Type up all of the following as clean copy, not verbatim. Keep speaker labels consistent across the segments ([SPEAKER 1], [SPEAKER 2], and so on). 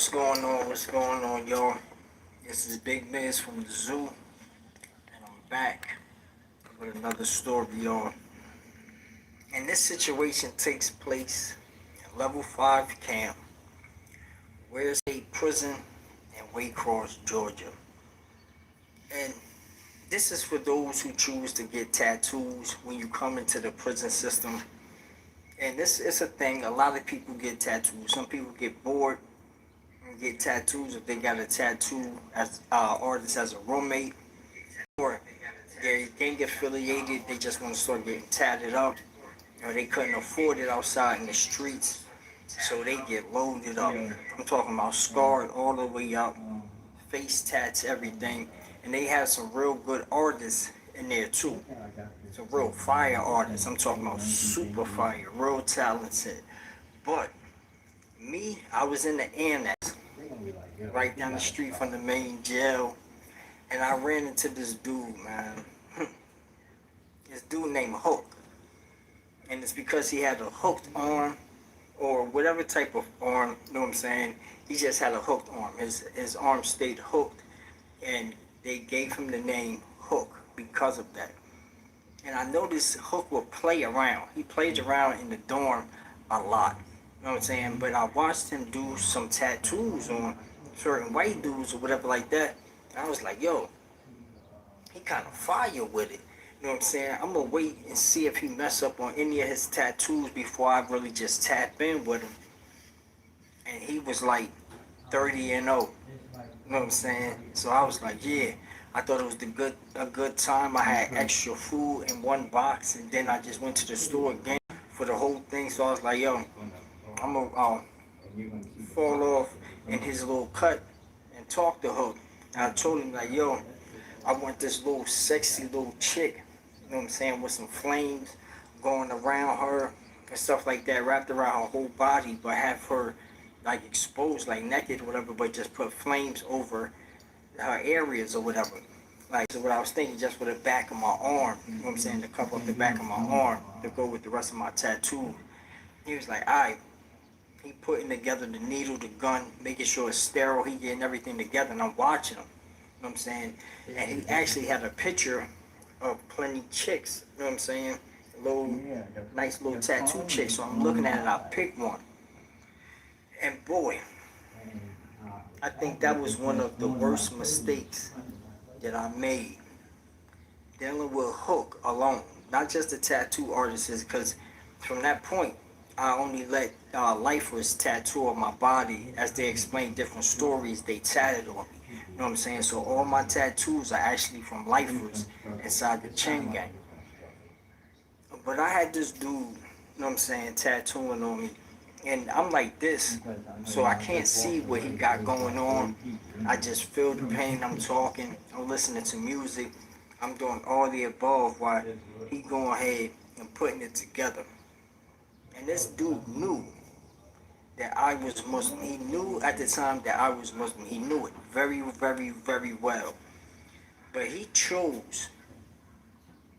[SPEAKER 1] What's going on? What's going on, y'all? This is Big Miz from the zoo, and I'm back with another story, y'all. And this situation takes place at Level 5 Camp, Ware State Prison in Waycross, Georgia. And this is for those who choose to get tattoos when you come into the prison system. And this is a thing, a lot of people get tattoos. Some people get bored and get tattoos if they got a tattoo as artist as a roommate, or they're gang affiliated, they just want to start getting tatted up, or they couldn't afford it outside in the streets, so they get loaded up. I'm talking about scarred all the way up, face tats, everything. And they have some real good artists in there too. Some real fire artists. I'm talking about super fire, real talented. But me, I was in the annex, right down the street from the main jail, and I ran into this dude, man. This dude named Hook. And it's because he had a hooked arm, or whatever type of arm, you know what I'm saying? He just had a hooked arm. His arm stayed hooked, and they gave him the name Hook because of that. And I noticed Hook would play around. He played around in the dorm a lot. You know what I'm saying? But I watched him do some tattoos on certain white dudes or whatever like that. And I was like, yo, he kind of fire with it. You know what I'm saying? I'm going to wait and see if he mess up on any of his tattoos before I really just tap in with him. And he was like 30 and 0. You know what I'm saying? So I was like, yeah. I thought it was a good time. I had extra food in one box, and then I just went to the store again for the whole thing. So I was like, yo, I'm going to fall off in his little cut and talk to Hook. And I told him, like, yo, I want this little sexy little chick, you know what I'm saying, with some flames going around her and stuff like that, wrapped around her whole body, but have her like exposed, like naked or whatever, but just put flames over her areas or whatever. Like, so what I was thinking, just for the back of my arm, you know what I'm saying, to cover up the back of my arm to go with the rest of my tattoo. He was like, alright. He putting together the needle, the gun, making sure it's sterile. He getting everything together, and I'm watching him. You know what I'm saying? And he actually had a picture of plenty chicks. You know what I'm saying? Nice little tattoo chicks. So I'm looking at it. I picked one, and boy, I think that was one of the worst mistakes that I made dealing with Hook alone. Not just the tattoo artists, because from that point, I only let lifers tattoo on my body. As they explain different stories, they tatted on me. You know what I'm saying? So all my tattoos are actually from lifers inside the chain gang. But I had this dude, you know what I'm saying, tattooing on me. And I'm like this, so I can't see what he got going on. I just feel the pain. I'm talking, I'm listening to music, I'm doing all the above while he going ahead and putting it together. And this dude knew that I was Muslim. He knew at the time that I was Muslim. He knew it very, very, very well. But he chose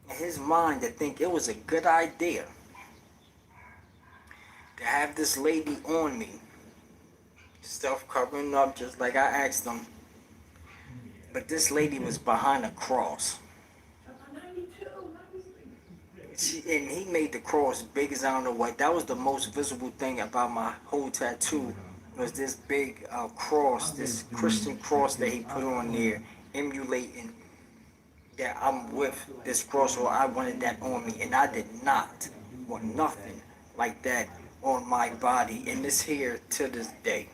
[SPEAKER 1] in his mind to think it was a good idea to have this lady on me, stuff covering up just like I asked him. But this lady was behind a cross. And he made the cross big as I don't know what. That was the most visible thing about my whole tattoo, was this big cross, this Christian cross that he put on there, emulating that I'm with this cross, or I wanted that on me. And I did not want nothing like that on my body. And this here to this day,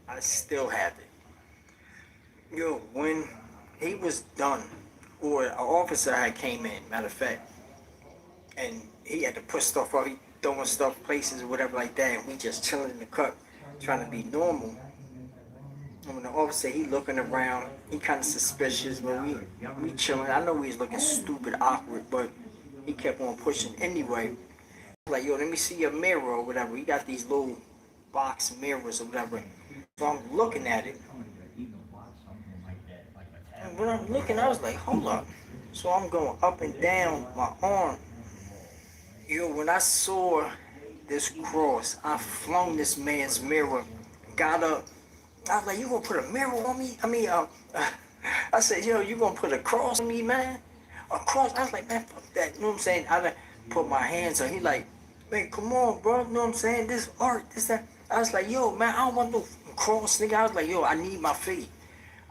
[SPEAKER 1] I still have it. Yo, when he was done, or an officer had came in, matter of fact, and he had to put stuff up, he throwing stuff places or whatever like that, and we just chilling in the cut, trying to be normal. And when the officer, he looking around, he kind of suspicious, but we chilling. I know we was looking stupid, awkward, but he kept on pushing anyway. Like, yo, let me see your mirror or whatever. He got these little box mirrors or whatever. So I'm looking at it. And when I'm looking, I was like, hold up. So I'm going up and down my arm. Yo, when I saw this cross, I flung this man's mirror, got up, I was like, you gonna put a mirror on me? I said, yo, you gonna put a cross on me, man? A cross? I was like, man, fuck that. You know what I'm saying? I done put my hands on. He like, man, come on, bro. You know what I'm saying? This art, this that. I was like, yo, man, I don't want no cross, nigga. I was like, yo, I need my faith.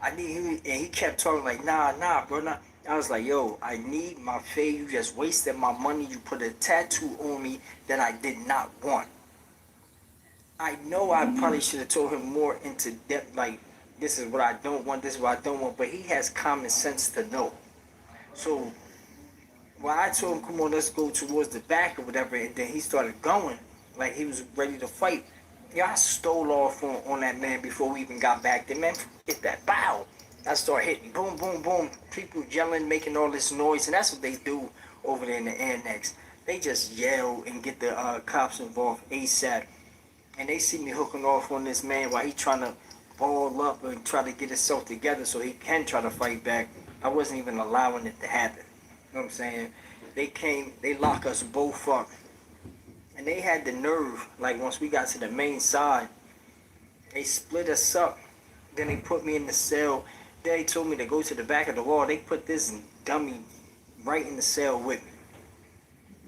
[SPEAKER 1] I need him, and he kept talking like, nah, bro, nah. I was like, yo, I need my faith. You just wasted my money. You put a tattoo on me that I did not want. I know I probably should have told him more into depth, like, this is what I don't want, this is what I don't want, but he has common sense to know. So, when I told him, come on, let's go towards the back or whatever, and then he started going, like he was ready to fight. Yeah, I stole off on that man before we even got back there, man. Hit that, bow. I started hitting, boom, boom, boom. People yelling, making all this noise, and that's what they do over there in the annex. They just yell and get the cops involved ASAP. And they see me hooking off on this man while he trying to ball up and try to get himself together so he can try to fight back. I wasn't even allowing it to happen. You know what I'm saying? They came, they lock us both up. And they had the nerve, like once we got to the main side, they split us up. Then they put me in the cell. Then they told me to go to the back of the wall. They put this dummy right in the cell with me.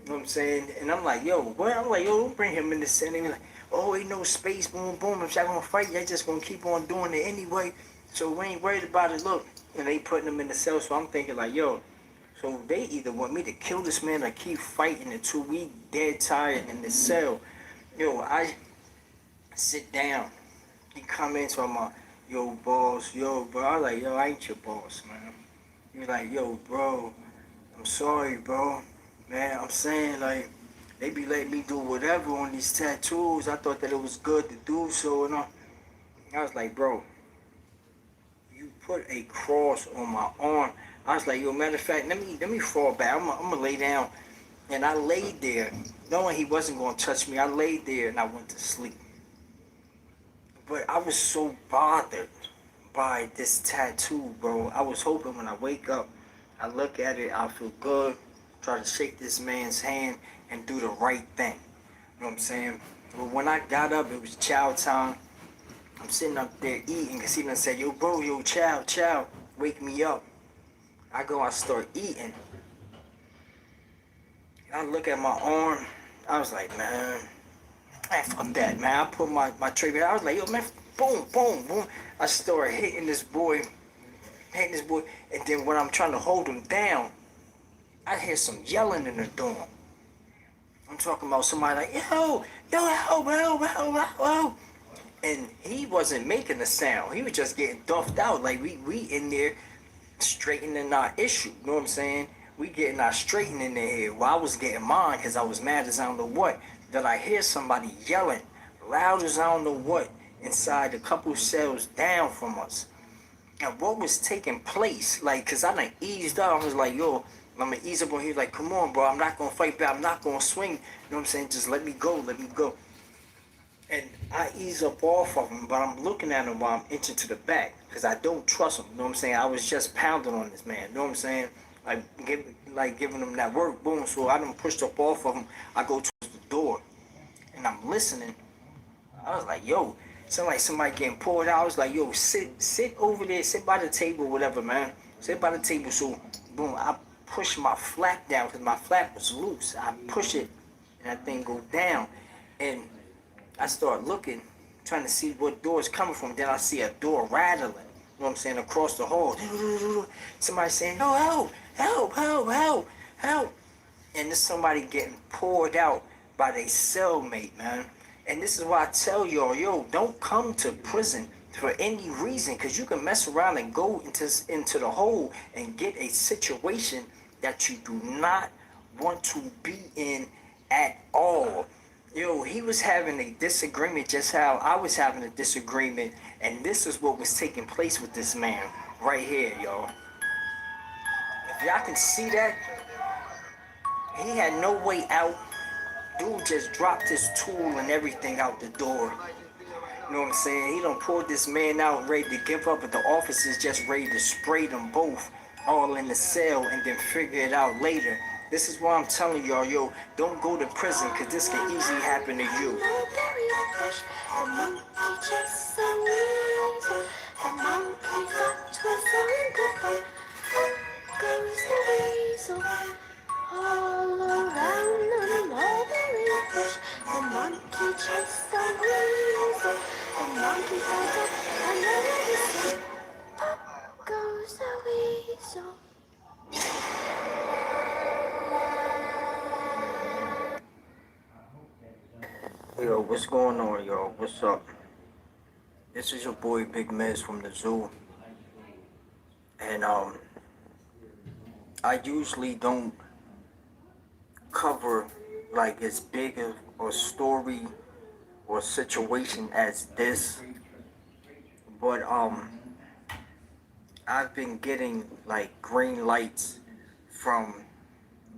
[SPEAKER 1] You know what I'm saying? And I'm like, yo, what? I'm like, yo, don't bring him in the cell. And they like, oh, ain't no space, boom, boom. If y'all gonna fight, y'all just gonna keep on doing it anyway. So we ain't worried about it. Look, and they putting him in the cell. So I'm thinking like, yo, so they either want me to kill this man or keep fighting until we dead tired in the cell. Yo, I sit down. He come in to my, yo, boss, yo, bro. I was like, yo, I ain't your boss, man. He like, yo, bro, I'm sorry, bro. Man, I'm saying, like, they be letting me do whatever on these tattoos. I thought that it was good to do so. And I was like, bro, you put a cross on my arm. I was like, yo, matter of fact, let me fall back. I'm gonna lay down. And I laid there, knowing he wasn't gonna touch me. I laid there and I went to sleep. But I was so bothered by this tattoo, bro. I was hoping when I wake up, I look at it, I feel good, try to shake this man's hand and do the right thing. You know what I'm saying? But when I got up, it was chow time. I'm sitting up there eating because he done said, yo, bro, yo, chow, wake me up. I go, I start eating. I look at my arm. I was like, man, fuck that, man. I put my tray. I was like, yo, man, boom, boom, boom. I started hitting this boy. And then when I'm trying to hold him down, I hear some yelling in the dorm. I'm talking about somebody like, yo, help. And he wasn't making a sound. He was just getting duffed out. Like, we in there straightening our issue. You know what I'm saying? We getting our straightening in there. Well, I was getting mine because I was mad as I don't know what. That I hear somebody yelling loud as I don't know what inside a couple cells down from us. And what was taking place, like, because I done eased up. I was like, yo, I'm going to ease up on here. Like, come on, bro. I'm not going to fight back. I'm not going to swing. You know what I'm saying? Just let me go. And I ease up off of him, but I'm looking at him while I'm inching to the back because I don't trust him. You know what I'm saying? I was just pounding on this man. You know what I'm saying? Like giving him that work. Boom. So I done pushed up off of him. I go towards the door, and I'm listening. I was like, yo, sound like somebody getting pulled out. I was like, yo, sit over there. Sit by the table, whatever, man. Sit by the table. So, boom, I push my flap down because my flap was loose. I push it, and that thing go down. And I start looking, trying to see what door is coming from. Then I see a door rattling, you know what I'm saying, across the hall. Somebody saying, oh, help. And there's somebody getting poured out by their cellmate, man. And this is why I tell y'all, yo, don't come to prison for any reason, because you can mess around and go into the hole and get a situation that you do not want to be in at all. Yo, he was having a disagreement just how I was having a disagreement, and this is what was taking place with this man right here, y'all. If y'all can see that, he had no way out. Dude just dropped his tool and everything out the door. You know what I'm saying? He done pulled this man out ready to give up, but the officers just ready to spray them both all in the cell and then figure it out later. This is why I'm telling y'all, yo, don't go to prison, because this can easily happen to you.
[SPEAKER 2] All around the mulberry bush, the monkey chased the weasel. The monkey got up and let it slip. Up goes the weasel.
[SPEAKER 1] Yo, what's going on, y'all? What's up? This is your boy Big Miz from the zoo. And I usually don't cover like as big of a story or situation as this, but I've been getting like green lights from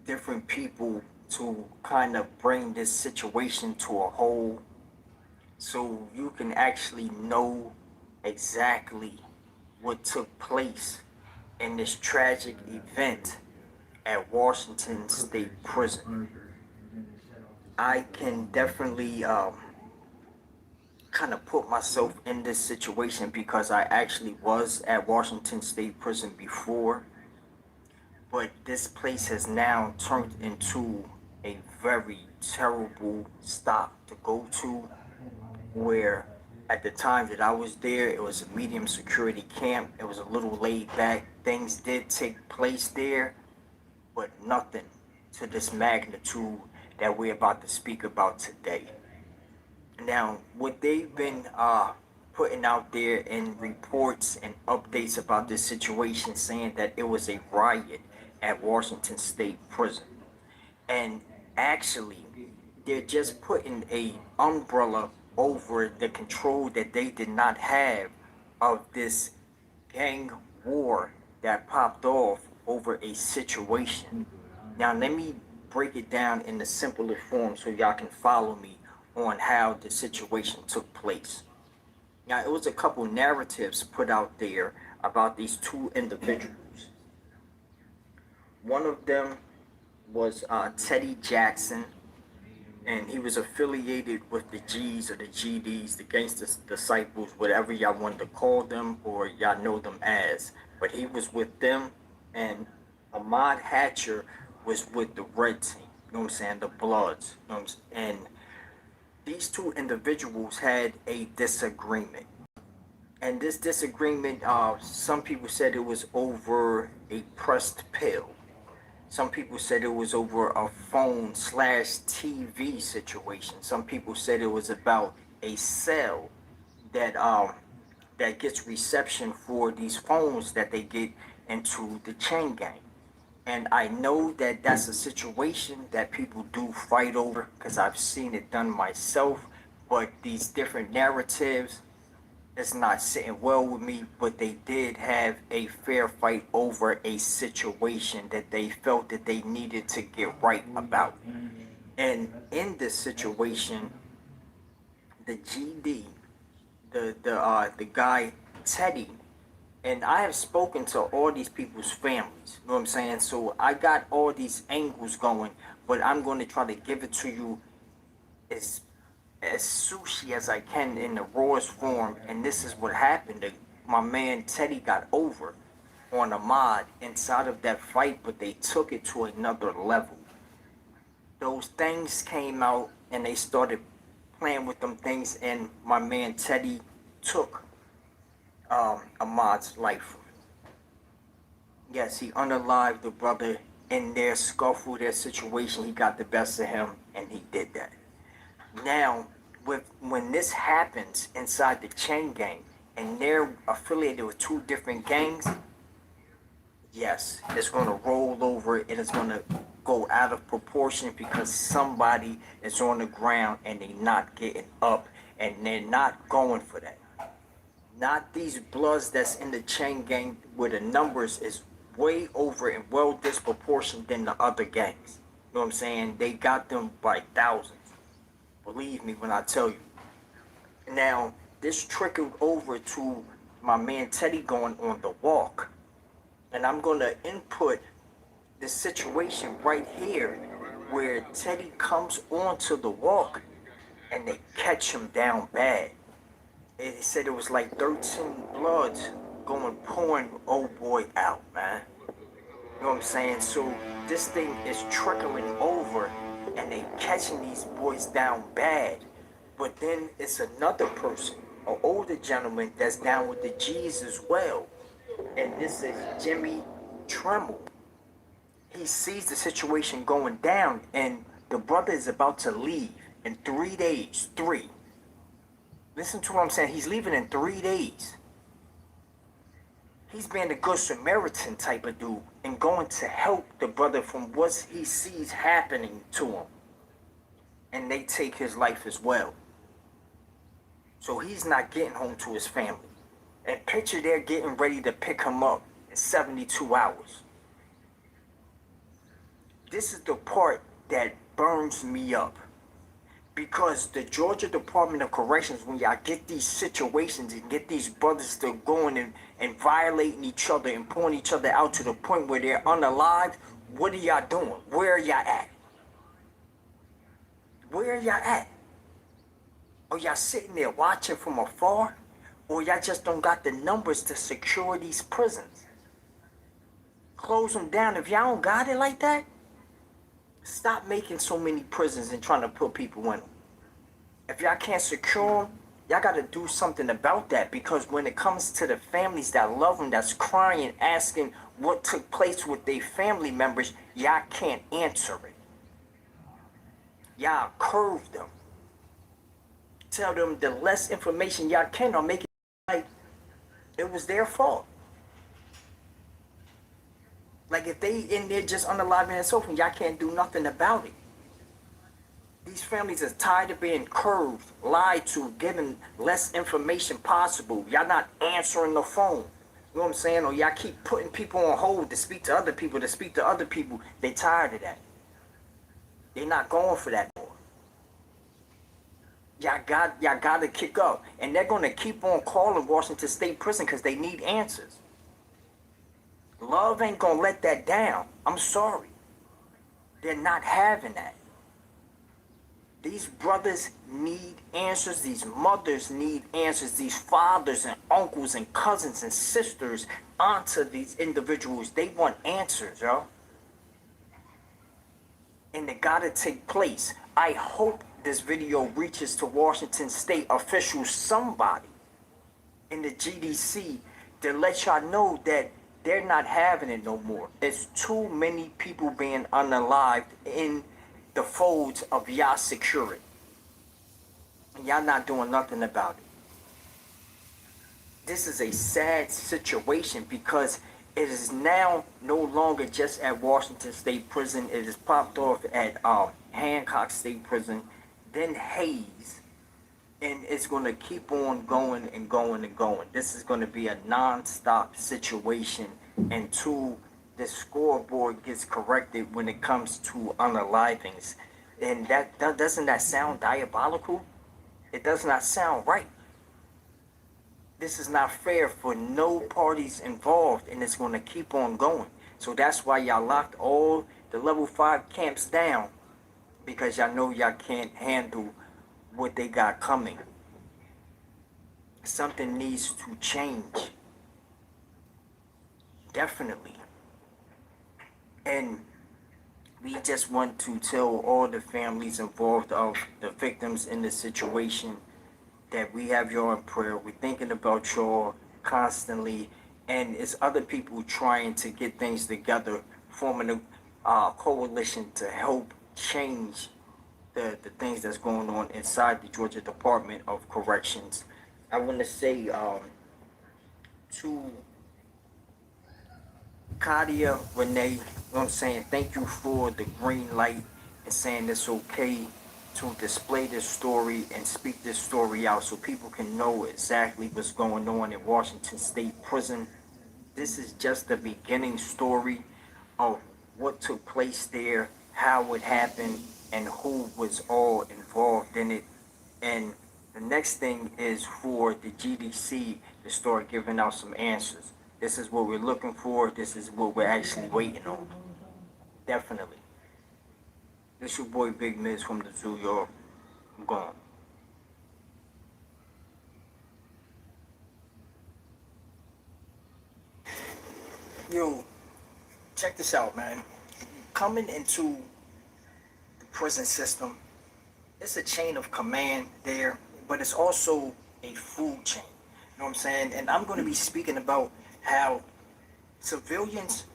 [SPEAKER 1] different people to kind of bring this situation to a whole, so you can actually know exactly what took place in this tragic event at Washington State Prison. I can definitely kind of put myself in this situation because I actually was at Washington State Prison before, but this place has now turned into a very terrible stop to go to, where at the time that I was there, it was a medium security camp. It was a little laid back. Things did take place there, but nothing to this magnitude that we're about to speak about today. Now, what they've been putting out there in reports and updates about this situation, saying that it was a riot at Washington State Prison. And actually, they're just putting a umbrella over the control that they did not have of this gang war that popped off over a situation. Now, let me break it down in the simplest form so y'all can follow me on how the situation took place. Now, it was a couple narratives put out there about these two individuals. One of them was Teddy Jackson, and he was affiliated with the G's or the GDs, the Gangster Disciples, whatever y'all wanted to call them or y'all know them as. But he was with them, and Ahmad Hatcher was with the Red Team. You know what I'm saying? The Bloods. You know what I'm saying? And these two individuals had a disagreement. And this disagreement, some people said it was over a pressed pill. Some people said it was over a phone slash TV situation. Some people said it was about a cell that that gets reception for these phones that they get into the chain gang. And I know that that's a situation that people do fight over because I've seen it done myself. But these different narratives, it's not sitting well with me, but they did have a fair fight over a situation that they felt that they needed to get right about. And in this situation, the GD, the guy Teddy, and I have spoken to all these people's families. You know what I'm saying? So I got all these angles going, but I'm going to try to give it to you as sushi as I can in the rawest form. And this is what happened. My man Teddy got over on Ahmad inside of that fight, but they took it to another level. Those things came out and they started playing with them things, and my man Teddy took Ahmad's life. Yes, he unalived the brother in their scuffle, their situation. He got the best of him, and he did that. Now, when this happens inside the chain gang, and they're affiliated with two different gangs, yes, it's going to roll over and it's going to go out of proportion because somebody is on the ground and they're not getting up and they're not going for that. Not these Bloods that's in the chain gang where the numbers is way over and well disproportionate than the other gangs. You know what I'm saying? They got them by thousands. Believe me when I tell you. Now, this trickled over to my man Teddy going on the walk. And I'm going to input the situation right here where Teddy comes onto the walk and they catch him down bad. And he said it was like 13 bloods going pouring old boy out, man. You know what I'm saying? So this thing is trickling over and they catching these boys down bad. But then it's another person, an older gentleman that's down with the G's as well. And this is Jimmy Tremble. He sees the situation going down and the brother is about to leave in 3 days. Three. Listen to what I'm saying. He's leaving in 3 days. He's being a good Samaritan type of dude and going to help the brother from what he sees happening to him. And they take his life as well. So he's not getting home to his family. And picture they're getting ready to pick him up in 72 hours. This is the part that burns me up. Because the Georgia Department of Corrections, when y'all get these situations and get these brothers to going and violating each other and pulling each other out to the point where they're unalive, what are y'all doing? Where are y'all at? Where are y'all at? Are y'all sitting there watching from afar? Or y'all just don't got the numbers to secure these prisons? Close them down. If y'all don't got it like that, stop making so many prisons and trying to put people in them. If y'all can't secure them, y'all got to do something about that, because when it comes to the families that love them, that's crying, asking what took place with their family members, y'all can't answer it. Y'all curve them. Tell them the less information y'all can, or make it like it was their fault. Like if they in there just unalive and so forth, y'all can't do nothing about it. These families are tired of being curved, lied to, given less information possible. Y'all not answering the phone. You know what I'm saying? Or y'all keep putting people on hold to speak to other people, They tired of that. They're not going for that more. Y'all got to kick up. And they're going to keep on calling Washington State Prison because they need answers. Love ain't gonna let that down. I'm sorry. They're not having that. These brothers need answers. These mothers need answers. These fathers and uncles and cousins and sisters, aunts of these individuals, they want answers, yo. And they gotta take place. I hope this video reaches to Washington State officials, somebody in the GDC, to let y'all know that they're not having it no more. There's too many people being unalived in the folds of y'all security. And y'all not doing nothing about it. This is a sad situation because it is now no longer just at Washington State Prison. It is popped off at Hancock State Prison, then Hayes. And it's going to keep on going and going and going. This is going to be a non-stop situation until the scoreboard gets corrected when it comes to unalivings. And doesn't that sound diabolical? It does not sound right. This is not fair for no parties involved, and it's going to keep on going. So that's why y'all locked all the level 5 camps down, because y'all know y'all can't handle what they got coming. Something needs to change. Definitely. And we just want to tell all the families involved of the victims in the situation that we have y'all in prayer. We're thinking about y'all constantly. And it's other people trying to get things together, forming a coalition to help change the things that's going on inside the Georgia Department of Corrections. I want to say to Kadia, Renee, you know what I'm saying, thank you for the green light and saying it's okay to display this story and speak this story out so people can know exactly what's going on in Washington State Prison. This is just the beginning story of what took place there, how it happened, and who was all involved in it. And the next thing is for the GDC to start giving out some answers. This is what we're looking for. This is what we're actually waiting on. Definitely. This your boy Big Miz from the zoo, y'all. I'm gone. Yo, check this out, man. Coming into the prison system, it's a chain of command there, but it's also a food chain. You know what I'm saying? And I'm going to be speaking about how civilians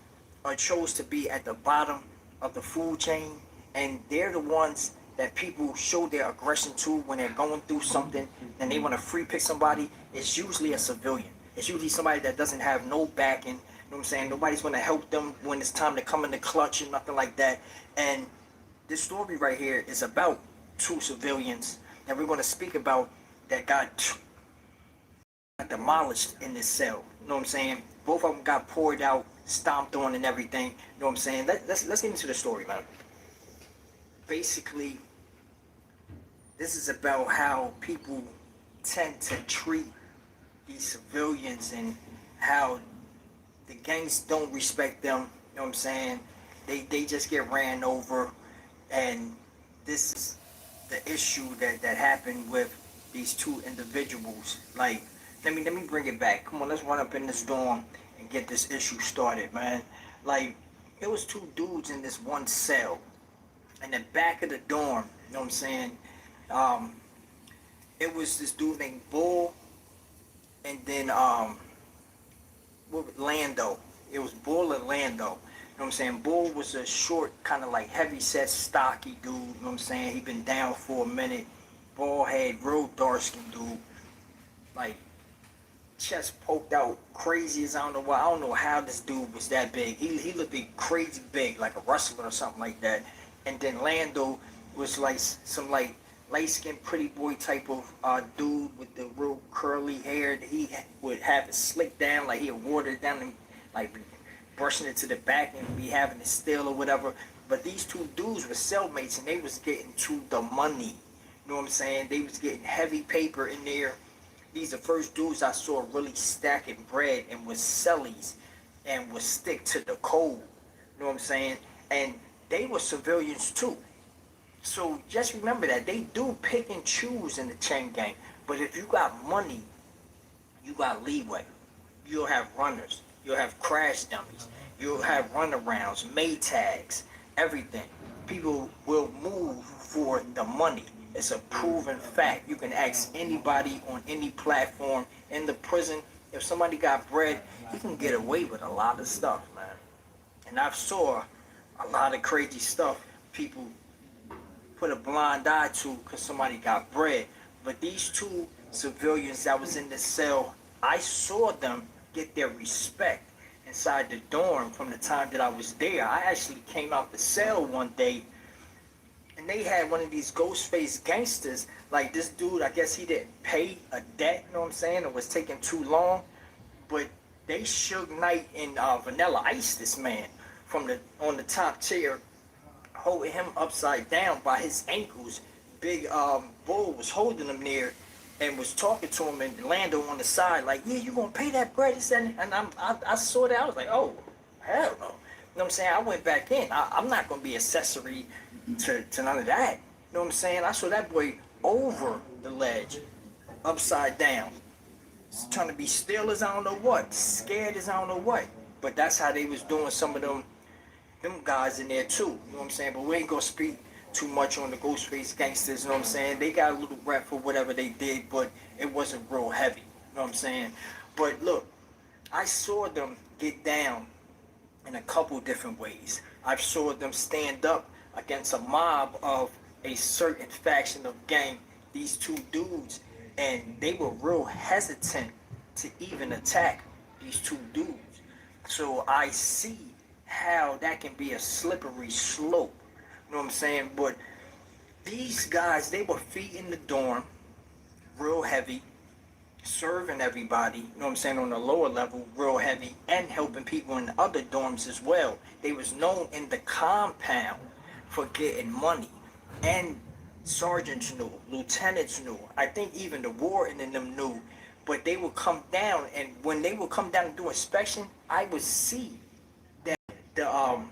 [SPEAKER 1] are chose to be at the bottom of the food chain, and they're the ones that people show their aggression to when they're going through something and they want to free pick somebody. It's usually a civilian. It's usually somebody that doesn't have no backing. You know what I'm saying? Nobody's going to help them when it's time to come in the clutch and nothing like that. And this story right here is about two civilians that we're going to speak about that got demolished in this cell. You know what I'm saying? Both of them got poured out, stomped on, and everything. You know what I'm saying? Let's get into the story, man. Basically, this is about how people tend to treat these civilians and how the gangs don't respect them. You know what I'm saying? They just get ran over, and this is the issue that happened with these two individuals. Like, let me bring it back. Come on, let's run up in this dorm and get this issue started, man. Like, it was two dudes in this one cell in the back of the dorm. You know what I'm saying? It was this dude named Bull, and then Lando. It was Bull and Lando. You know what I'm saying? Bull was a short, kind of like heavy set, stocky dude. You know what I'm saying? He been down for a minute. Bull had real dark skin dude. Like, chest poked out crazy as I don't know why. I don't know how this dude was that big. He looked crazy big, like a wrestler or something like that. And then Lando was like some like light-skinned pretty boy type of dude with the real curly hair. He would have it slicked down, like he would water it down and like brushing it to the back and be having it still or whatever. But these two dudes were cellmates and they was getting to the money. You know what I'm saying? They was getting heavy paper in there. These are the first dudes I saw really stacking bread and was sellies and would stick to the code. You know what I'm saying? And they were civilians too. So just remember that they do pick and choose in the chain gang. But if you got money, you got leeway. You'll have runners. You'll have crash dummies. You'll have runarounds, Maytags, everything. People will move for the money. It's a proven fact. You can ask anybody on any platform in the prison. If somebody got bread, he can get away with a lot of stuff, man. And I've saw a lot of crazy stuff people put a blind eye to because somebody got bread. But these two civilians that was in the cell, I saw them get their respect inside the dorm from the time that I was there. I actually came out the cell one day and they had one of these ghost face gangsters. Like this dude, I guess he didn't pay a debt, you know what I'm saying? It was taking too long. But they Suge Knight and Vanilla Ice this man from the on the top chair, holding him upside down by his ankles. Big Bull was holding him there and was talking to him, and Lando on the side like, yeah, you gonna pay that bread? And I saw that. I was like, oh, hell no. You know what I'm saying? I went back in. I'm not gonna be accessory to none of that. You know what I'm saying? I saw that boy over the ledge, upside down, trying to be still as I don't know what, scared as I don't know what. But that's how they was doing some of them guys in there too. You know what I'm saying? But we ain't gonna speak too much on the Ghostface gangsters. You know what I'm saying? They got a little rep for whatever they did, but it wasn't real heavy. You know what I'm saying? But look, I saw them get down in a couple different ways. I saw them stand up against a mob of a certain faction of gang, these two dudes, and they were real hesitant to even attack these two dudes. So I see how that can be a slippery slope. You know what I'm saying? But these guys, they were feeding the dorm real heavy, serving everybody, you know what I'm saying, on the lower level real heavy, and helping people in the other dorms as well. They was known in the compound for getting money. And sergeants knew, lieutenants knew. I think even the warden and them knew. But they would come down, and when they would come down and do inspection, I would see that the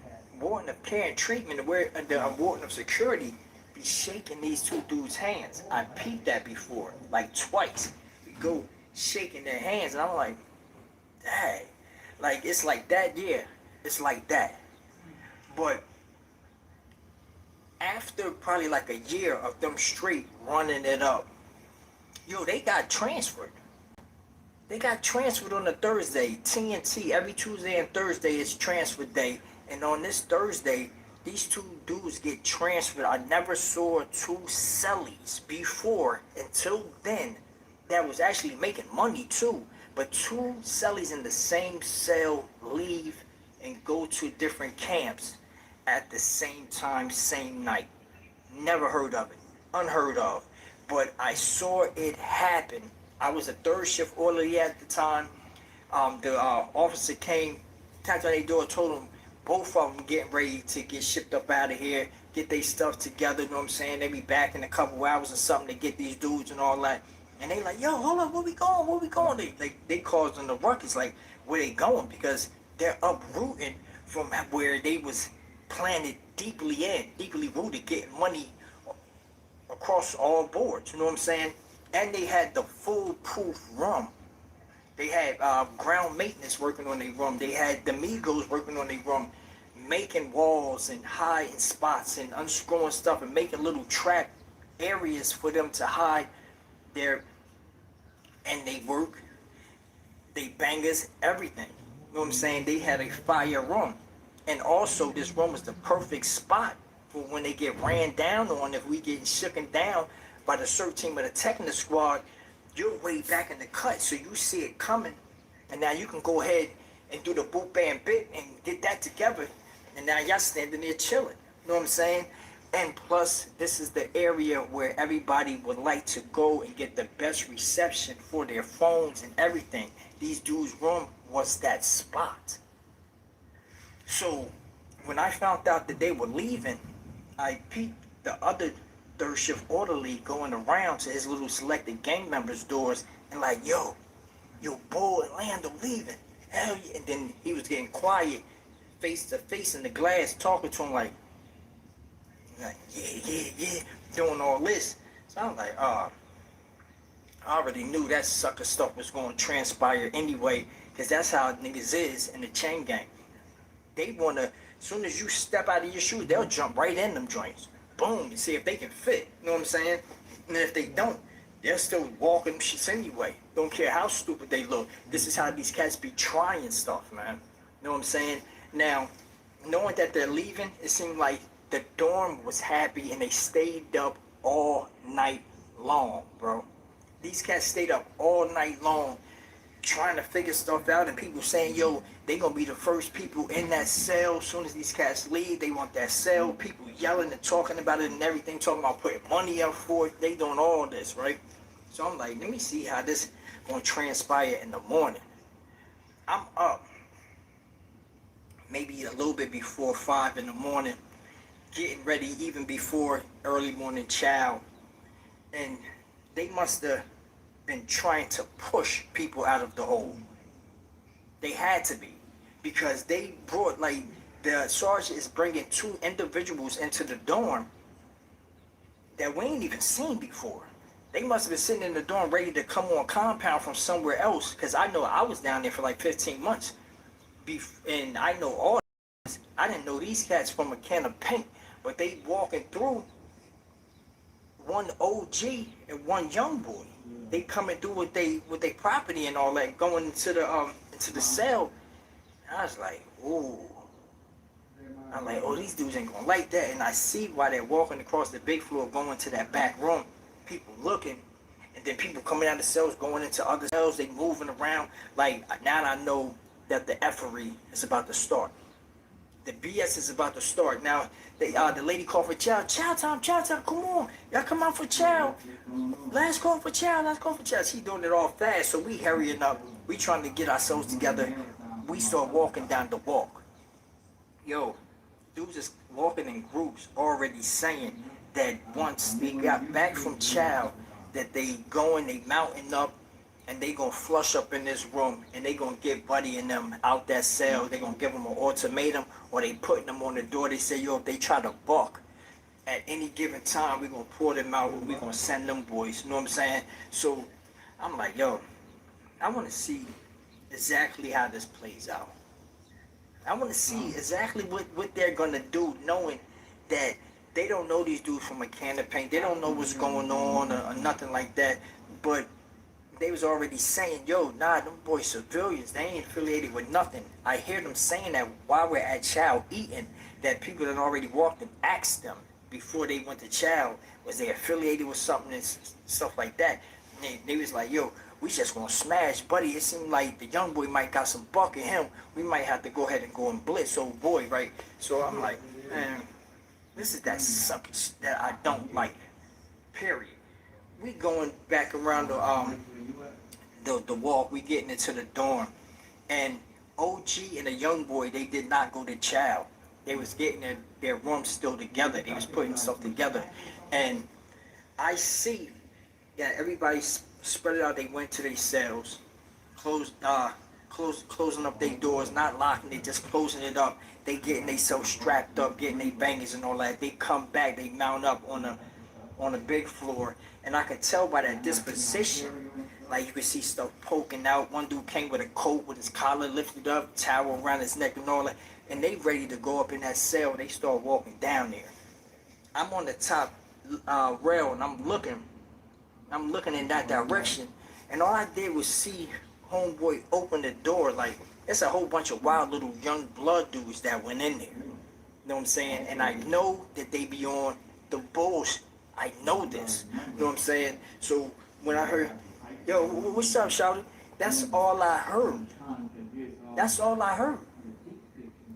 [SPEAKER 1] warden of care and treatment, where the warden of security be shaking these two dudes' hands. I peeped that before, like twice. We go shaking their hands, and I'm like, dang. Like, it's like that, yeah. It's like that. But after probably like a year of them straight running it up, yo, they got transferred. They got transferred on a Thursday. TNT, every Tuesday and Thursday is transfer day. And on this Thursday, these two dudes get transferred. I never saw two cellies before until then that was actually making money too. But two cellies in the same cell leave and go to different camps at the same time, same night. Never heard of it. Unheard of. But I saw it happen. I was a third shift orderly at the time. The officer came, tapped on their door, told them both of them getting ready to get shipped up out of here, get their stuff together, you know what I'm saying? They be back in a couple hours or something to get these dudes and all that. And they like, yo, hold up, where we going? Where we going? They causing the ruckus, like, where they going? Because they're uprooting from where they was planted deeply rooted, getting money across all boards, you know what I'm saying? And they had the foolproof room. They had ground maintenance working on their room. They had the Migos working on their room, making walls and hiding spots and unscrewing stuff and making little trap areas for them to hide their, and they work, they bangers, everything. You know what I'm saying? They had a fire room. And also this room was the perfect spot for when they get ran down on. If we get shooken down by the search team of the technical squad, you're way back in the cut, so you see it coming, and now you can go ahead and do the boot band bit and get that together, and now y'all standing there chilling. You know what I'm saying? And plus, this is the area where everybody would like to go and get the best reception for their phones and everything. These dudes' room was that spot. So when I found out that they were leaving, I peeped the other third shift orderly going around to his little selected gang members' doors and like, yo, Bull and Lando leaving. Hell yeah. And then he was getting quiet, face to face in the glass, talking to him like yeah, doing all this. So I'm like, I already knew that sucker stuff was going to transpire anyway, because that's how niggas is in the chain gang. They want to, as soon as you step out of your shoes, they'll jump right in them joints. Boom, and see if they can fit. You know what I'm saying? And if they don't, they're still walking shits anyway. Don't care how stupid they look. This is how these cats be trying stuff, man. You know what I'm saying? Now, knowing that they're leaving, it seemed like the dorm was happy and they stayed up all night long, bro. These cats stayed up all night long trying to figure stuff out, and people saying, yo, they gonna be the first people in that cell. As soon as these cats leave, they want that cell. People yelling and talking about it and everything, talking about putting money up for it. They doing all this, right? So I'm like, let me see how this gonna transpire in the morning. I'm up maybe a little bit before 5 in the morning, getting ready even before early morning chow, and they must have been trying to push people out of the hole. They had to be, because they brought, like, the sergeant is bringing 2 individuals into the dorm that we ain't even seen before. They must have been sitting in the dorm ready to come on compound from somewhere else, because I know I was down there for like 15 months. And I know all this. I didn't know these cats from a can of paint, but they walking through, one OG and one young boy. They coming through with they property and all that, going into the cell. I was like, ooh. I'm like, oh, these dudes ain't gonna like that. And I see why they're walking across the big floor, going to that back room. People looking, and then people coming out of the cells, going into other cells. They moving around. Like, now I know that the effery is about to start. The BS is about to start. Now, the lady called for chow. Chow time, come on. Y'all come out for chow. Last call for chow. She doing it all fast, so we hurrying up. We trying to get ourselves together. We start walking down the walk. Yo, dudes is walking in groups, already saying that once they got back from chow, that they mounting up and they gonna flush up in this room, and they gonna get Buddy and them out that cell. They gonna give them an ultimatum, or they putting them on the door. They say, yo, if they try to buck at any given time, we gonna pour them out, and we gonna send them boys. You know what I'm saying? So I'm like, yo, I want to see exactly how this plays out. I want to see exactly what they're going to do, knowing that they don't know these dudes from a can of paint. They don't know what's going on or nothing like that. But they was already saying, yo, nah, them boys civilians. They ain't affiliated with nothing. I hear them saying that while we're at Chow eating, that people that already walked and asked them before they went to Chow, was they affiliated with something and stuff like that. And they was like, yo, we just gonna smash Buddy. It seemed like the young boy might got some buck in him. We might have to go ahead and go and blitz old boy, right? So I'm like, man, this is that suckage that I don't like. Period. We going back around the walk. We getting into the dorm, and OG and the young boy, they did not go to Chow. They was getting their room still together. They was putting stuff together, and I see that everybody spread it out. They went to their cells, closing up their doors, not locking it, just closing it up. They getting themselves strapped up, getting their bangers and all that. They come back, they mount up on the big floor, and I could tell by that disposition, like you could see stuff poking out. One dude came with a coat with his collar lifted up, towel around his neck and all that, and they ready to go up in that cell. They start walking down there. I'm on the top rail, and I'm looking in that direction, and all I did was see homeboy open the door. Like, it's a whole bunch of wild little young blood dudes that went in there. You know what I'm saying? And I know that they be on the bullshit. I know this. You know what I'm saying? So when I heard, yo, what's up, shouty? That's all I heard. That's all I heard.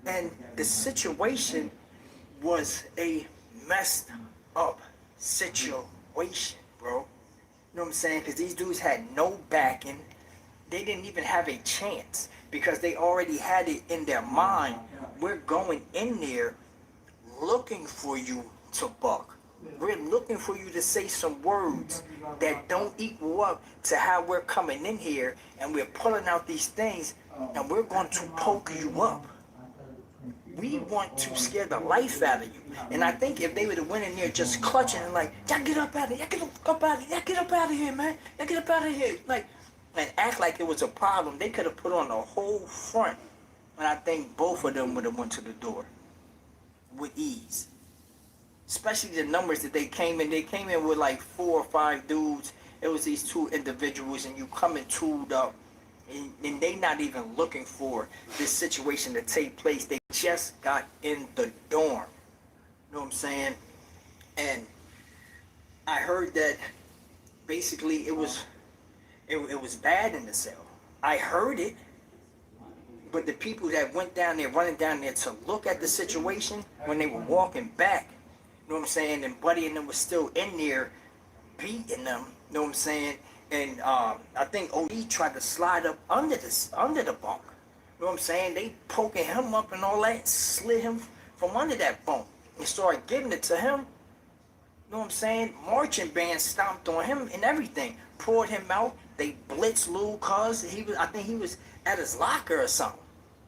[SPEAKER 1] And the situation was a messed up situation, bro. You know what I'm saying? Because these dudes had no backing. They didn't even have a chance because they already had it in their mind. We're going in there looking for you to buck. We're looking for you to say some words that don't equal up to how we're coming in here, and we're pulling out these things, and we're going to poke you up. We want to scare the life out of you. And I think if they would have went in there just clutching and like, y'all get up out of here, y'all get up out of here, y'all get up out of here, man, y'all get up out of here, like, and act like it was a problem, they could have put on the whole front. And I think both of them would have went to the door with ease. Especially the numbers that they came in. They came in with like 4 or 5 dudes. It was these 2 individuals, and you coming tooled up. And they not even looking for this situation to take place. They just got in the dorm. You know what I'm saying? And I heard that basically it was bad in the cell. I heard it. But the people that went down there, running down there to look at the situation, when they were walking back, you know what I'm saying, and Buddy and them was still in there beating them, you know what I'm saying, and I think OD tried to slide up under the bunk, you know what I'm saying, they poking him up and all that, slid him from under that bunk, and started giving it to him, you know what I'm saying, marching band stomped on him and everything, poured him out, they blitzed Lou cuz, I think he was at his locker or something,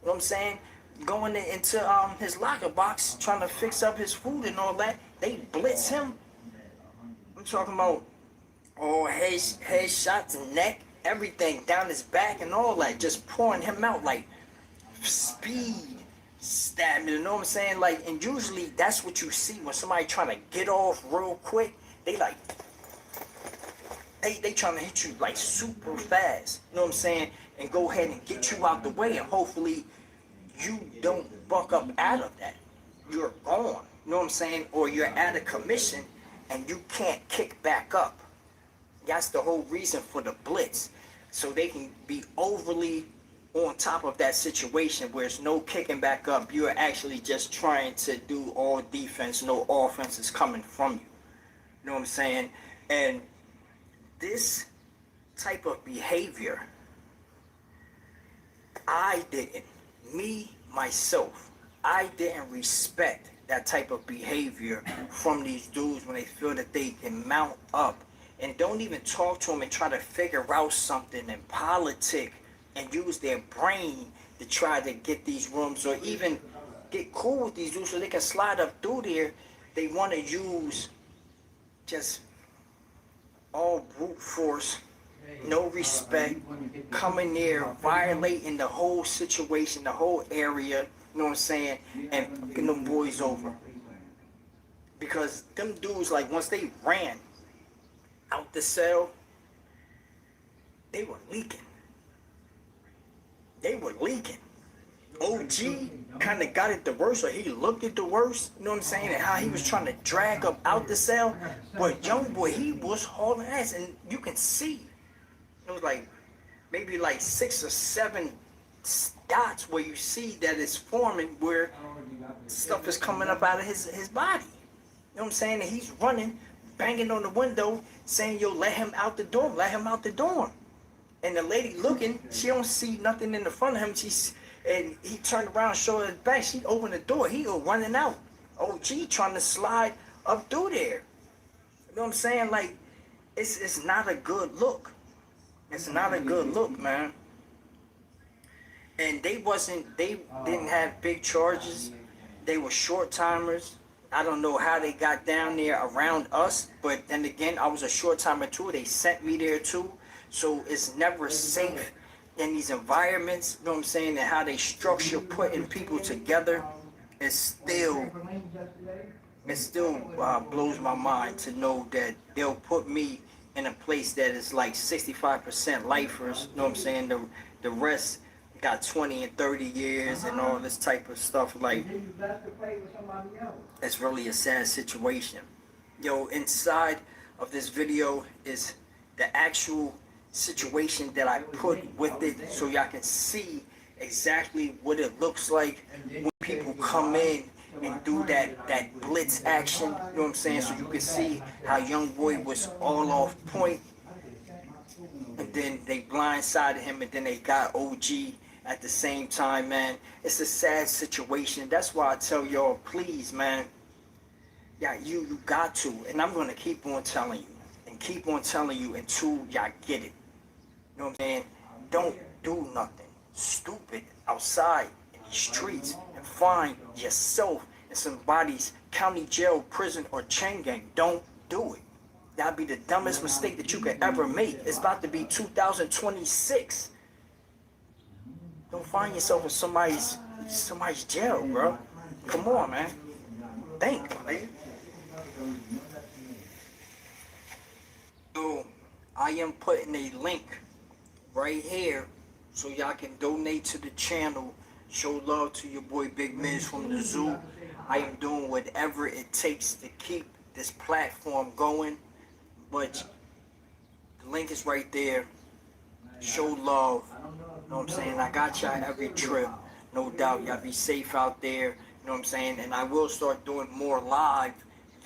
[SPEAKER 1] you know what I'm saying, going into his locker box, trying to fix up his food and all that. They blitz him. I'm talking about head shots, neck, everything down his back and all that, just pouring him out like speed stabbing. You know what I'm saying? Like, and usually that's what you see when somebody trying to get off real quick. They like they trying to hit you like super fast. You know what I'm saying? And go ahead and get you out the way, and hopefully you don't buck up out of that. You're gone. You know what I'm saying? Or you're at a commission and you can't kick back up. That's the whole reason for the blitz. So they can be overly on top of that situation where it's no kicking back up. You're actually just trying to do all defense. No offense is coming from you. You know what I'm saying? And this type of behavior, myself, I didn't respect that type of behavior from these dudes when they feel that they can mount up and don't even talk to them and try to figure out something and politic and use their brain to try to get these rooms or even get cool with these dudes so they can slide up through there. They want to use just all brute force, no respect, coming there, violating the whole situation, the whole area, you know what I'm saying, and fucking them boys over. Because them dudes, like, once they ran out the cell, they were leaking. They were leaking. OG kind of got it the worst, or he looked at the worst, you know what I'm saying, and how he was trying to drag up out the cell. But young boy, he was hauling ass, and you can see it was like maybe like 6 or 7 dots where you see that it's forming where stuff is coming up out of his body. You know what I'm saying? And he's running, banging on the window, saying, "Yo, let him out the dorm, let him out the dorm." And the lady looking, she don't see nothing in the front of him. And he turned around, showed his back. She opened the door. He go running out. OG trying to slide up through there. You know what I'm saying? Like, it's not a good look. It's not a good look, man. And they didn't have big charges. They were short timers. I don't know how they got down there around us, but then again, I was a short timer too. They sent me there too. So it's never safe in these environments, you know what I'm saying, and how they structure putting people together. It still blows my mind to know that they'll put me in a place that is like 65% lifers, you know what I'm saying, the rest got 20 and 30 years and all this type of stuff. Like, it's really a sad situation. Yo, inside of this video is the actual situation that I put with it, so y'all can see exactly what it looks like when people come in and do that blitz action, you know what I'm saying, so you can see how young boy was all off point, and then they blindsided him, and then they got OG at the same time, man. It's a sad situation. That's why I tell y'all, please, man, yeah, you got to, and I'm going to keep on telling you, and keep on telling you until y'all get it. You know what I'm saying? Don't do nothing stupid outside in these streets and find yourself in somebody's county jail, prison, or chain gang. Don't do it. That'd be the dumbest mistake that you could ever make. It's about to be 2026. Don't find yourself in somebody's jail, bro. Come on, man. Think, man. So I am putting a link right here so y'all can donate to the channel, show love to your boy Big Miz from the zoo. I am doing whatever it takes to keep this platform going, but the link is right there. Show love, you know what I'm saying? I got y'all every trip, no doubt. Y'all be safe out there, you know what I'm saying? And I will start doing more live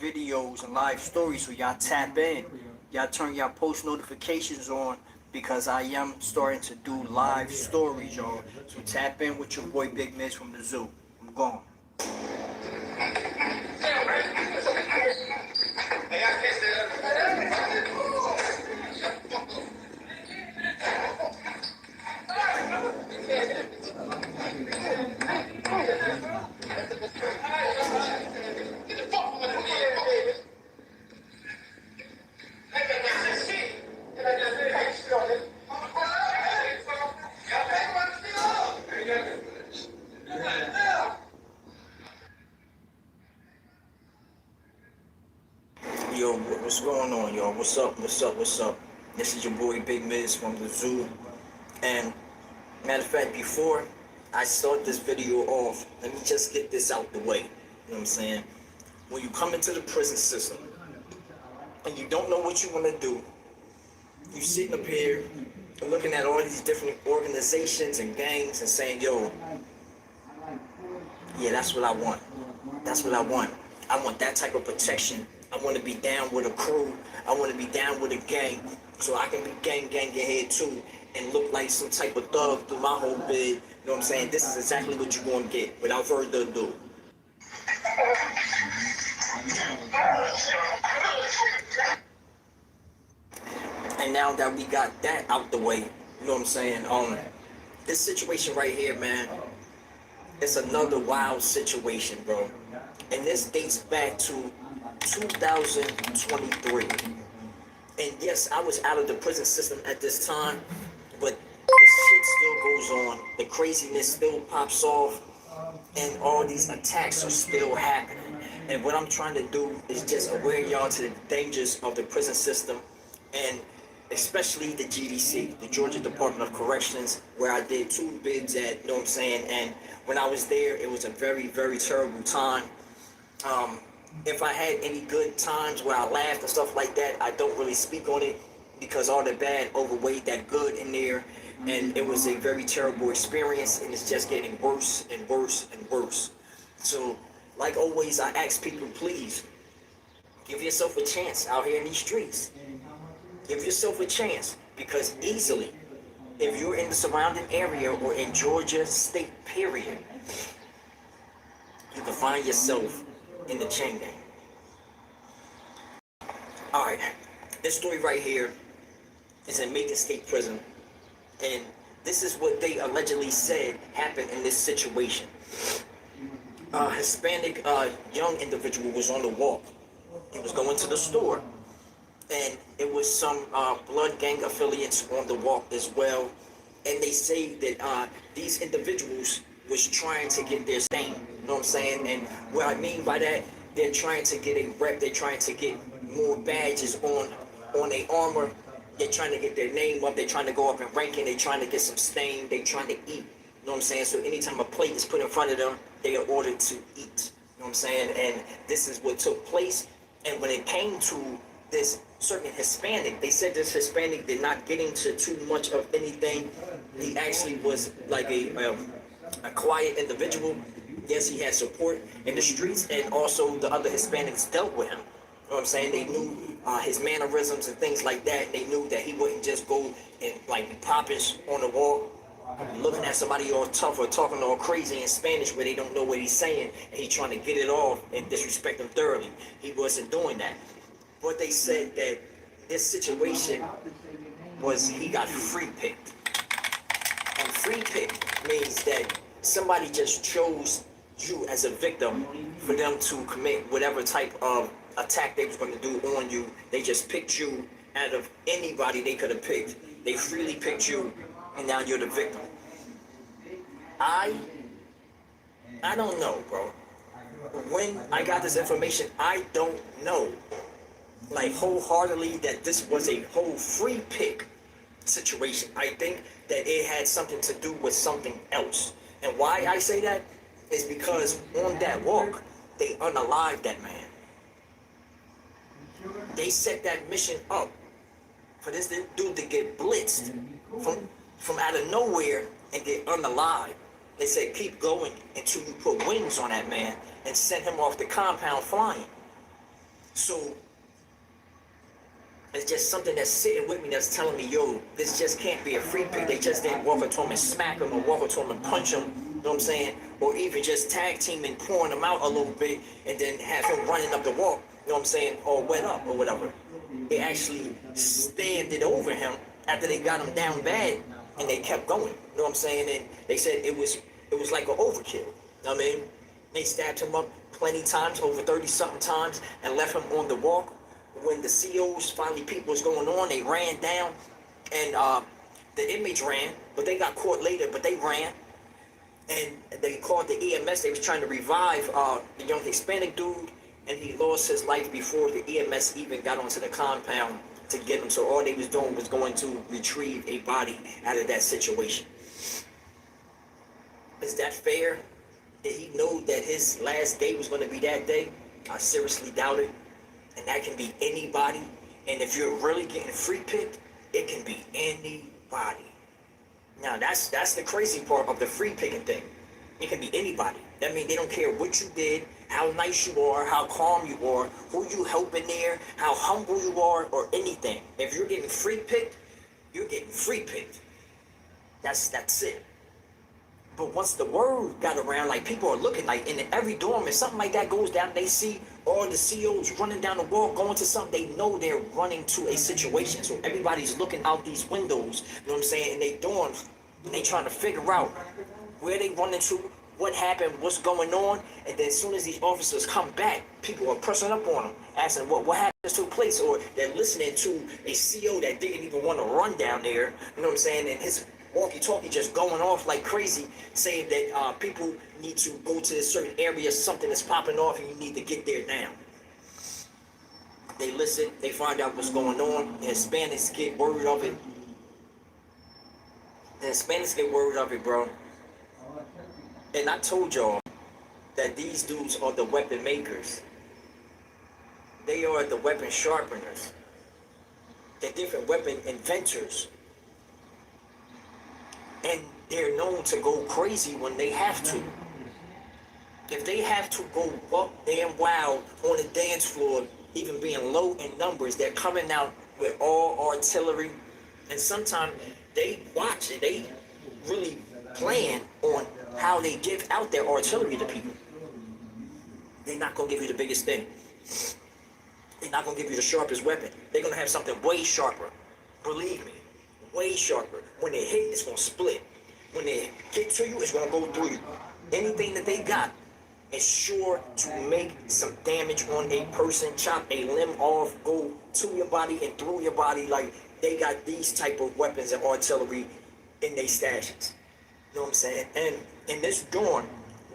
[SPEAKER 1] videos and live stories, so y'all tap in. Y'all turn y'all post notifications on, because I am starting to do live stories, y'all. So tap in with your boy Big Miz from the zoo. I'm gone. Yo, what's going on, y'all? What's up? This is your boy Big Miz from the zoo. And matter of fact, before I start this video off, let me just get this out the way. You know what I'm saying? When you come into the prison system and you don't know what you want to do, you sitting up here and looking at all these different organizations and gangs and saying, yo, yeah, that's what I want. That's what I want. I want that type of protection. I want to be down with a crew. I want to be down with a gang, so I can be gang your head too and look like some type of thug through my whole bid. You know what I'm saying? This is exactly what you're going to get. Without further ado. And now that we got that out the way, you know what I'm saying? This situation right here, man, it's another wild situation, bro. And this dates back to 2023. And yes, I was out of the prison system at this time, but the shit still goes on. The craziness still pops off, and all these attacks are still happening. And what I'm trying to do is just aware y'all to the dangers of the prison system, and especially the GDC, the Georgia Department of Corrections, where I did 2 bids at, you know what I'm saying? And when I was there, it was a very, very terrible time. If I had any good times where I laughed and stuff like that, I don't really speak on it because all the bad overweighed that good in there. And it was a very terrible experience, and it's just getting worse and worse and worse. So, like always, I ask people, please, give yourself a chance out here in these streets. Give yourself a chance, because easily, if you're in the surrounding area or in Georgia state, period, you can find yourself in the chain gang. Alright, this story right here is in Macon State Prison, and this is what they allegedly said happened in this situation. A Hispanic young individual was on the walk. He was going to the store, and it was some blood gang affiliates on the walk as well. And they say that these individuals was trying to get their stain. You know what I'm saying? And what I mean by that, they're trying to get a rep. They're trying to get more badges on their armor. They're trying to get their name up. They're trying to go up in ranking. They're trying to get some stain. They're trying to eat. You know what I'm saying? So anytime a plate is put in front of them, they are ordered to eat. You know what I'm saying? And this is what took place. And when it came to this certain Hispanic, they said this Hispanic did not get into too much of anything. He actually was like a quiet individual. Yes, he had support in the streets, and also the other Hispanics dealt with him. You know what I'm saying? They knew his mannerisms and things like that. They knew that he wouldn't just go and like be popish on the wall, looking at somebody all tough or talking all crazy in Spanish where they don't know what he's saying, and he's trying to get it off and disrespect them thoroughly. He wasn't doing that. But they said that this situation was he got free picked. And free picked means that somebody just chose you as a victim for them to commit whatever type of attack they was going to do on you. They just picked you out of anybody they could have picked. They freely picked you, and now you're the victim. I don't know, bro. When I got this information, I don't know, like, wholeheartedly that this was a whole free pick situation. I think that it had something to do with something else. And why I say that is because on that walk, they unalived that man. They set that mission up for this dude to get blitzed from out of nowhere and get unalived. They said keep going until you put wings on that man and send him off the compound flying. So it's just something that's sitting with me that's telling me, yo, this just can't be a free pick. They just didn't walk up to him and smack him or walk up to him and punch him, you know what I'm saying? Or even just tag team and pouring him out a little bit and then have him running up the walk, you know what I'm saying, all wet up or whatever. They actually standed over him after they got him down bad, and they kept going, you know what I'm saying? And they said it was like an overkill, you know what I mean? They stabbed him up plenty times, over 30-something times, and left him on the walk. When the COs finally peeped what's going on, they ran down, and the inmates ran, but they got caught later, but they ran, and they called the EMS. They was trying to revive the young Hispanic dude, and he lost his life before the EMS even got onto the compound to get him. So all they was doing was going to retrieve a body out of that situation. Is that fair? Did he know that his last day was going to be that day? I seriously doubt it. And that can be anybody. And if you're really getting free picked, it can be anybody. Now that's the crazy part of the free picking thing. It can be anybody. That means they don't care what you did, how nice you are, how calm you are, who you helping there, how humble you are, or anything. If you're getting free picked, you're getting free picked. That's it. But once the word got around, like people are looking, like in every dorm, if something like that goes down, they see all the COs running down the wall, going to something, they know they're running to a situation. So everybody's looking out these windows, you know what I'm saying, in their dorms, and they trying to figure out where they running to, what happened, what's going on, and then as soon as these officers come back, people are pressing up on them, asking what happens took place, or they're listening to a CO that didn't even want to run down there, you know what I'm saying, and his walkie-talkie just going off like crazy, saying that people need to go to a certain area, something is popping off, and you need to get there now. They listen, they find out what's going on, the Hispanics get word of it. The Hispanics get word of it, bro. And I told y'all that these dudes are the weapon makers. They are the weapon sharpeners. They're different weapon inventors. And they're known to go crazy when they have to. If they have to go up damn wild on the dance floor, even being low in numbers, they're coming out with all artillery. And sometimes they watch it. They really plan on how they give out their artillery to people. They're not going to give you the biggest thing. They're not going to give you the sharpest weapon. They're going to have something way sharper. Believe me. Way sharper. When they hit, it's going to split. When they get to you, it's going to go through you. Anything that they got is sure to make some damage on a person, chop a limb off, go to your body and through your body. Like, they got these type of weapons and artillery in their stashes. You know what I'm saying? And in this dorm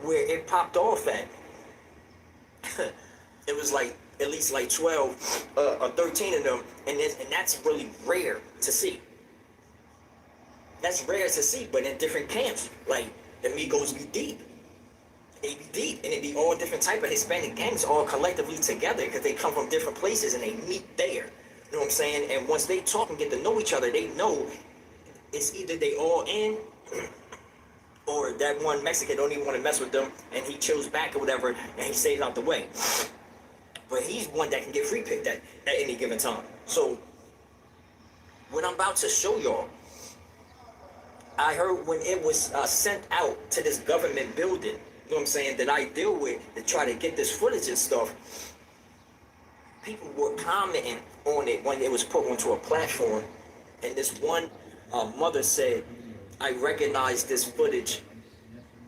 [SPEAKER 1] where it popped off at, it was like at least like 12 or 13 of them, and that's really rare to see. That's rare to see, but in different camps, like the Migos be deep. They be deep, and it be all different type of Hispanic gangs all collectively together because they come from different places and they meet there. You know what I'm saying? And once they talk and get to know each other, they know it's either they all in or that one Mexican don't even want to mess with them and he chills back or whatever and he stays out the way. But he's one that can get free picked at any given time. So what I'm about to show y'all, I heard when it was sent out to this government building, you know what I'm saying, that I deal with to try to get this footage and stuff, people were commenting on it when it was put onto a platform. And this one mother said, I recognize this footage.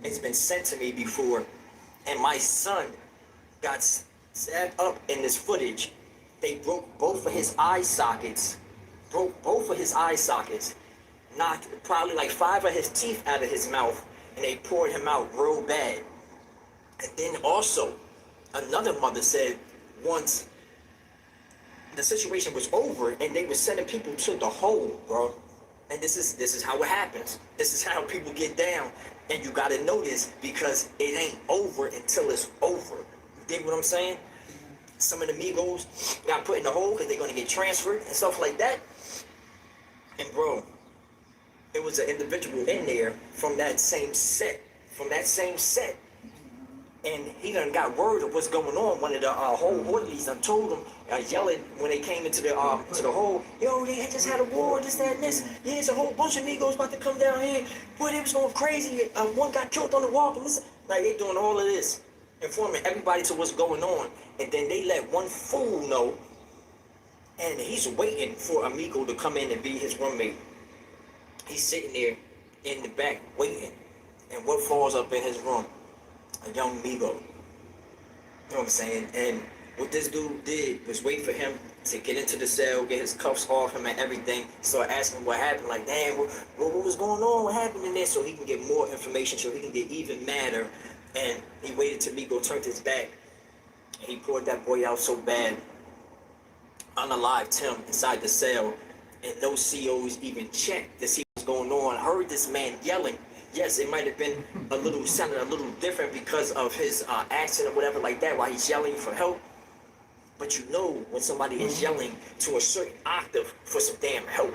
[SPEAKER 1] It's been sent to me before. And my son got stabbed up in this footage. They broke both of his eye sockets. Knocked probably like 5 of his teeth out of his mouth. And they poured him out real bad. And then also, another mother said once the situation was over and they were sending people to the hole, bro. And this is how it happens. This is how people get down. And you gotta know this because it ain't over until it's over. You dig what I'm saying? Some of the Migos got put in the hole because they're gonna get transferred and stuff like that. And bro, it was an individual in there from that same set. And he done got word of what's going on. One of the whole orderlies done told him, yelling when they came into the hole, yo, they just had a war, this, that, and this. Yeah, there's a whole bunch of Migos about to come down here. Boy, they was going crazy. One got killed on the walk. And this. Like, they doing all of this, informing everybody to what's going on. And then they let one fool know, and he's waiting for Amigo to come in and be his roommate. He's sitting there in the back waiting. And what falls up in his room? A young Migo. You know what I'm saying? And what this dude did was wait for him to get into the cell, get his cuffs off him and everything, start asking what happened, like, damn, what was going on, what happened in there, so he can get more information, so he can get even madder. And he waited till Migo turned his back, and he poured that boy out so bad, unalived him inside the cell, and those COs even checked to see what's going on, heard this man yelling. Yes, it might have been sounded a little different because of his accent or whatever like that while he's yelling for help. But you know when somebody is yelling to a certain octave for some damn help.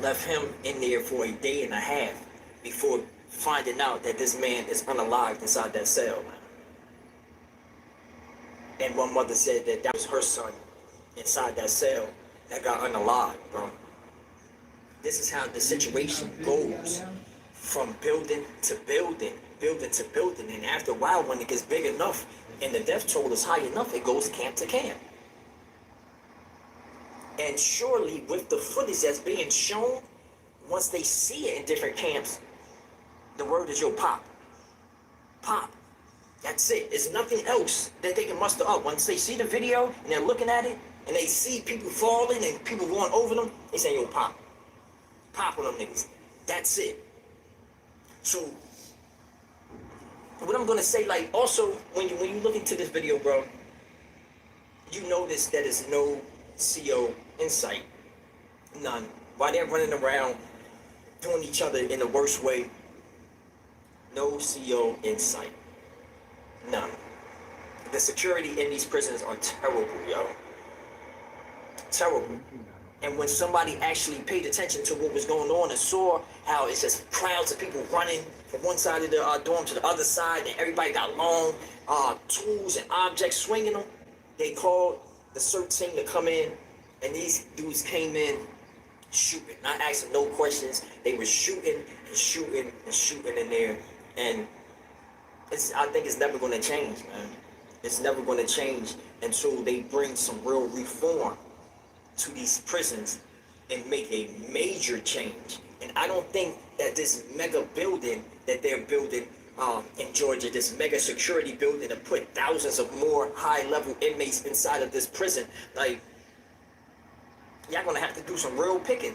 [SPEAKER 1] Left him in there for a day and a half before finding out that this man is unalived inside that cell. And one mother said that was her son inside that cell that got unalived, bro. This is how the situation goes from building to building, building to building. And after a while, when it gets big enough and the death toll is high enough, it goes camp to camp. And surely with the footage that's being shown, once they see it in different camps, the word is, yo, pop. Pop. That's it. There's nothing else that they can muster up. Once they see the video and they're looking at it and they see people falling and people going over them, they say, yo, pop. Pop on them niggas. That's it. So, what I'm gonna say, like, also, when you look into this video, bro, you notice that there's no CO in sight. None. While they're running around doing each other in the worst way, no CO in sight. None. The security in these prisons are terrible, yo. Terrible. And when somebody actually paid attention to what was going on and saw how it's just crowds of people running from one side of the dorm to the other side, and everybody got long tools and objects swinging them, they called the search team to come in, and these dudes came in shooting, not asking no questions. They were shooting and shooting and shooting in there, and I think it's never going to change, man. It's never going to change until they bring some real reform to these prisons and make a major change. And I don't think that this mega building that they're building in Georgia, this mega security building to put thousands of more high-level inmates inside of this prison, like, y'all gonna have to do some real picking.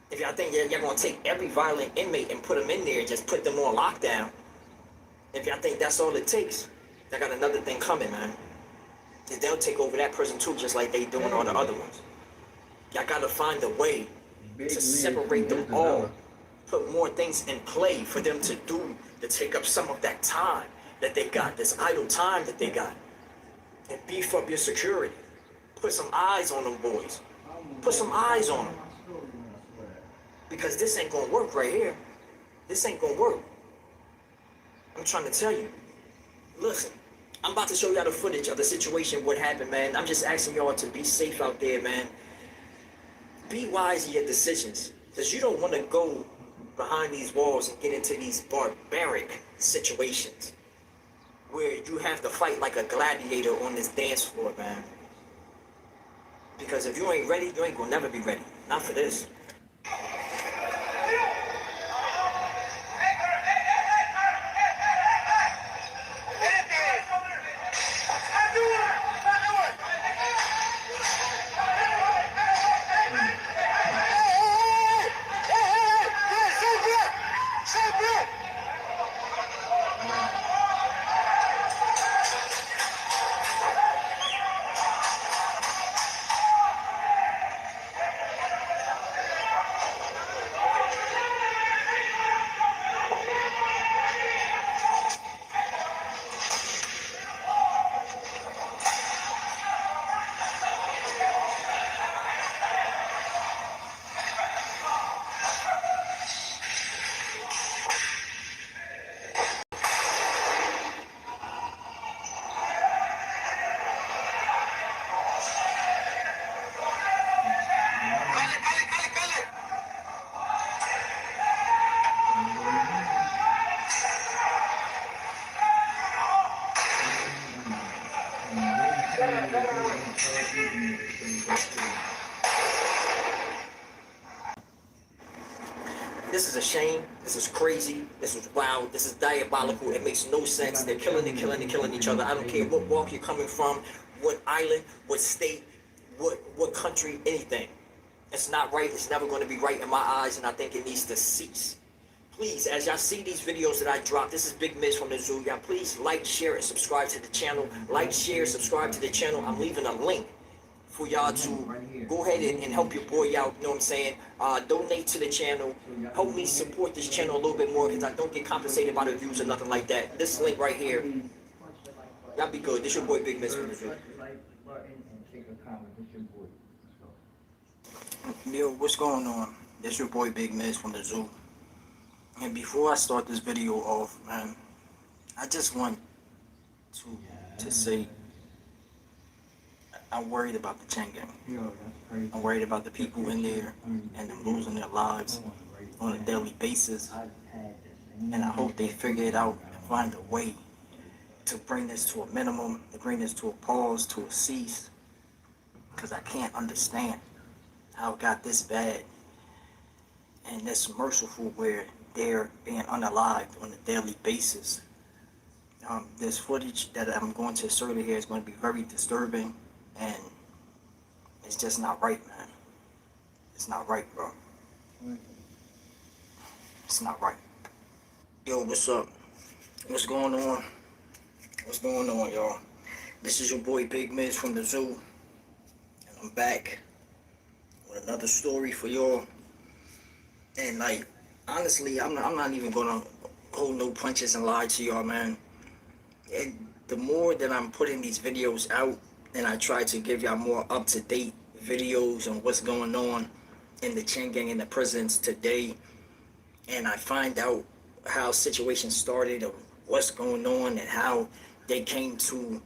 [SPEAKER 1] If y'all think y'all gonna take every violent inmate and put them in there and just put them on lockdown, if y'all think that's all it takes, I got another thing coming, man. They'll take over that prison too, just like they doing all the other ones. Y'all gotta find a way to separate them all, put more things in play for them to do, to take up some of that time that they got, this idle time that they got, and beef up your security. Put some eyes on them boys. Put some eyes on them. Because this ain't gonna work right here. This ain't gonna work. I'm trying to tell you. Listen, I'm about to show y'all the footage of the situation, what happened, man. I'm just asking y'all to be safe out there, man. Be wise in your decisions. Because you don't want to go behind these walls and get into these barbaric situations where you have to fight like a gladiator on this dance floor, man. Because if you ain't ready, you ain't gonna never be ready. Not for this. This is a shame. This is crazy. This is wild. This is diabolical. It makes no sense. They're killing each other. I don't care what walk you're coming from, what island, what state, what country, anything. It's not right. It's never going to be right in my eyes, and I think it needs to cease. Please, as y'all see these videos that I drop, this is Big Miz from the Zoo. Y'all please like, share, and subscribe to the channel. Like, share, subscribe to the channel. I'm leaving a link for y'all to go ahead and help your boy out, you know what I'm saying? Donate to the channel. Help me support this channel a little bit more because I don't get compensated by the views or nothing like that. This link right here. Y'all be good. This your boy Big Miz from the Zoo. Yo, what's going on? This your boy Big Miz from the Zoo. And before I start this video off, man, I just want to say I'm worried about the chain gang. I'm worried about the people in there and them losing their lives. on a daily basis. And I hope they figure it out and find a way to bring this to a minimum, to bring this to a pause, to a cease. Because I can't understand how it got this bad and this merciful where they're being unalived on a daily basis. This footage that I'm going to insert here is going to be very disturbing, and it's just not right, man. It's not right, bro. It's not right. Yo, what's up? What's going on? What's going on, y'all? This is your boy Big Miz from the zoo, and I'm back with another story for y'all. And like, honestly, I'm not even gonna hold no punches and lie to y'all, man. And the more that I'm putting these videos out, and I try to give y'all more up-to-date videos on what's going on in the chain gang in the prisons today, and I find out how situations started, of what's going on, and how they came to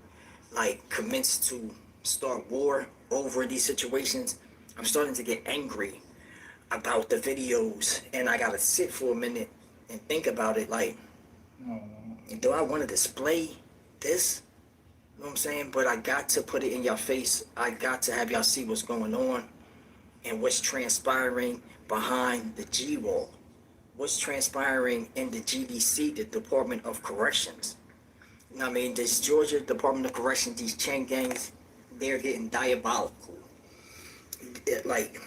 [SPEAKER 1] like commence to start war over these situations, I'm starting to get angry about the videos, and I gotta sit for a minute and think about it. Like, do I want to display this? You know what I'm saying? But I got to put it in your face. I got to have y'all see what's going on and what's transpiring behind the G wall. What's transpiring in the GDC, the Department of Corrections. You know what I mean? This Georgia Department of Corrections, these chain gangs, they're getting diabolical. Like,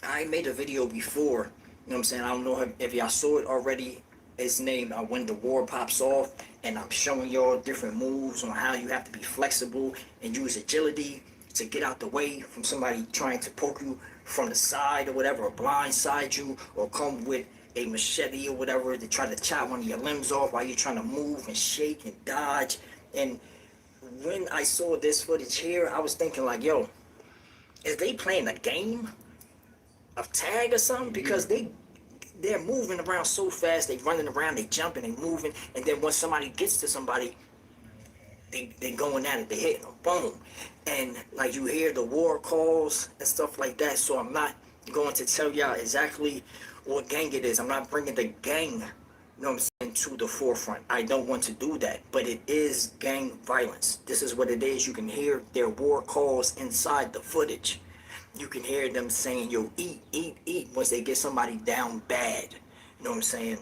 [SPEAKER 1] I made a video before, you know what I'm saying? I don't know if y'all saw it already. It's named When the War Pops Off, and I'm showing y'all different moves on how you have to be flexible and use agility to get out the way from somebody trying to poke you from the side or whatever, or blindside you, or come with a machete or whatever to try to chop one of your limbs off while you're trying to move and shake and dodge. And when I saw this footage here, I was thinking like, yo, is they playing a game of tag or something? Because they're moving around so fast, they running around, they jumping, they moving, and then once somebody gets to somebody, they going at it, they hitting them, boom. And like you hear the war calls and stuff like that, so I'm not going to tell y'all exactly what gang it is. I'm not bringing the gang, you know what I'm saying, to the forefront. I don't want to do that, but it is gang violence. This is what it is. You can hear their war calls inside the footage. You can hear them saying, yo, eat, eat, eat, once they get somebody down bad. You know what I'm saying?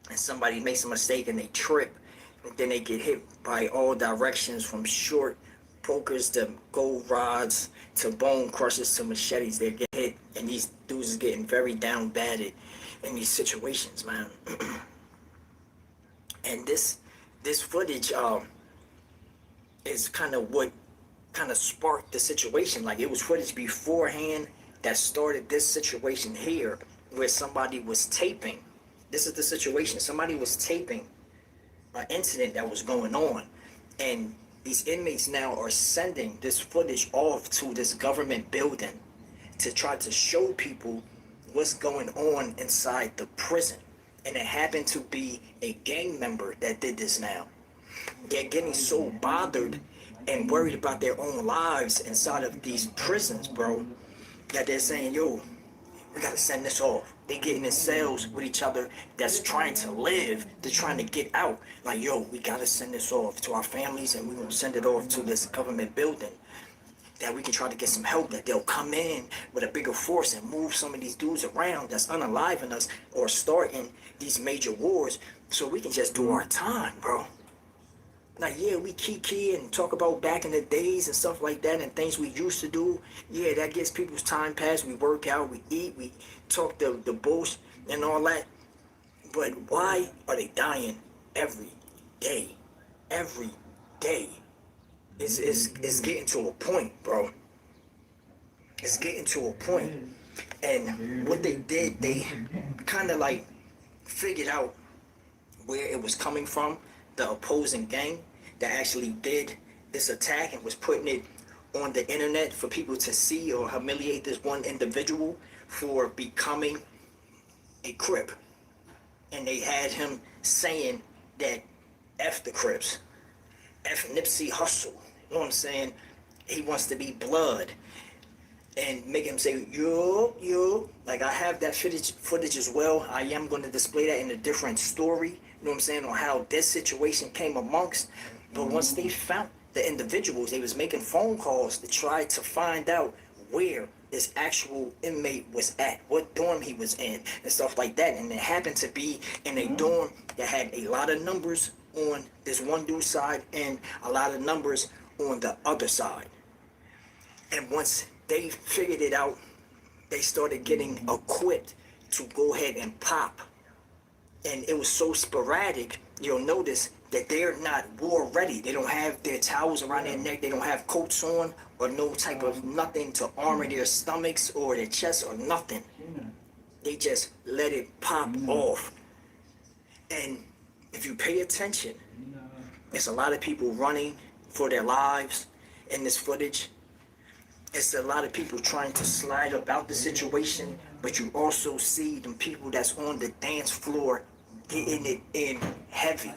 [SPEAKER 1] And somebody makes a mistake and they trip, and then they get hit by all directions, from short pokers to gold rods to bone crushers to machetes. They get hit, and these dudes is getting very down bad in these situations, man. And this footage is kind of what kind of sparked the situation. Like, it was footage beforehand that started this situation here, where somebody was taping. This is the situation. Somebody was taping an incident that was going on, and these inmates now are sending this footage off to this government building to try to show people what's going on inside the prison. And it happened to be a gang member that did this now. They're getting so bothered and worried about their own lives inside of these prisons, bro, that they're saying, yo, we gotta send this off. They getting in cells with each other that's trying to live, they're trying to get out. Like, yo, we gotta send this off to our families, and we're gonna send it off to this government building that we can try to get some help, that they'll come in with a bigger force and move some of these dudes around that's unaliving us or starting these major wars, so we can just do our time, bro. Like, yeah, we kiki and talk about back in the days and stuff like that and things we used to do. Yeah, that gets people's time passed. We work out, we eat, we talk the bullshit and all that. But why are they dying every day? Every day. It's getting to a point, bro. It's getting to a point. And what they did, they kind of like figured out where it was coming from, the opposing gang that actually did this attack and was putting it on the internet for people to see or humiliate this one individual for becoming a Crip. And they had him saying that F the Crips, F Nipsey Hussle, you know what I'm saying? He wants to be blood. and make him say, yo. Like, I have that footage as well. I am going to display that in a different story, you know what I'm saying, on how this situation came amongst. But once they found the individuals, they was making phone calls to try to find out where this actual inmate was at, what dorm he was in, and stuff like that. And it happened to be in a dorm that had a lot of numbers on this one dude's side and a lot of numbers on the other side. And once they figured it out, they started getting equipped to go ahead and pop. And it was so sporadic, you'll notice that they're not war ready. They don't have their towels around their neck. They don't have coats on or no type of nothing to armor their stomachs or their chests or nothing. They just let it pop off. And if you pay attention, there's a lot of people running for their lives in this footage. It's a lot of people trying to slide about the situation, but you also see them people that's on the dance floor getting it in heavy.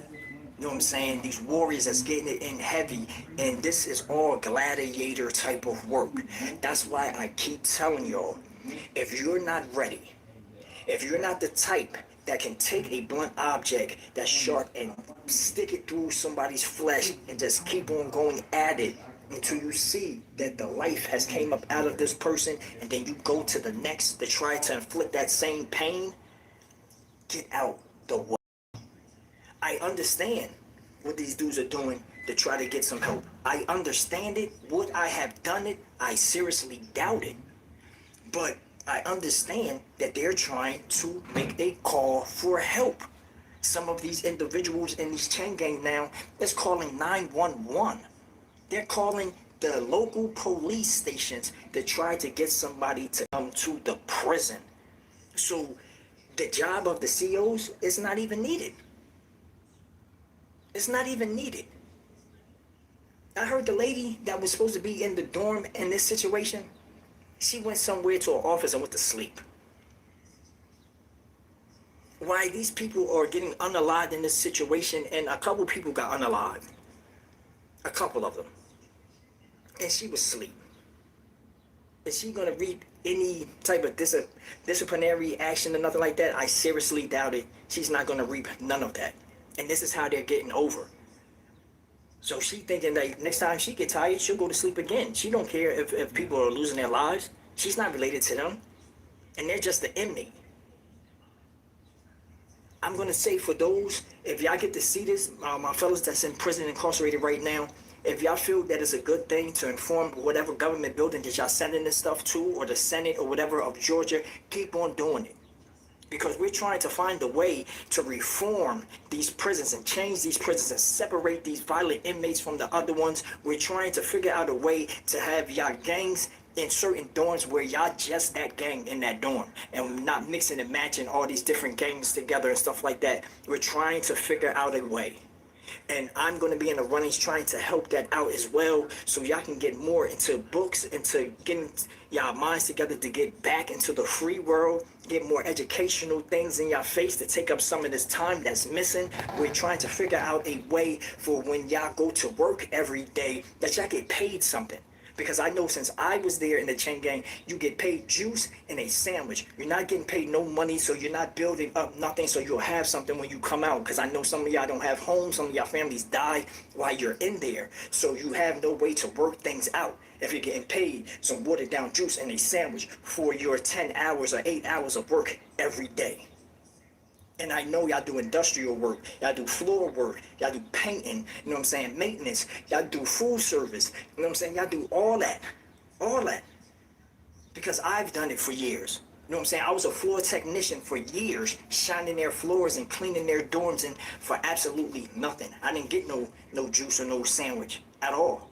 [SPEAKER 1] You know what I'm saying? These warriors that's getting it in heavy, and this is all gladiator type of work. That's why I keep telling y'all, if you're not ready, if you're not the type that can take a blunt object that's sharp and stick it through somebody's flesh and just keep on going at it until you see that the life has came up out of this person, and then you go to the next to try to inflict that same pain, get out the way. I understand what these dudes are doing to try to get some help. I understand it. Would I have done it? I seriously doubt it. But I understand that they're trying to make a call for help. Some of these individuals in these chain gangs now is calling 911. They're calling the local police stations to try to get somebody to come to the prison. So the job of the COs is not even needed. It's not even needed. I heard the lady that was supposed to be in the dorm in this situation, she went somewhere to her office and went to sleep. Why these people are getting unalived in this situation, and a couple people got unalived. A couple of them. And she was asleep. Is she gonna reap any type of disciplinary action or nothing like that? I seriously doubt it. She's not gonna reap none of that. And this is how they're getting over. So she thinking that next time she get tired, she'll go to sleep again. She don't care if people are losing their lives. She's not related to them. And they're just the inmate. I'm gonna say for those, if y'all get to see this, my fellas that's in prison incarcerated right now, if y'all feel that it's a good thing to inform whatever government building that y'all sending this stuff to, or the Senate or whatever of Georgia, keep on doing it. Because we're trying to find a way to reform these prisons and change these prisons and separate these violent inmates from the other ones. We're trying to figure out a way to have y'all gangs in certain dorms where y'all just that gang in that dorm, and not mixing and matching all these different gangs together and stuff like that. We're trying to figure out a way. And I'm going to be in the runnings trying to help that out as well, so y'all can get more into books, into getting y'all minds together to get back into the free world, get more educational things in y'all face to take up some of this time that's missing. We're trying to figure out a way for when y'all go to work every day that y'all get paid something. Because I know since I was there in the chain gang, you get paid juice and a sandwich. You're not getting paid no money, so you're not building up nothing, so you'll have something when you come out. Because I know some of y'all don't have homes, some of y'all families die while you're in there. So you have no way to work things out. If you're getting paid some watered down juice and a sandwich for your 10 hours or 8 hours of work every day. And I know y'all do industrial work, y'all do floor work, y'all do painting, you know what I'm saying, maintenance, y'all do food service, you know what I'm saying, y'all do all that. Because I've done it for years. You know what I'm saying? I was a floor technician for years, shining their floors and cleaning their dorms, and for absolutely nothing. I didn't get no juice or no sandwich at all.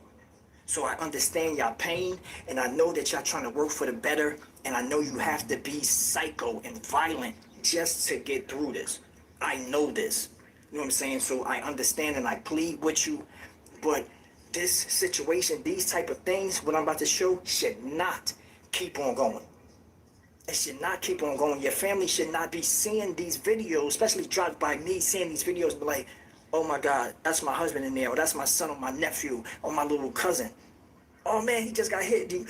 [SPEAKER 1] So I understand y'all pain, and I know that y'all trying to work for the better, and I know you have to be psycho and violent just to get through this. I know this. You know what I'm saying? So I understand and I plead with you. But this situation, these type of things, what I'm about to show, should not keep on going. It should not keep on going. Your family should not be seeing these videos, especially dropped by me, seeing these videos and be like, oh my God, that's my husband in there, or that's my son, or my nephew, or my little cousin. Oh man, he just got hit, dude.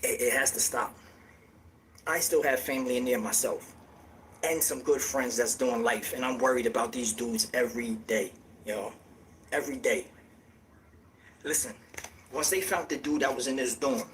[SPEAKER 1] It has to stop. I still have family in there myself, and some good friends that's doing life, and I'm worried about these dudes every day, yo, every day. Listen, once they found the dude that was in this dorm,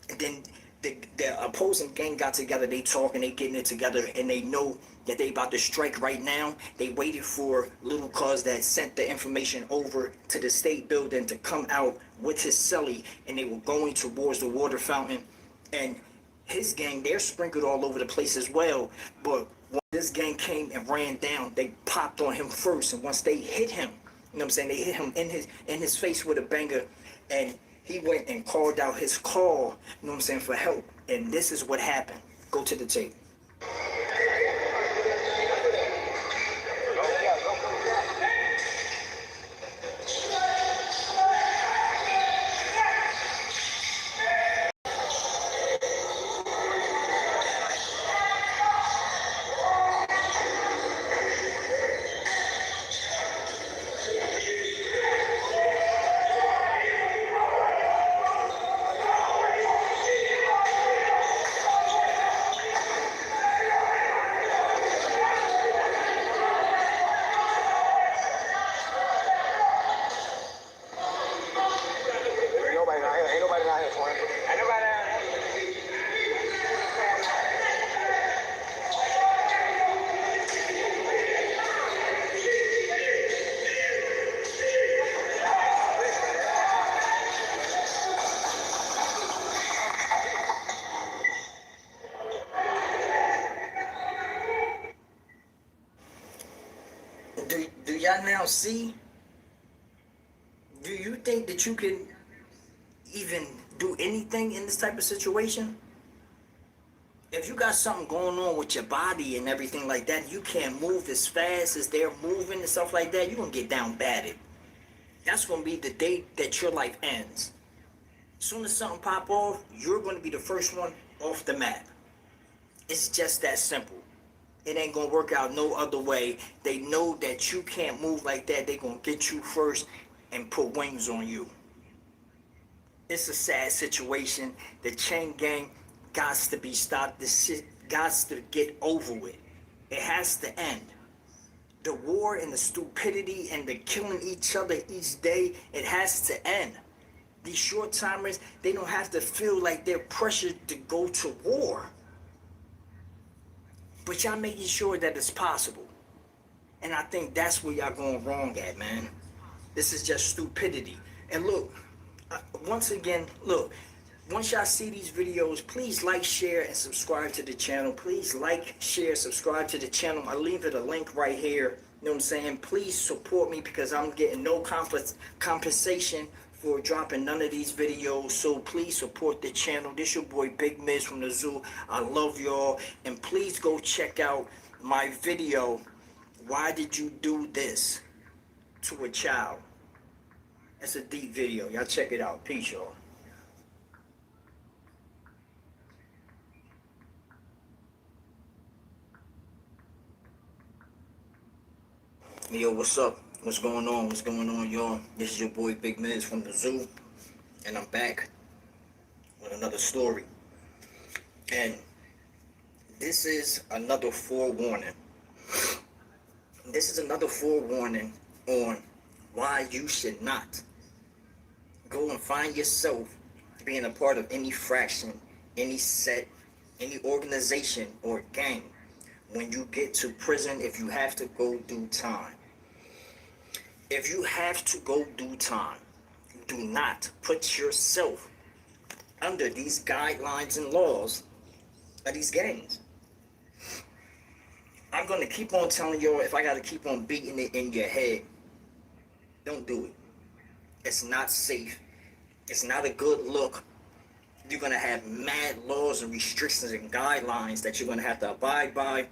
[SPEAKER 1] and then the opposing gang got together, they talking, they getting it together, and they know that they about to strike right now. They waited for little cuz that sent the information over to the state building to come out with his celly, and they were going towards the water fountain. And his gang, they're sprinkled all over the place as well. But when this gang came and ran down, they popped on him first. And once they hit him, you know what I'm saying, they hit him in his face with a banger, and he went and called out his call, you know what I'm saying, for help. And this is what happened. Go to the tape. Do y'all now see? Do you think that you can even do anything in this type of situation? If you got something going on with your body and everything like that, you can't move as fast as they're moving and stuff like that, you're going to get down batted. That's going to be the day that your life ends. As soon as something pop off, you're going to be the first one off the map. It's just that simple. It ain't going to work out no other way. They know that you can't move like that. They're going to get you first and put wings on you. It's a sad situation. The chain gang gots to be stopped. This shit gots to get over with. It has to end. The war and the stupidity and the killing each other each day, it has to end. These short timers, they don't have to feel like they're pressured to go to war. But y'all making sure that it's possible. And I think that's where y'all going wrong at, man. This is just stupidity. And look, once again, look, once y'all see these videos, please like, share, and subscribe to the channel. Please like, share, subscribe to the channel. I'll leave it a link right here. You know what I'm saying? Please support me because I'm getting no compensation for dropping none of these videos. So please support the channel. This your boy Big Miz from the zoo. I love y'all. And please go check out my video, Why Did You Do This to a Child? That's a deep video. Y'all check it out. Peace, y'all. Yo, what's up? What's going on? What's going on, y'all? This is your boy Big Miz from the zoo, and I'm back with another story. And this is another forewarning. This is another forewarning on why you should not go and find yourself being a part of any fraction, any set, any organization or gang. When you get to prison, if you have to go do time. If you have to go do time, do not put yourself under these guidelines and laws of these gangs. I'm going to keep on telling y'all, if I got to keep on beating it in your head, don't do it. It's not safe. It's not a good look. You're going to have mad laws and restrictions and guidelines that you're going to have to abide by,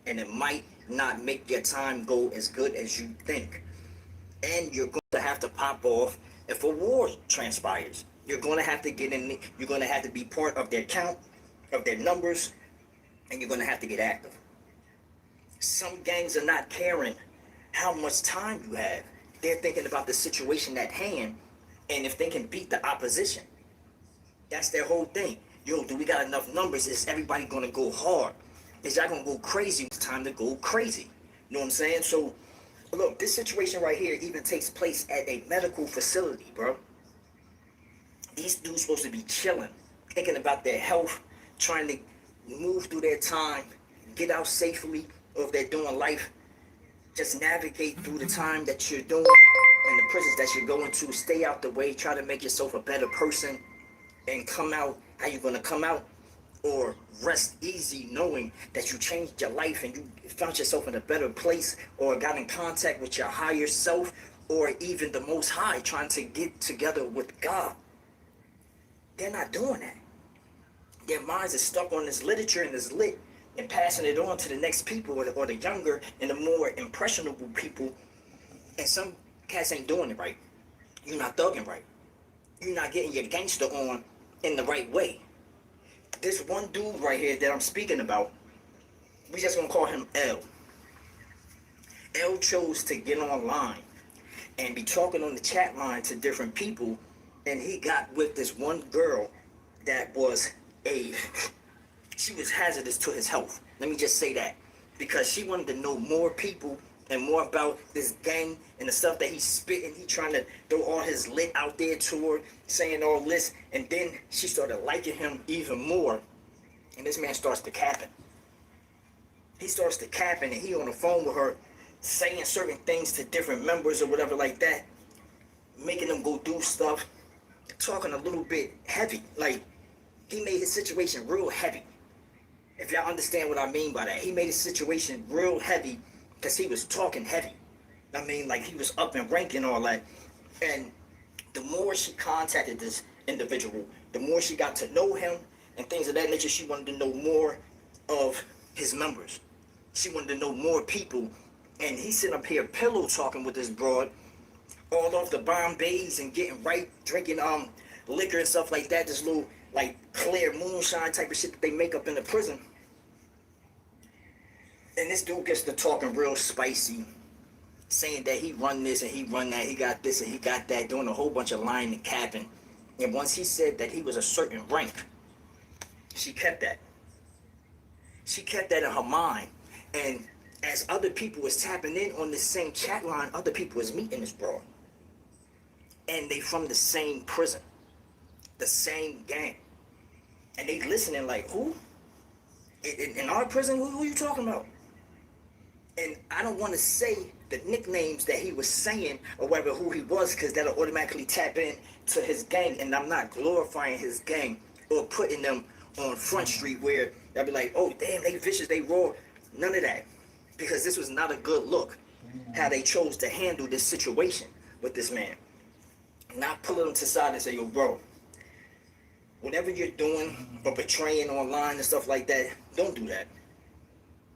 [SPEAKER 1] and it might not make your time go as good as you think. And you're going to have to pop off if a war transpires. You're going to have to get in, you're going to have to be part of their count, of their numbers, and you're going to have to get active. Some gangs are not caring how much time you have. They're thinking about the situation at hand and if they can beat the opposition. That's their whole thing. Yo, do we got enough numbers? Is everybody gonna go hard? Is y'all gonna go crazy? It's time to go crazy. You know what I'm saying? So, look, this situation right here even takes place at a medical facility, bro. These dudes supposed to be chilling, thinking about their health, trying to move through their time, get out safely, or if they're doing life, just navigate through the time that you're doing and the prisons that you're going to. Stay out the way, try to make yourself a better person, and come out how you're going to come out, or rest easy knowing that you changed your life and you found yourself in a better place, or got in contact with your higher self, or even the Most High, trying to get together with God. They're not doing that. Their minds are stuck on this literature and this lit, and passing it on to the next people, or the younger and the more impressionable people. And some cats ain't doing it right. You're not thugging right. You're not getting your gangster on in the right way. This one dude right here that I'm speaking about, we just gonna call him L. L chose to get online and be talking on the chat line to different people, and he got with this one girl that was she was hazardous to his health. Let me just say that. Because she wanted to know more people and more about this gang and the stuff that he's spitting. He trying to throw all his lit out there to her, saying all this. And then she started liking him even more. And this man starts to capping. He starts to capping, and he on the phone with her, saying certain things to different members or whatever like that, making them go do stuff, talking a little bit heavy. Like, he made his situation real heavy. If y'all understand what I mean by that. He made his situation real heavy because he was talking heavy. I mean, like, he was up in rank and all that. And the more she contacted this individual, the more she got to know him and things of that nature. She wanted to know more of his members. She wanted to know more people. And he's sitting up here pillow talking with this broad, all off the Bombays and getting right, drinking liquor and stuff like that. This little, like, clear moonshine type of shit that they make up in the prison. And this dude gets to talking real spicy, saying that he run this and he run that, he got this and he got that, doing a whole bunch of lying and capping. And once he said that he was a certain rank, she kept that. She kept that in her mind. And as other people was tapping in on this same chat line, other people was meeting this bro. And they from the same prison, the same gang. And they listening like, who? In our prison, who are you talking about? And I don't want to say the nicknames that he was saying or whatever, who he was, because that'll automatically tap in to his gang. And I'm not glorifying his gang or putting them on Front Street where they'll be like, oh, damn, they vicious, they raw. None of that. Because this was not a good look, how they chose to handle this situation with this man. Not pulling him to the side and say, yo, bro, whatever you're doing or betraying online and stuff like that, don't do that.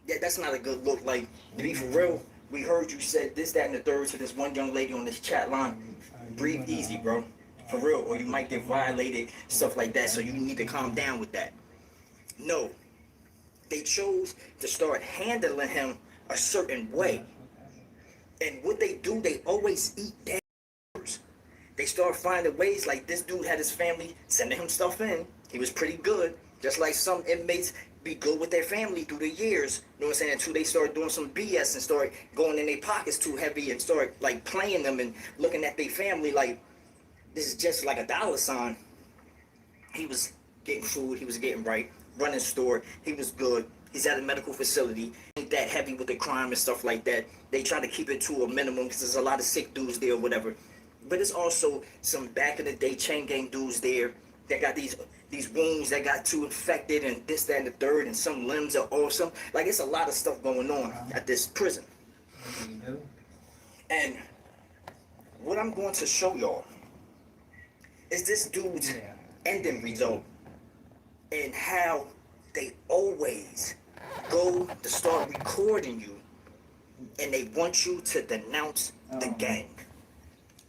[SPEAKER 1] Yeah, that's not a good look. Like, to be for real, we heard you said this, that, and the third to this one young lady on this chat line. Breathe easy, bro. For real, or you might get violated, stuff like that, so you need to calm down with that. No. They chose to start handling him a certain way. And what they do, they always eat their words. They start finding ways, like this dude had his family sending him stuff in. He was pretty good, just like some inmates be good with their family through the years. You know what I'm saying? Until they start doing some BS and start going in their pockets too heavy and start like playing them and looking at their family like this is just like a dollar sign. He was getting food, he was getting right, running store, he was good. He's at a medical facility. Ain't that heavy with the crime and stuff like that. They try to keep it to a minimum because there's a lot of sick dudes there or whatever. But it's also some back in the day chain gang dudes there that got these wounds that got too infected and this, that, and the third, and some limbs are awesome. Like, it's a lot of stuff going on at this prison. And what I'm going to show y'all is this dude's ending result and how they always go to start recording you and they want you to denounce the gang.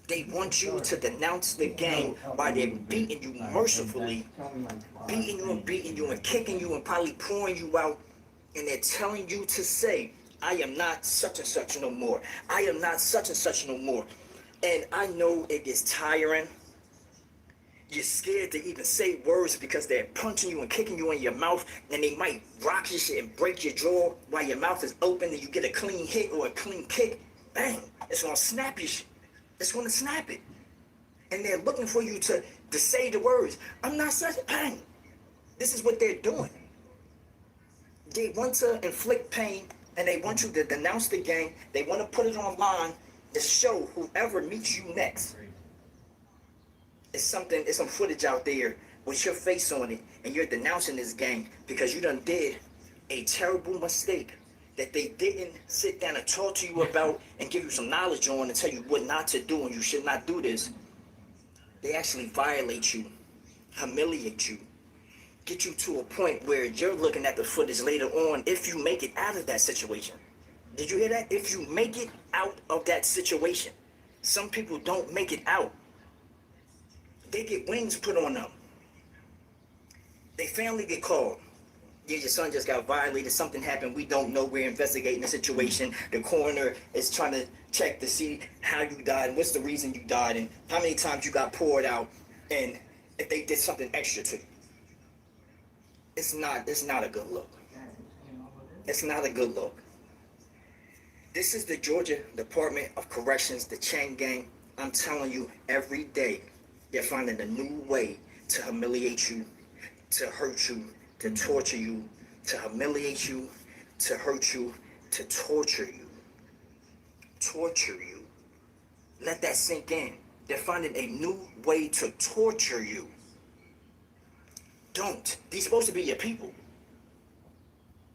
[SPEAKER 1] They want you to denounce the gang while they're beating you mercifully, beating you and kicking you and probably pouring you out, and they're telling you to say, I am not such and such no more. I am not such and such no more. And I know it gets tiring. You're scared to even say words because they're punching you and kicking you in your mouth, and they might rock your shit and break your jaw while your mouth is open and you get a clean hit or a clean kick. Bang! It's gonna snap your shit. It's gonna snap it. And they're looking for you to say the words. I'm not such a pain. This is what they're doing. They want to inflict pain and they want you to denounce the gang. They want to put it online to show whoever meets you next. It's some footage out there with your face on it and you're denouncing this gang because you done did a terrible mistake that they didn't sit down and talk to you about and give you some knowledge on and tell you what not to do and you should not do this. They actually violate you, humiliate you, get you to a point where you're looking at the footage later on if you make it out of that situation. Did you hear that? If you make it out of that situation. Some people don't make it out. They get wings put on them. Their family get called. Yeah, your son just got violated. Something happened. We don't know. We're investigating the situation. The coroner is trying to check to see how you died and what's the reason you died and how many times you got poured out and if they did something extra to you. It's not a good look. It's not a good look. This is the Georgia Department of Corrections, the chain gang. I'm telling you, every day they're finding a new way to humiliate you, to hurt you, to torture you, to humiliate you, to hurt you, to torture you. Torture you. Let that sink in. They're finding a new way to torture you. Don't. These supposed to be your people.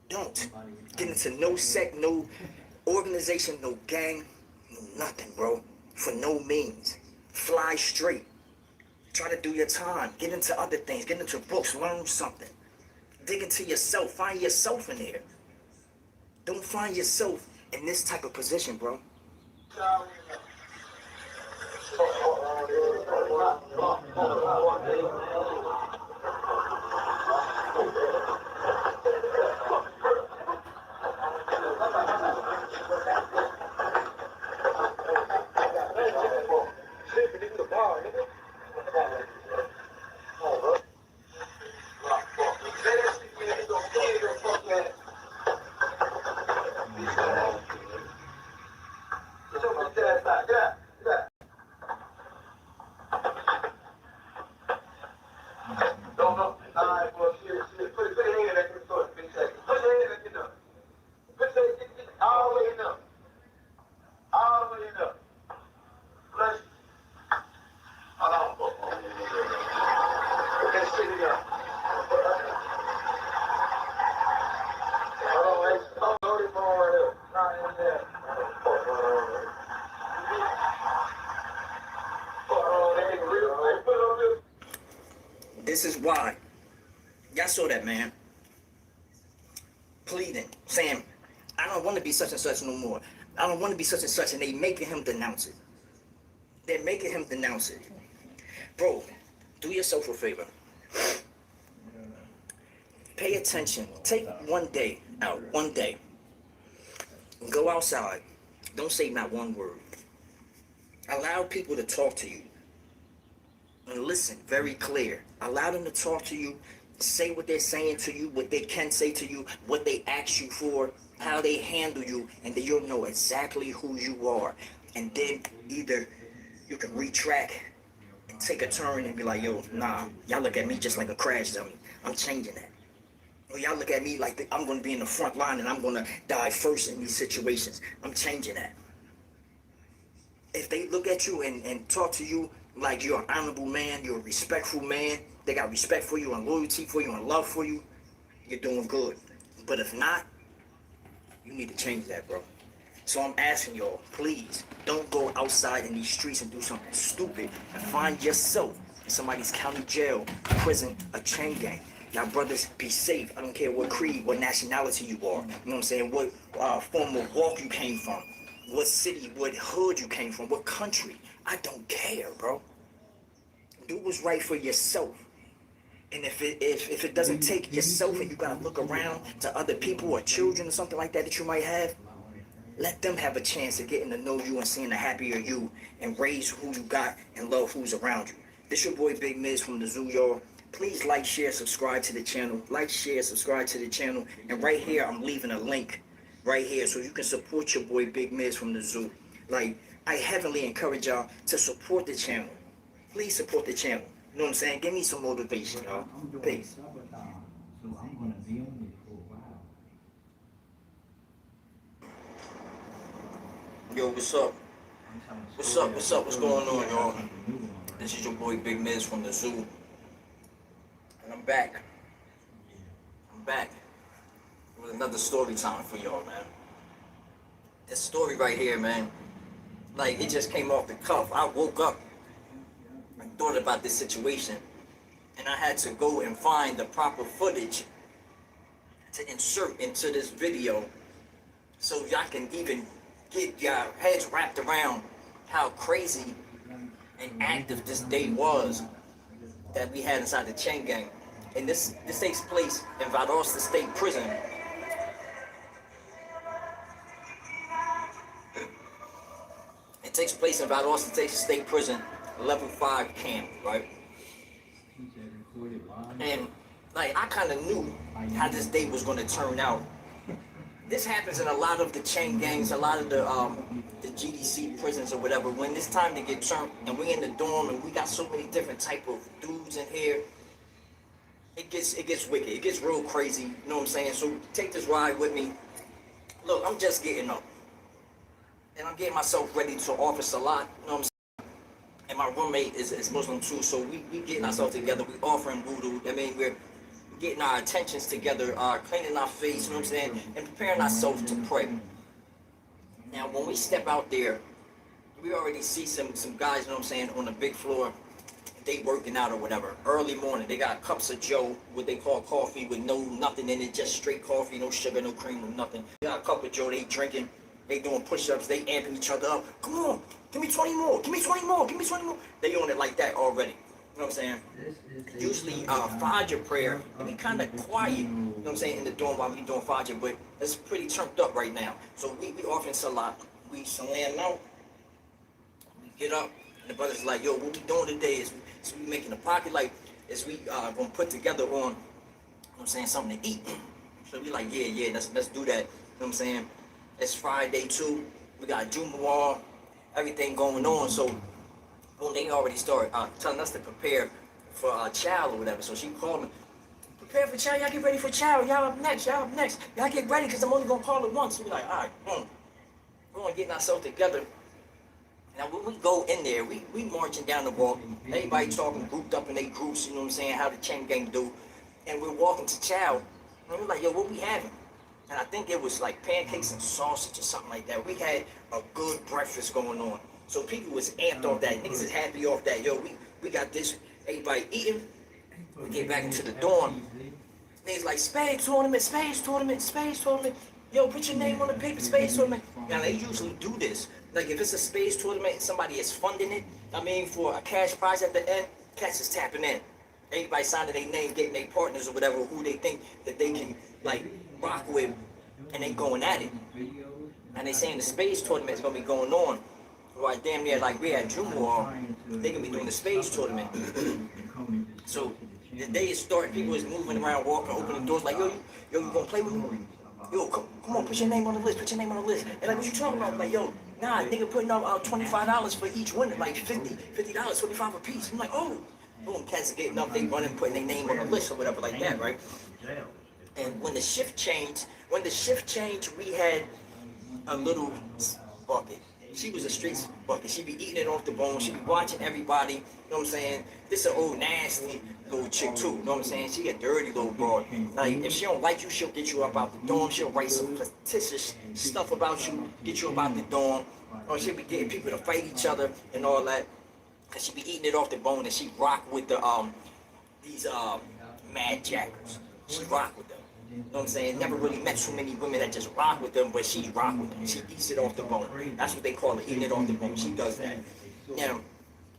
[SPEAKER 1] Don't. Get into no sect, no organization, no gang, no nothing, bro. For no means. Fly straight. Try to do your time. Get into other things. Get into books. Learn something. Dig into yourself. Find yourself in here. Don't find yourself in this type of position, bro. This is why. Y'all saw that man pleading, saying, I don't want to be such and such no more. I don't want to be such and such, and they making him denounce it. They're making him denounce it. Bro, do yourself a favor. Pay attention. Take one day out, one day. Go outside. Don't say not one word. Allow people to talk to you. And listen very clear. Allow them to talk to you. Say what they're saying to you, what they can say to you, what they ask you for, how they handle you, and then you'll know exactly who you are. And then either you can retract and take a turn and be like, yo, nah, y'all look at me just like a crash dummy. I'm changing that. Or y'all look at me like I'm going to be in the front line and I'm going to die first in these situations. I'm changing that. If they look at you and talk to you like you're an honorable man, you're a respectful man, they got respect for you and loyalty for you and love for you, you're doing good. But if not, you need to change that, bro. So I'm asking y'all, please, don't go outside in these streets and do something stupid and find yourself in somebody's county jail, prison, a chain gang. Y'all brothers, be safe. I don't care what creed, what nationality you are. You know what I'm saying? What form of walk you came from. What city, what hood you came from, what country. I don't care, bro. Do what's right for yourself. And if it doesn't take yourself and you gotta look around to other people or children or something like that you might have, let them have a chance of getting to know you and seeing the happier you and raise who you got and love who's around you. This your boy Big Miz from the Zoo, y'all. Please like, share, subscribe to the channel. Like, share, subscribe to the channel. And right here, I'm leaving a link right here so you can support your boy Big Miz from the Zoo. Like, I heavily encourage y'all to support the channel. Please support the channel. You know what I'm saying? Give me some motivation, y'all. Peace. Yo, what's up? What's up? What's up? What's going on, y'all? This is your boy Big Miz from the Zoo. And I'm back. I'm back with another story time for y'all, man. This story right here, man, like, it just came off the cuff. I woke up and thought about this situation, and I had to go and find the proper footage to insert into this video so y'all can even get your heads wrapped around how crazy and active this day was that we had inside the chain gang. And this takes place in Valdosta State Prison. It takes place in Valdosta State Prison, level 5 camp, right? And like, I kind of knew how this day was going to turn out. This happens in a lot of the chain gangs, a lot of the GDC prisons or whatever. When it's time to get turned and we in the dorm and we got so many different type of dudes in here, it gets wicked. It gets real crazy. You know what I'm saying? So take this ride with me. Look, I'm just getting up, and I'm getting myself ready to office a lot. You know what I'm saying? And my roommate is Muslim too, so we getting ourselves together. We offering voodoo. I mean, we're getting our attentions together, cleaning our face, you know what I'm saying, and preparing ourselves to pray. Now, when we step out there, we already see some guys, you know what I'm saying, on the big floor. They working out or whatever. Early morning, they got cups of Joe, what they call coffee with nothing in it, just straight coffee, no sugar, no cream, no nothing. They got a cup of Joe, they drinking, they doing push-ups, they amping each other up. Come on, give me 20 more, give me 20 more, give me 20 more. They on it like that already. You know what I'm saying? Usually, Fajr prayer, it be kind of quiet, you know what I'm saying, in the dorm while we doing Fajr, but it's pretty turned up right now. So we offering Salah, we salam out, we get up, and the brother's like, yo, what we doing today is we making a pocket, like, is we gonna put together on, you know what I'm saying, something to eat. So we like, yeah, let's do that, you know what I'm saying? It's Friday too, we got Jumu'ah, everything going on, so well, they already started telling us to prepare for chow or whatever. So she called me, prepare for chow, y'all get ready for chow, y'all up next, y'all get ready because I'm only going to call it once. So we're like, all right, boom. We're going to get ourselves together. Now, when we go in there, we marching down the walk, everybody talking, grouped up in their groups, you know what I'm saying, how the chain gang do. And we're walking to chow, and we're like, yo, what we having? And I think it was like pancakes and sausage or something like that. We had a good breakfast going on. So people was amped off that. Niggas is happy off that. Yo, we got this. Everybody eating. We get back into the dorm. Niggas like, spades tournament. Yo, put your name on the paper, spades tournament. Now, they usually do this. Like, if it's a spades tournament, somebody is funding it, I mean, for a cash prize at the end, cats is tapping in. Everybody signing their name, getting their partners or whatever, who they think that they can, like, rock with, and they going at it. And they saying the spades tournament is going to be going on. Right, damn near like we had Jumu'ah, they gonna be doing the spades tournament. So the day is starting, people is moving around, walking, opening doors, like, yo, you gonna play with me? Yo, come on, put your name on the list, And like, what you talking about? Like, yo, nah, nigga putting up $25 for each winner, like $50, 25 a piece. I'm like, oh, boom, cats are getting up, they running, putting their name on the list or whatever like that, right? And when the shift changed, we had a little bucket. She was a street bucket. She be eating it off the bone. She be watching everybody. You know what I'm saying? This an old nasty little chick too. You know what I'm saying? She a dirty little broad. Like, if she don't like you, she'll get you up out the dorm. She'll write some fictitious stuff about you, get you up out the dorm. Or she'll be getting people to fight each other and all that. Cause she be eating it off the bone, and she rock with the these mad jackers. She rock with them. You know what I'm saying? Never really met so many women that just rock with them, but she rock with them. She eats it off the bone. That's what they call it, eating it off the bone. She does that. Now,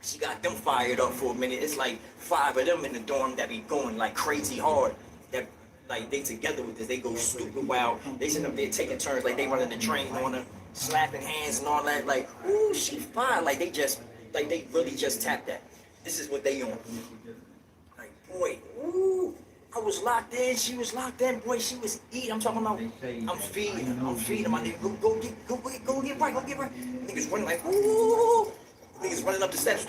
[SPEAKER 1] she got them fired up for a minute. It's like 5 of them in the dorm that be going like crazy hard. That like they together with this, they go stupid wild. They sit up there taking turns, like they running the train on her, slapping hands and all that. Like, ooh, she fine. Like they really just tapped that. This is what they on. Like, boy, ooh, I was locked in, she was locked in, boy, she was eating. I'm talking about, I'm feeding my nigga. Go get right. Niggas running like, ooh. Niggas running up the steps.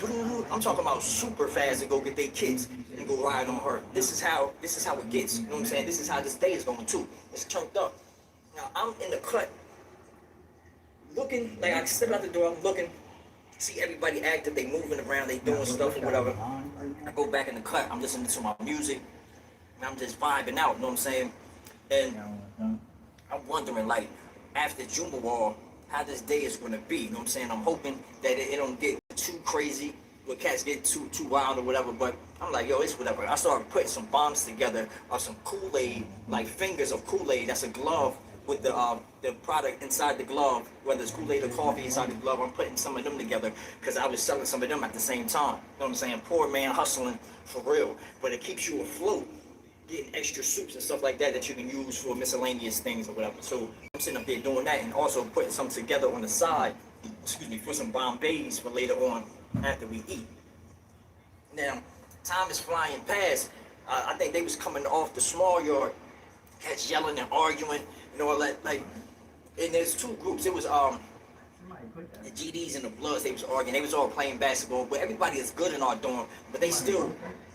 [SPEAKER 1] I'm talking about super fast to go get their kids and go ride on her. This is how it gets. You know what I'm saying? This is how this day is going too. It's turned up. Now I'm in the cut, looking like I step out the door. I'm looking, see everybody active. They moving around. They doing stuff or whatever. I go back in the cut. I'm listening to my music. And I'm just vibing out. You know what I'm saying? And I'm wondering, like, after Jumawall, how this day is gonna be. You know what I'm saying? I'm hoping that it don't get too crazy, where cats get too wild or whatever. But I'm like, yo, it's whatever. I started putting some bombs together or some Kool-Aid, like fingers of Kool-Aid. That's a glove with the product inside the glove, whether it's Kool-Aid or coffee inside the glove. I'm putting some of them together because I was selling some of them at the same time. You know what I'm saying? Poor man hustling for real, but it keeps you afloat. Getting extra soups and stuff like that you can use for miscellaneous things or whatever. So I'm sitting up there doing that and also putting some together on the side, for some Bombays for later on after we eat. Now, time is flying past. I think they was coming off the small yard, cats yelling and arguing, all that, like, and there's two groups. It was the GDs and the Bloods. They was arguing. They was all playing basketball, but everybody is good in our dorm, but they still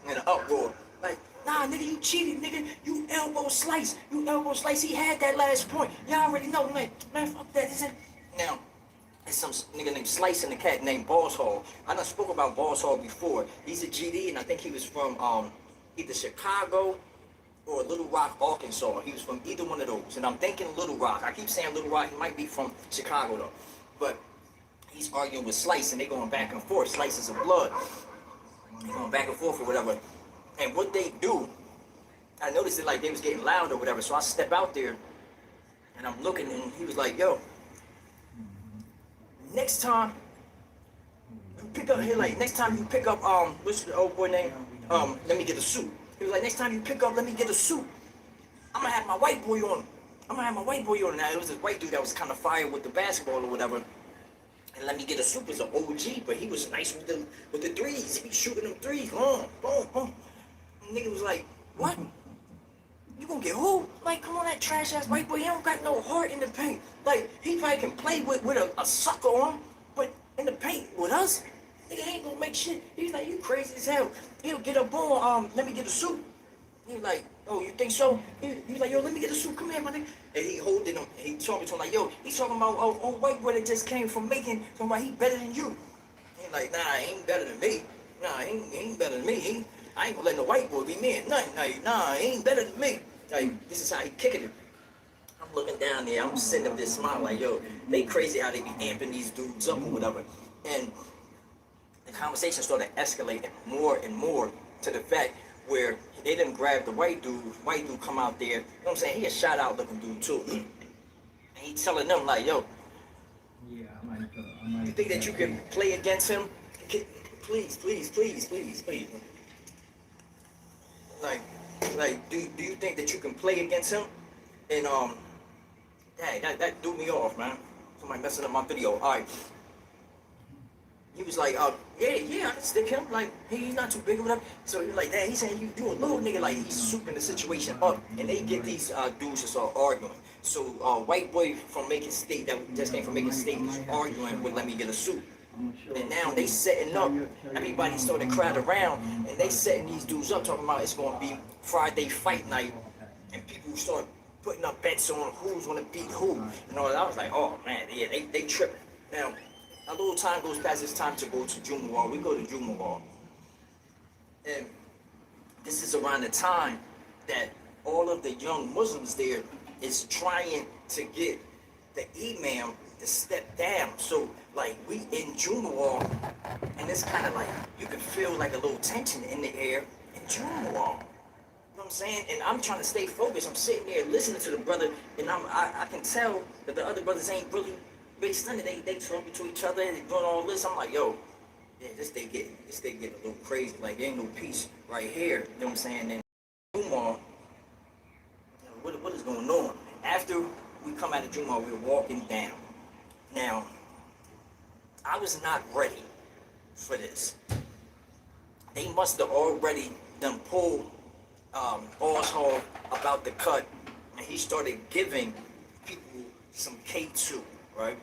[SPEAKER 1] in an uproar. Like, nah, nigga, you cheated, nigga. You elbow slice. He had that last point. Y'all already know, man, fuck that. Now, there's some nigga named Slice and the cat named Boss Hall. I done spoke about Boss Hall before. He's a GD, and I think he was from either Chicago or Little Rock, Arkansas. He was from either one of those. And I'm thinking Little Rock. I keep saying Little Rock. He might be from Chicago, though. But he's arguing with Slice, and they going back and forth. Slice is a Blood. They going back and forth or whatever. And what they do, I noticed it like they was getting loud or whatever. So I step out there, and I'm looking, and he was like, yo, next time you pick up here, like, next time you pick up, what's the old boy name? Let me get a suit. He was like, next time you pick up, let me get a suit. I'm gonna have my white boy on. Now, it was this white dude that was kind of fired with the basketball or whatever. And let me get a suit was an OG, but he was nice with the threes. He be shooting them threes. Boom, boom, boom. And nigga was like, what? You gonna get who? Like, come on, that trash ass white boy, he don't got no heart in the paint. Like, he probably can play with a sucker on, but in the paint with us, nigga ain't gonna make shit. He's like, you crazy as hell. He'll get up on, let me get a suit. He's like, oh, you think so? He's like, yo, let me get a suit, come here, my nigga. And he holding him, and he talking to him like, yo, he's talking about white boy that just came from Macon, talking about he better than you. He's like, nah, he ain't better than me. Nah, he ain't better than me. I ain't gonna let no white boy be me at nothing. Nah, he ain't better than me. Like, this is how he kicking it. I'm looking down there, I'm sitting up there smiling like, yo, they crazy how they be amping these dudes up or whatever. And the conversation started escalating more and more to the fact where they didn't grab the white dude come out there, you know what I'm saying? He a shot out looking dude too. And he telling them like, yo, you think that you can play against him? Please. Like, do you think that you can play against him? And dang, that threw me off, man. Somebody messing up my video. All right. He was like, yeah, I can stick him. Like, he's not too big or whatever. So he was like, dang, he's saying you a little nigga. Like, he's souping the situation up. And they get these dudes to start arguing. So white boy from Macon State, that just came from Macon State, was arguing with let me get a suit. And now they setting up, everybody started crowding around, and they setting these dudes up, talking about it's going to be Friday fight night, and people start putting up bets on who's going to beat who. And all that. I was like, oh man, yeah, they tripping. Now, a little time goes past, it's time to go to Jumawall. We go to Jumawall. And this is around the time that all of the young Muslims there is trying to get the imam to step down. So, like, we in Jumawall, and it's kind of like, you can feel like a little tension in the air in Jumawall. You know what I'm saying? And I'm trying to stay focused. I'm sitting there listening to the brother, and I can tell that the other brothers ain't really stunned. They talking to each other, and they doing all this. I'm like, yo, yeah, this day get a little crazy. Like, there ain't no peace right here. You know what I'm saying? And Jumawall, what is going on? After we come out of Jumawall, we're walking down. Now, I was not ready for this. They must have already done pulled Oswald about the cut, and he started giving people some K2, right?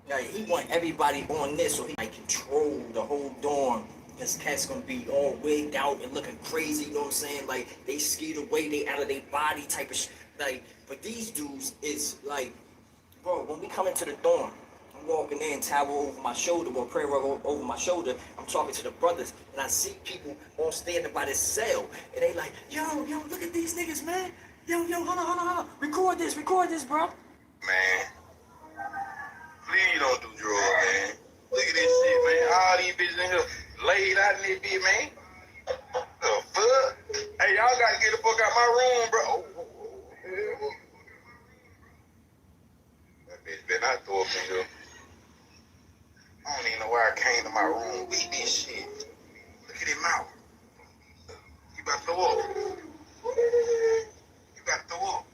[SPEAKER 1] Now he want everybody on this so he can control the whole dorm. This cat's gonna be all wigged out and looking crazy, you know what I'm saying? Like they skied away, they out of their body type of like. But these dudes is like, bro, when we come into the dorm, I'm walking in, towel over my shoulder, or prayer rug over my shoulder. I'm talking to the brothers, and I see people all standing by this cell, and they like, yo, look at these niggas, man. Yo, hold on. Record this, bro.
[SPEAKER 3] Man, please don't do drugs, man. Look at this shit, man. All these bitches in here laid out in this bitch, man. The fuck? Hey, y'all gotta get the fuck out my room, bro. Oh. That bitch better not throw up in here. I don't even know why I came to my room. Beat this shit. Look at his mouth. You about to throw up. You about to throw up.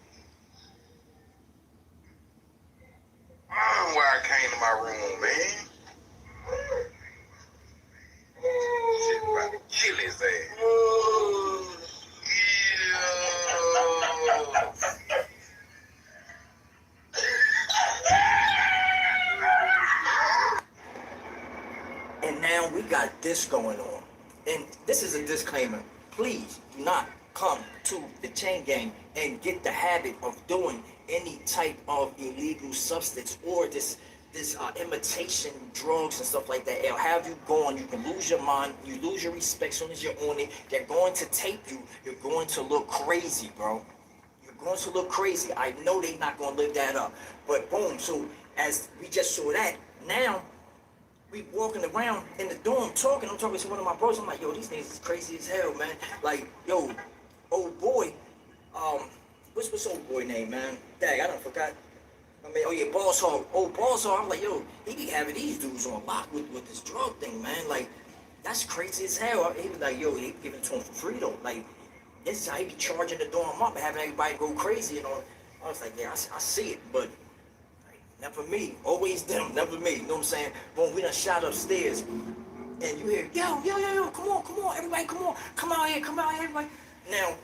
[SPEAKER 3] I don't know why I came to my room, man. Shit about to kill his ass.
[SPEAKER 1] And now we got this going on. And this is a disclaimer. Please do not come to the chain gang and get the habit of doing any type of illegal substance or this imitation drugs and stuff like that. It'll have you going. You can lose your mind. You lose your respect as soon as you're on it. They're going to tape you. You're going to look crazy, bro. You're going to look crazy. I know they're not going to live that up. But boom, so as we just saw that, now we walking around in the dorm talking. I'm talking to one of my bros. I'm like, yo, these niggas is crazy as hell, man. Like, yo, old boy, what's old boy name, man? Dang, I done forgot. I mean, oh yeah, Boss Hog. Old Boss Hog. I'm like, yo, he be having these dudes on lock with this drug thing, man. Like, that's crazy as hell. He was like, yo, he giving it to him for free though. Like, this is how he be charging the dorm up and having everybody go crazy, you know. I was like, yeah, I see it, but never me. Always them, never me. You know what I'm saying? Boom, we done shot upstairs. And you hear, yo, come on, everybody, come out here, everybody. Now,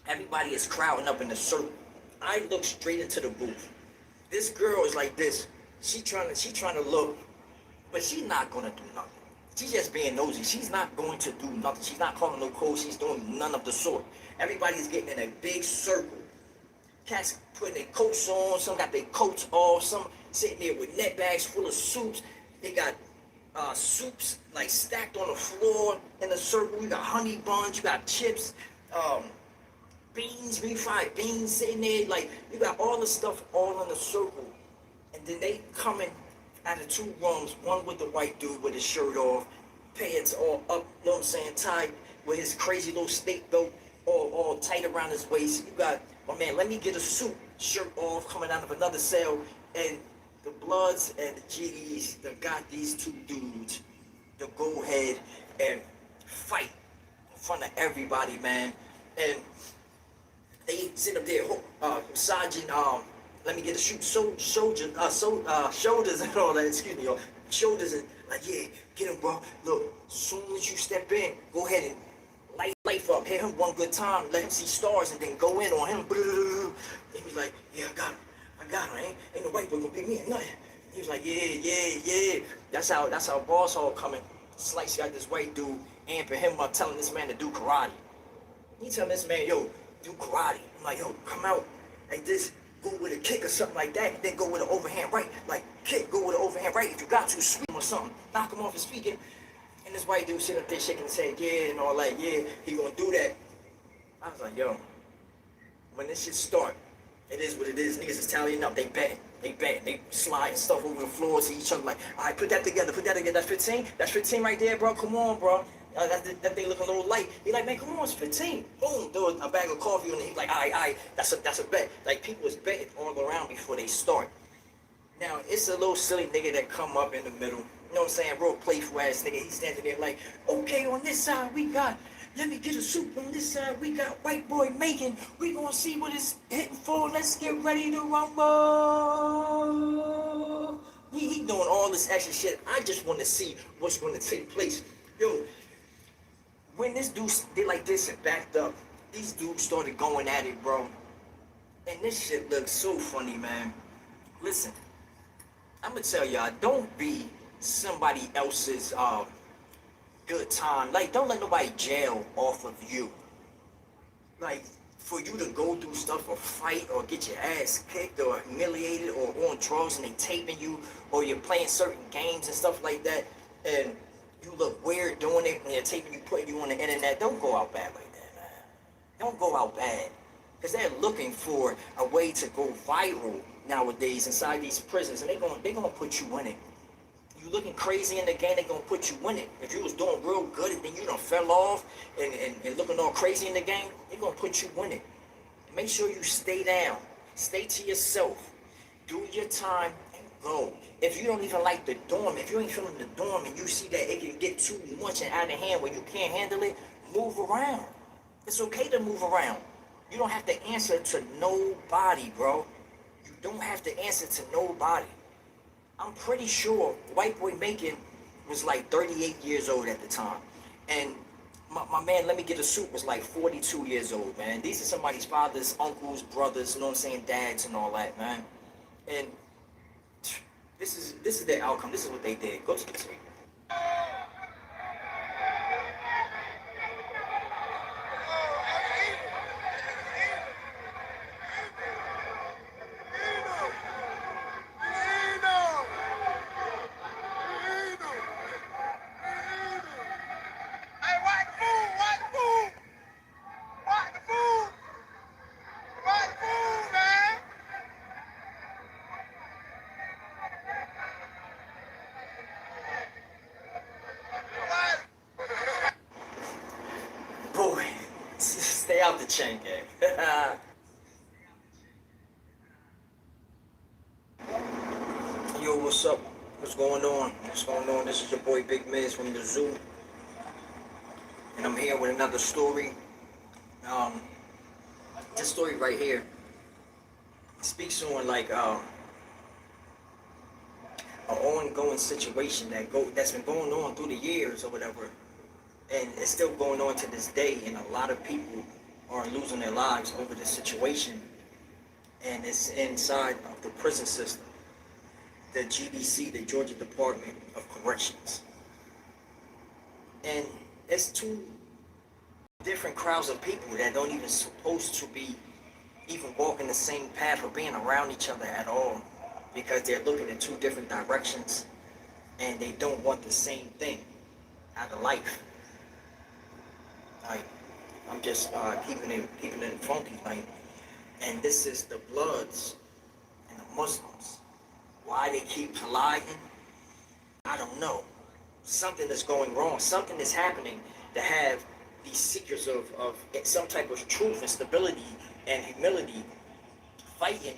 [SPEAKER 1] everybody is crowding up in the circle. I look straight into the booth. This girl is like this. She trying to look, but she's not gonna do nothing. She's just being nosy. She's not going to do nothing. She's not calling no code. She's doing none of the sort. Everybody's getting in a big circle. Cats putting their coats on, some got their coats off, some sitting there with net bags full of soups. They got soups like stacked on the floor in a circle. You got honey buns, you got chips, beans, refried beans sitting there. Like, you got all the stuff all in a circle. And then they coming out of two rooms, one with the white dude with his shirt off, pants all up, you know what I'm saying, tied with his crazy little steak belt all tight around his waist. You got my man, let me get a suit, shirt off, coming out of another cell, and the Bloods and the GDs that got these two dudes to go ahead and fight in front of everybody, man. And they sit up there, Sergeant, let me get a shoot, shoulders and all that, excuse me, shoulders and like, yeah, get him, bro. Look, soon as you step in, go ahead and life up, hit him one good time, let him see stars, and then go in on him. He was like, yeah, I got him. Ain't no white boy gonna pick me up nothing. He was like, yeah. That's how Boss Hall coming. Slice got this white dude amping him up, telling this man to do karate. He telling this man, yo, do karate. I'm like, yo, come out like this, go with a kick or something like that, then go with an overhand right. Like, kick, go with an overhand right. If you got to, sweep him or something, knock him off his feet. And this white dude sitting up there shaking his head, yeah, and all like, yeah, he gonna do that. I was like, yo, when this shit start, it is what it is. Niggas is tallying up, they bet. They sliding stuff over the floor to each other like, all right, put that together. That's 15? That's 15 right there, bro. Come on, bro. That thing looking a little light. He like, man, come on, it's 15. Boom, throw a bag of coffee on it. He's like, all right, that's a bet. Like, people is betting all around before they start. Now, it's a little silly nigga that come up in the middle. You know what I'm saying? Real playful ass nigga. He's standing there like, okay, on this side we got, let me get a soup. On this side we got white boy making. We gonna see what it's hitting for. Let's get ready to rumble. He doing all this extra shit. I just want to see what's going to take place. Yo, when this dude did like this and backed up, these dudes started going at it, bro. And this shit looks so funny, man. Listen, I'm gonna tell y'all, don't be somebody else's good time. Like, don't let nobody jail off of you. Like, for you to go through stuff or fight or get your ass kicked or humiliated or on drugs and they taping you or you're playing certain games and stuff like that and you look weird doing it and they're taping you, putting you on the internet, don't go out bad like that, man. Don't go out bad. Because they're looking for a way to go viral nowadays inside these prisons and they're gonna put you in it. You looking crazy in the game, they're gonna put you in it. If you was doing real good and then you done fell off and looking all crazy in the game, they're gonna put you in it. Make sure you stay down. Stay to yourself. Do your time and go. If you don't even like the dorm, if you ain't feeling the dorm and you see that it can get too much and out of hand where you can't handle it, move around. It's okay to move around. You don't have to answer to nobody, bro. You don't have to answer to nobody. I'm pretty sure White Boy Macon was like 38 years old at the time. And my man, Let Me Get a Suit, was like 42 years old, man. These are somebody's fathers, uncles, brothers, you know what I'm saying, dads and all that, man. And this is their outcome. This is what they did. Go to the tape. Boy, stay out the chain gang. Yo, what's up? What's going on? What's going on? This is your boy Big Miz from the zoo. And I'm here with another story. This story right here speaks on like an ongoing situation that's been going on through the years or whatever. And it's still going on to this day, and a lot of people are losing their lives over this situation. And it's inside of the prison system, the GDC, the Georgia Department of Corrections. And it's two different crowds of people that don't even supposed to be even walking the same path or being around each other at all, because they're looking in two different directions and they don't want the same thing out of life. Like, I'm just keeping it funky, like, and this is the Bloods and the Muslims. Why they keep colliding, I don't know. Something is going wrong. Something is happening to have these seekers of some type of truth and stability and humility fighting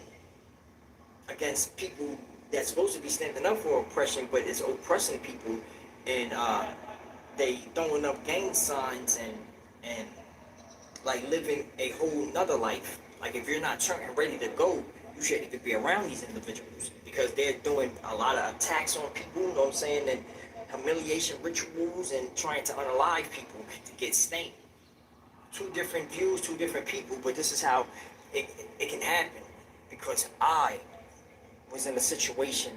[SPEAKER 1] against people that's supposed to be standing up for oppression, but it's oppressing people, and they throwing up gang signs and like living a whole nother life. Like, if you're not turning ready to go, you shouldn't even be around these individuals, because they're doing a lot of attacks on people, you know what I'm saying, and humiliation rituals and trying to unalive people to get stained. Two different views, two different people, but this is how it can happen, because I was in a situation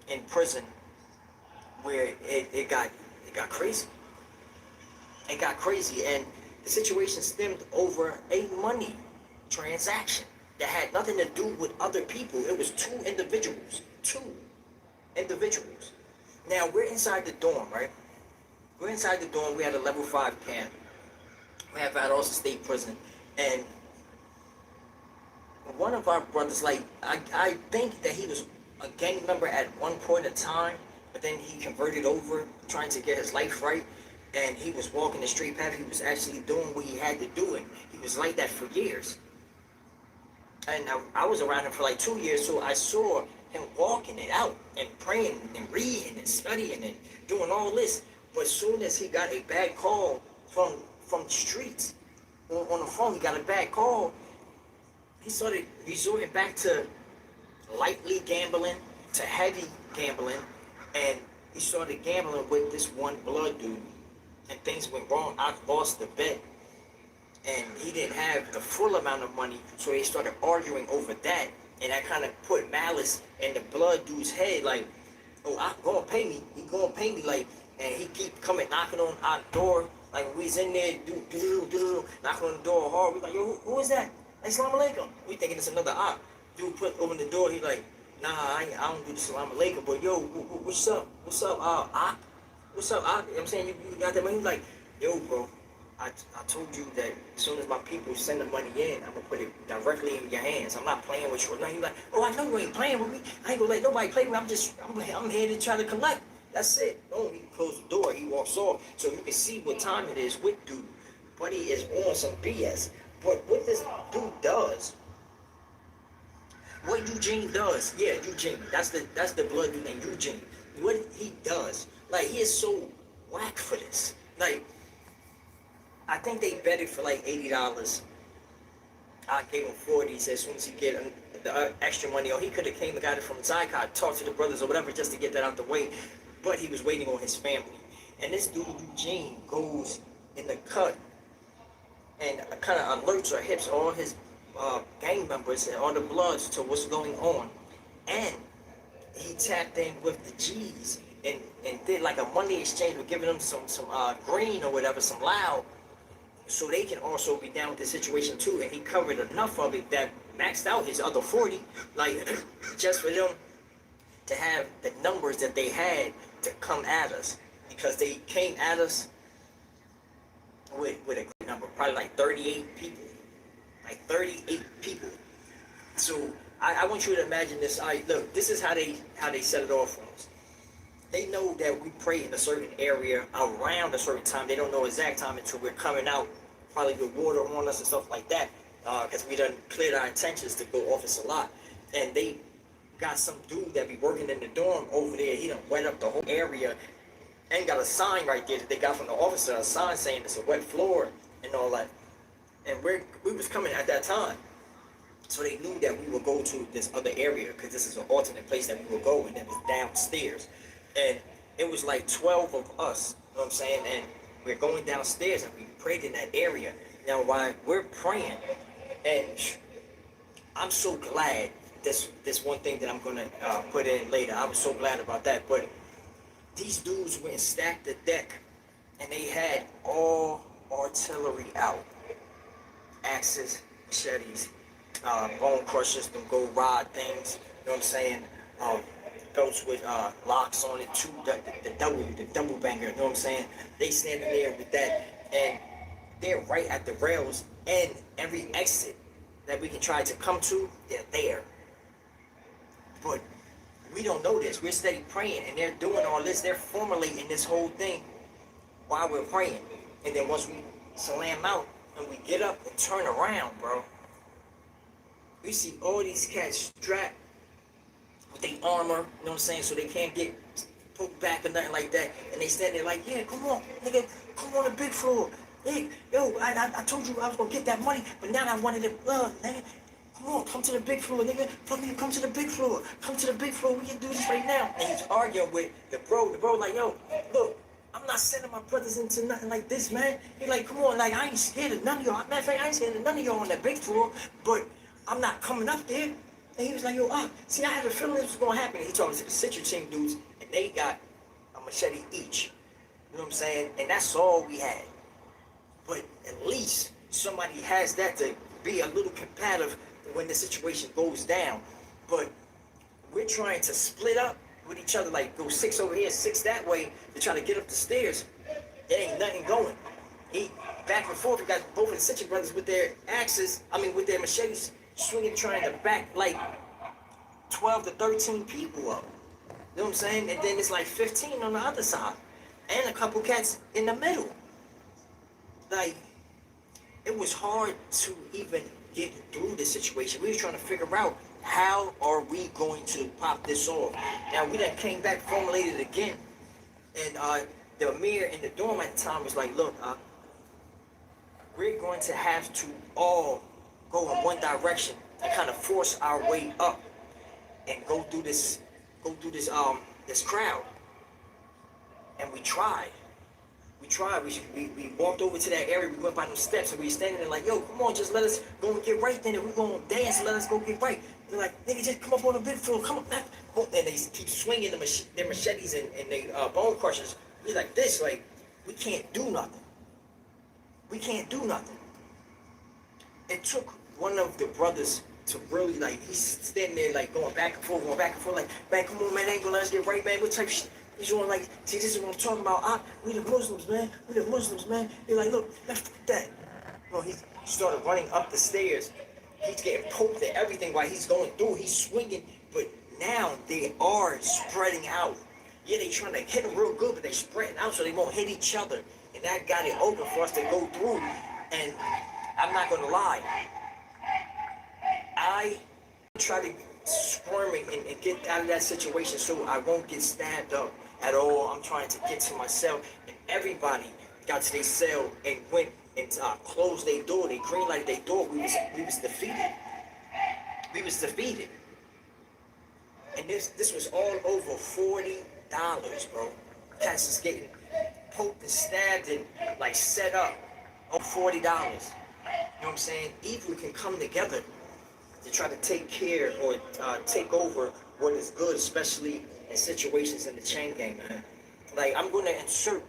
[SPEAKER 1] in prison where it got crazy. It got crazy, and the situation stemmed over a money transaction that had nothing to do with other people. It was two individuals. Now, we're inside the dorm, right? We're inside the dorm. We had a level 5 camp. We have Valdosta State Prison. And one of our brothers, like, I think that he was a gang member at one point in time, but then he converted over, trying to get his life right. And he was walking the straight path. He was actually doing what he had to do. And he was like that for years. And I was around him for like 2 years, so I saw him walking it out and praying and reading and studying and doing all this. But as soon as he got a bad call from the streets, on the phone, he got a bad call, he started resorting back to lightly gambling, to heavy gambling, and he started gambling with this one blood dude and things went wrong. I lost the bet, and he didn't have the full amount of money, so they started arguing over that, and that kind of put malice in the blood dude's head, like, oh, I gonna pay me, he gonna pay me, like, and he keep coming knocking on our door, like, we was in there, knocking on the door hard. We like, yo, who is that? Assalamu alaikum. We thinking it's another op. Dude open the door, he like, nah, I don't do the salam alaikum, but yo, what's up? What's up, op? What's up, op? You know what I'm saying? You got that money? He's like, yo, bro, I told you that as soon as my people send the money in, I'm gonna put it directly in your hands. I'm not playing with you. He's like, oh, I know you ain't playing with me. I ain't gonna let nobody play with me. I'm here to try to collect. That's it. No, he closed the door. He walks off. So you can see what time it is with dude. Buddy is on some BS. But what this dude does, what Eugene does, yeah, Eugene. That's the blood dude named Eugene. What he does, like, he is so whack for this. Like, I think they bet it for like $80. I gave him 40. As soon as he get the extra money, or he could have came and got it from Zycod, talked to the brothers or whatever, just to get that out the way. But he was waiting on his family. And this dude Eugene goes in the cut and kind of alerts or hips all his gang members and all the bloods to what's going on. And he tapped in with the G's and did like a money exchange with giving them some green or whatever, some loud, so they can also be down with the situation too. And he covered enough of it that maxed out his other 40, like, just for them to have the numbers that they had to come at us, because they came at us with a great number, probably like 38 people, like 38 people. So I want you to imagine this. Look, this is how they set it off for us. They know that we pray in a certain area around a certain time. They don't know exact time until we're coming out, probably with water on us and stuff like that, because we done cleared our intentions to go off a Salat. And they got some dude that be working in the dorm over there. He done wet up the whole area and got a sign right there that they got from the officer, a sign saying it's a wet floor and all that. And we was coming at that time. So they knew that we would go to this other area, because this is an alternate place that we would go, and it was downstairs. And it was like 12 of us, you know what I'm saying? And we're going downstairs and we prayed in that area. Now, while we're praying, and I'm so glad, this one thing that I'm going to put in later, I was so glad about that. But these dudes went and stacked the deck, and they had all artillery out. Axes, machetes, bone crushers, them gold rod things, you know what I'm saying? Belts with locks on it too, the double banger, you know what I'm saying? They standing there with that, and they're right at the rails, and every exit that we can try to come to, they're there. But we don't know this. We're steady praying, and they're doing all this. They're formulating this whole thing while we're praying. And then once we slam out and we get up and turn around, bro, we see all these cats strapped with their armor, you know what I'm saying, so they can't get poked back or nothing like that. And they stand there like, yeah, come on, nigga, come on the big floor. Hey, yo, I told you I was gonna get that money, but now I wanted it, nigga. Come on, come to the big floor, nigga. Fucking come to the big floor. Come to the big floor. We can do this right now. And he's arguing with the bro. The bro like, yo, look, I'm not sending my brothers into nothing like this, man. He like, come on, like, I ain't scared of none of y'all. Matter of fact, I ain't scared of none of y'all on that big floor, but I'm not coming up there. And he was like, yo, see, I had a feeling this was gonna happen. And he talking to the Citrus Team dudes, and they got a machete each. You know what I'm saying? And that's all we had. But at least somebody has that to be a little competitive when the situation goes down. But we're trying to split up with each other, like go 6 over here, 6 that way, to try to get up the stairs. There ain't nothing going. He back and forth. We got both of the Citrus brothers with their axes, with their machetes, swinging, trying to back like 12 to 13 people up. You know what I'm saying? And then it's like 15 on the other side, and a couple cats in the middle. Like, it was hard to even get through this situation. We were trying to figure out how are we going to pop this off. Now we done came back, formulated again, and the Amir in the dorm at the time was like, look, we're going to have to all go in one direction and kind of force our way up and go through this crowd. And we tried. We tried. We walked over to that area. We went by them steps and we were standing there like, yo, come on, just let us go and get right then. And we're going to dance and let us go get right. They're like, nigga, just come up on the big floor. Come on. And they keep swinging their machetes and their bone crushers. We're like this. Like, we can't do nothing. We can't do nothing. It took one of the brothers to really, like, he's standing there, like, going back and forth, like, man, come on, man, ain't gonna let us get right, man. What type of shit? He's going, like, see, this is what I'm talking about. We the Muslims, man. We the Muslims, man. They're like, look, that's that. Well, he started running up the stairs. He's getting poked at everything while he's going through. He's swinging, but now they are spreading out. Yeah, they trying to hit him real good, but they spreading out so they won't hit each other. And that got it open for us to go through. And I'm not gonna lie, I try to squirm and get out of that situation so I won't get stabbed up at all. I'm trying to get to my cell, and everybody got to their cell and went and closed their door. They green lighted their door. We was defeated. We was defeated. And this was all over $40, bro. Cats is getting poked and stabbed and like set up on $40. You know what I'm saying? Evil can come together to try to take care or take over what is good, especially in situations in the chain gang, man. Like, I'm going to insert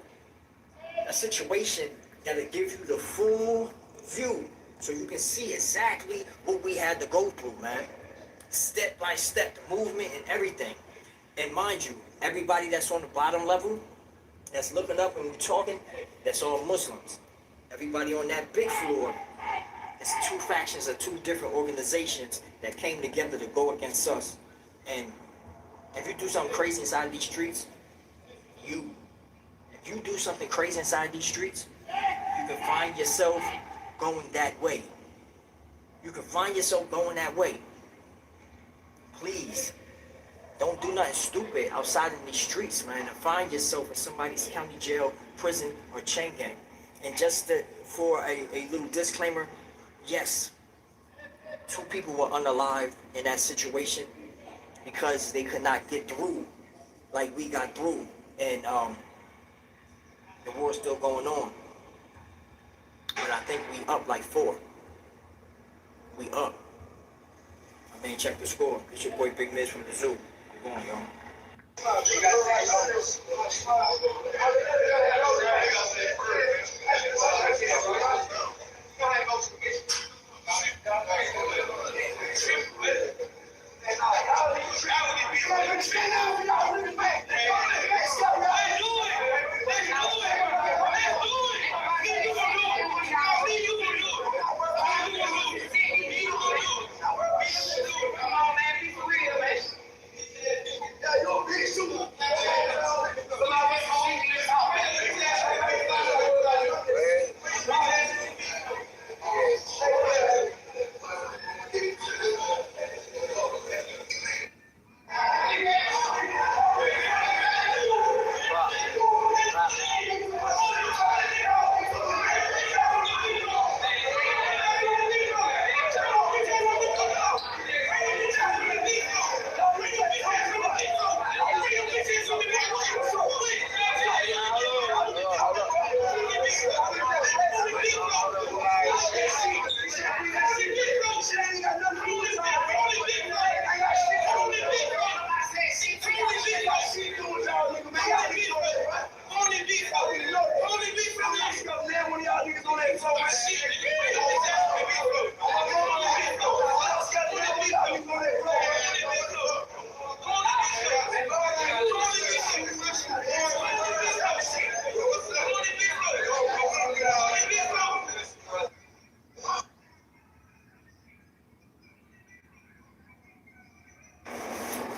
[SPEAKER 1] a situation that'll give you the full view so you can see exactly what we had to go through, man. Step by step, the movement and everything. And mind you, everybody that's on the bottom level, that's looking up and we're talking, that's all Muslims. Everybody on that big floor, it's two factions of two different organizations that came together to go against us. And if you do something crazy inside these streets, if you do something crazy inside these streets, you can find yourself going that way. You can find yourself going that way. Please, don't do nothing stupid outside in these streets, man. And find yourself in somebody's county jail, prison, or chain gang. And just for a little disclaimer, yes, 2 people were unalived in that situation because they could not get through like we got through. And the war's still going on. But I think we up like 4. We up. I mean, check the score. It's your boy Big Miz from the Zoo. Come on, y'all.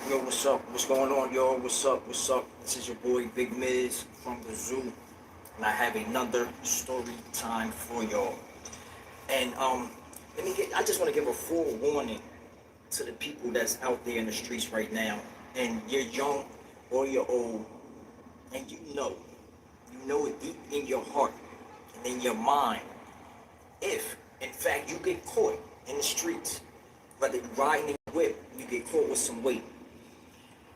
[SPEAKER 1] Yo, what's up? What's going on, y'all? What's up? What's up? This is your boy Big Miz from the Zoo, and I have another story time for y'all. And I just want to give a full warning to the people that's out there in the streets right now, and you're young or you're old, and you know it deep in your heart and in your mind. If, in fact, you get caught in the streets, whether you're riding a whip, you get caught with some weight.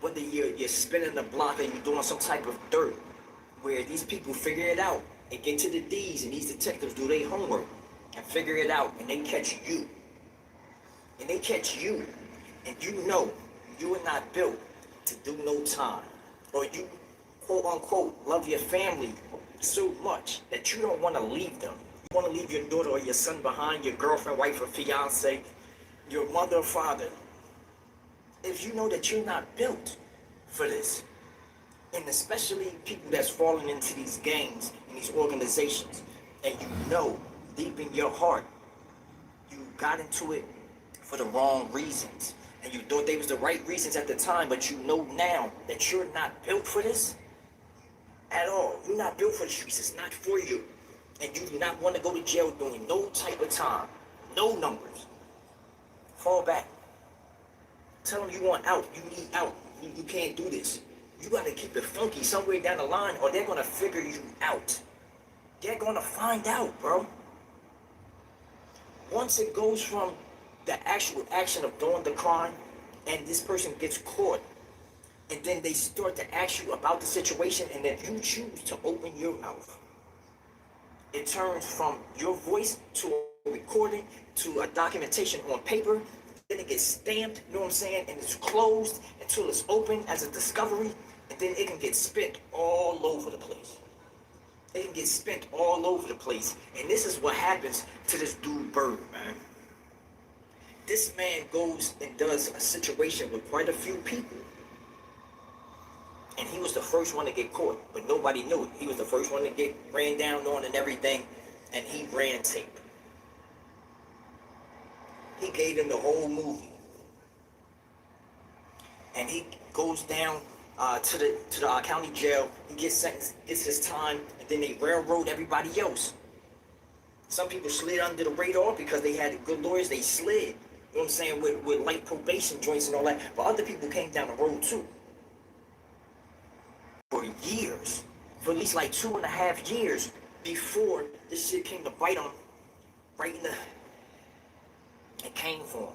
[SPEAKER 1] Whether you're spinning the block or you're doing some type of dirt, where these people figure it out and get to the D's, and these detectives do their homework and figure it out, and they catch you. And they catch you, and you know you are not built to do no time. Or you, quote unquote, love your family so much that you don't want to leave them. You want to leave your daughter or your son behind, your girlfriend, wife, or fiance, your mother or father. If you know that you're not built for this, and especially people that's falling into these gangs and these organizations, and you know deep in your heart you got into it for the wrong reasons, and you thought they was the right reasons at the time, but you know now that you're not built for this at all. You're not built for the streets. It's not for you, and you do not want to go to jail doing no type of time, no numbers. Fall back. Tell them you want out. You need out. You can't do this. You got to keep it funky somewhere down the line, or they're going to figure you out. They're going to find out, bro. Once it goes from the actual action of doing the crime, and this person gets caught, and then they start to ask you about the situation, and then you choose to open your mouth, it turns from your voice to a recording to a documentation on paper. Then it gets stamped, you know what I'm saying, and it's closed until it's open as a discovery, and then it can get spent all over the place. It can get spent all over the place. And this is what happens to this dude Bird, man. This man goes and does a situation with quite a few people. And he was the first one to get caught, but nobody knew it. He was the first one to get ran down on and everything, and he ran tape. He gave him the whole movie. And he goes down to the county jail. He gets sentenced, gets his time, and then they railroad everybody else. Some people slid under the radar because they had good lawyers. They slid, you know what I'm saying, with light probation joints and all that. But other people came down the road too. For years, for at least like 2.5 years before this shit came to bite him right in the... It came for him.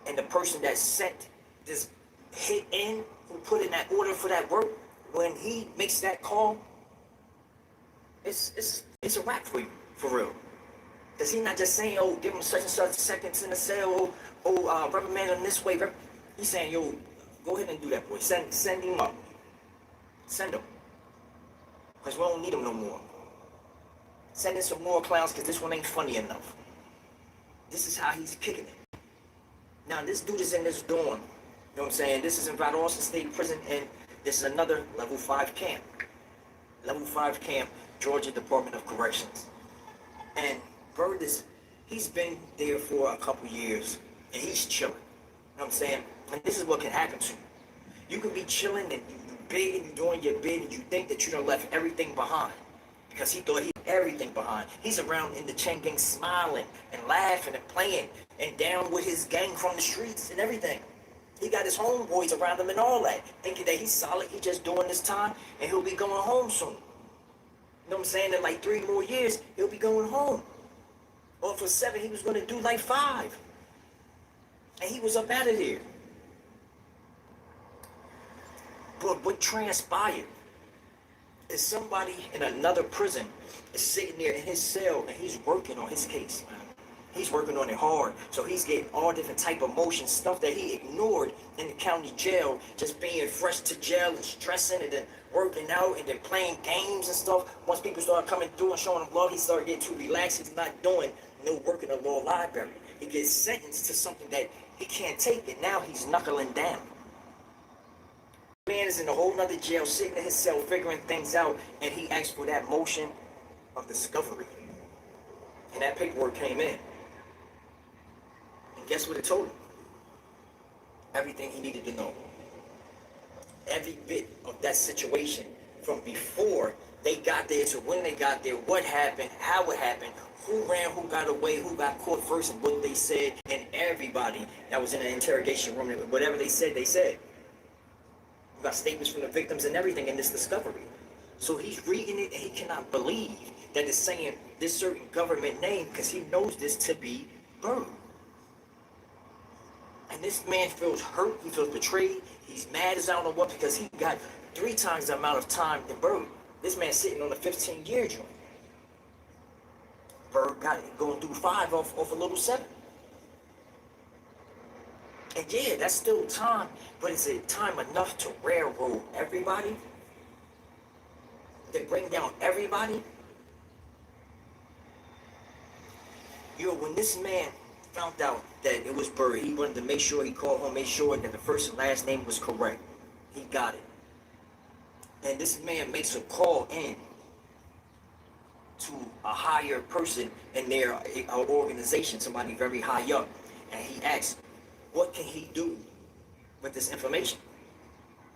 [SPEAKER 1] And the person that sent this hit in, who put in that order for that work, when he makes that call, it's a wrap for you, for real. Because he's not just saying, oh, give him such and such seconds in the cell, reprimand him this way. He's saying, yo, go ahead and do that, boy. Send him up. Send him. Because we don't need him no more. Send in some more clowns, because this one ain't funny enough. This is how he's kicking it. Now, this dude is in this dorm. You know what I'm saying? This is in Valdosta State Prison, and this is another level 5 camp. Level 5 camp, Georgia Department of Corrections. And Bird he's been there for a couple years, and he's chilling. You know what I'm saying? And this is what can happen to you. You could be chilling, and you big, and you're doing your bid, and you think that you done left everything behind. Because he thought he had everything behind. He's around in the chain gang smiling and laughing and playing and down with his gang from the streets and everything. He got his homeboys around him and all that, thinking that he's solid, he's just doing this time, and he'll be going home soon. You know what I'm saying? In like 3 more years, he'll be going home. Or for 7, he was going to do like 5. And he was up out of there. But what transpired is somebody in another prison is sitting there in his cell, and he's working on his case, man. He's working on it hard. So he's getting all different type of motions, stuff that he ignored in the county jail, just being fresh to jail and stressing and then working out and then playing games and stuff. Once people start coming through and showing him love, he started getting too relaxed. He's not doing no work in the law library. He gets sentenced to something that he can't take, and now he's knuckling down. Man is in a whole nother jail, sitting in his cell, figuring things out, and he asked for that motion of discovery. And that paperwork came in. And guess what it told him? Everything he needed to know. Every bit of that situation, from before they got there to when they got there, what happened, how it happened, who ran, who got away, who got caught first, and what they said, and everybody that was in the interrogation room, whatever they said, they said. We got statements from the victims and everything in this discovery. So he's reading it, and he cannot believe that it's saying this certain government name, because he knows this to be Bird. And this man feels hurt, he feels betrayed, he's mad as I don't know what because he got 3 times the amount of time than Bird. This man's sitting on a 15-year joint. Bird got it going through 5 off a little 7. And yeah, that's still time, but is it time enough to railroad everybody? To bring down everybody? When this man found out that it was Bird, he wanted to make sure he called home, make sure that the first and last name was correct. He got it. And this man makes a call in to a higher person in their organization, somebody very high up, and he asks, what can he do with this information?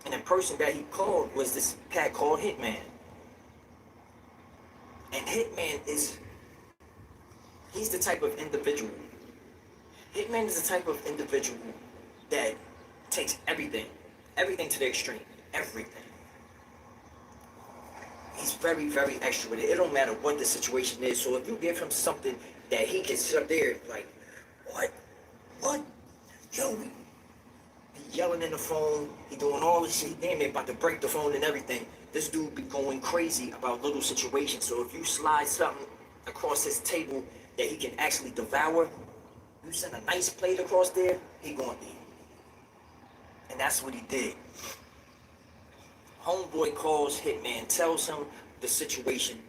[SPEAKER 1] And the person that he called was this cat called Hitman. And Hitman he's the type of individual. Hitman is the type of individual that takes everything to the extreme, everything. He's very, very extra with it. It don't matter what the situation is. So if you give him something that he can sit up there like, what? Yo, he yelling in the phone, he doing all this shit, he damn near about to break the phone and everything. This dude be going crazy about little situations. So if you slide something across his table that he can actually devour, you send a nice plate across there, he gonna eat. And that's what he did. Homeboy calls Hitman, tells him the situation,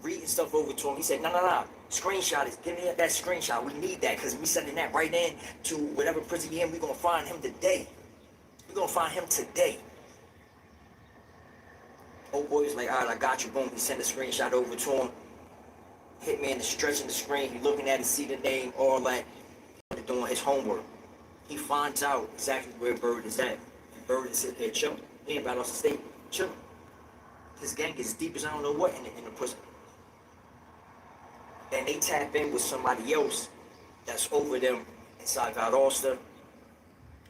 [SPEAKER 1] reading stuff over to him. He said, no. Screenshot is, give me that screenshot. We need that because we sending that right in to whatever prison he in. We're going to find him today. Old boy was like, all right, I got you. Boom. He sent a screenshot over to him. Hitman is stretching the screen. He looking at it, see the name, all that. He's doing his homework. He finds out exactly where Bird is at. And Bird is sitting here chilling. He ain't about off the state, chilling. His gang is deep as I don't know what in the prison. And they tap in with somebody else that's over them inside Valdosta.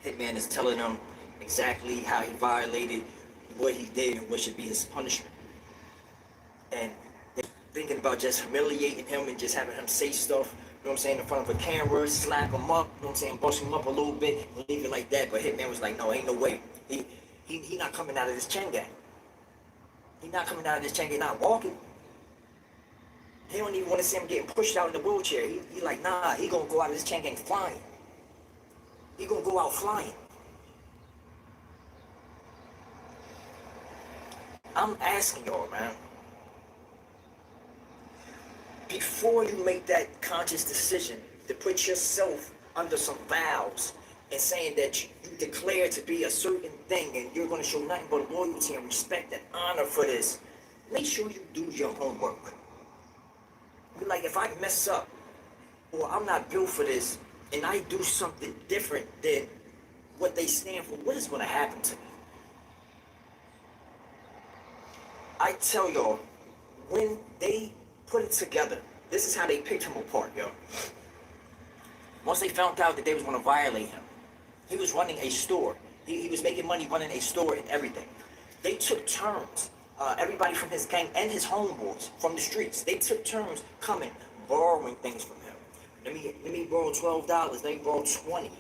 [SPEAKER 1] Hitman is telling them exactly how he violated, what he did, and what should be his punishment. And they're thinking about just humiliating him and just having him say stuff, you know what I'm saying, in front of a camera, slap him up, you know what I'm saying, bust him up a little bit, and leave it like that. But Hitman was like, no, ain't no way. He not coming out of this chain gang. He not coming out of this chain gang, not walking. He don't even want to see him getting pushed out in the wheelchair. He like, nah, he gonna go out of this chain gang flying. He gonna go out flying. I'm asking y'all, man. Before you make that conscious decision to put yourself under some vows and saying that you declare to be a certain thing and you're gonna show nothing but loyalty and respect and honor for this, make sure you do your homework. Like, if I mess up or I'm not built for this and I do something different than what they stand for, what is going to happen to me? I tell y'all, when they put it together, this is how they picked him apart, yo. Once they found out that they was going to violate him, he was running a store. He was making money running a store and everything. They took turns. Everybody from his gang and his homeboys from the streets, they took turns coming, borrowing things from him. Let me borrow $12. Let me borrow 20.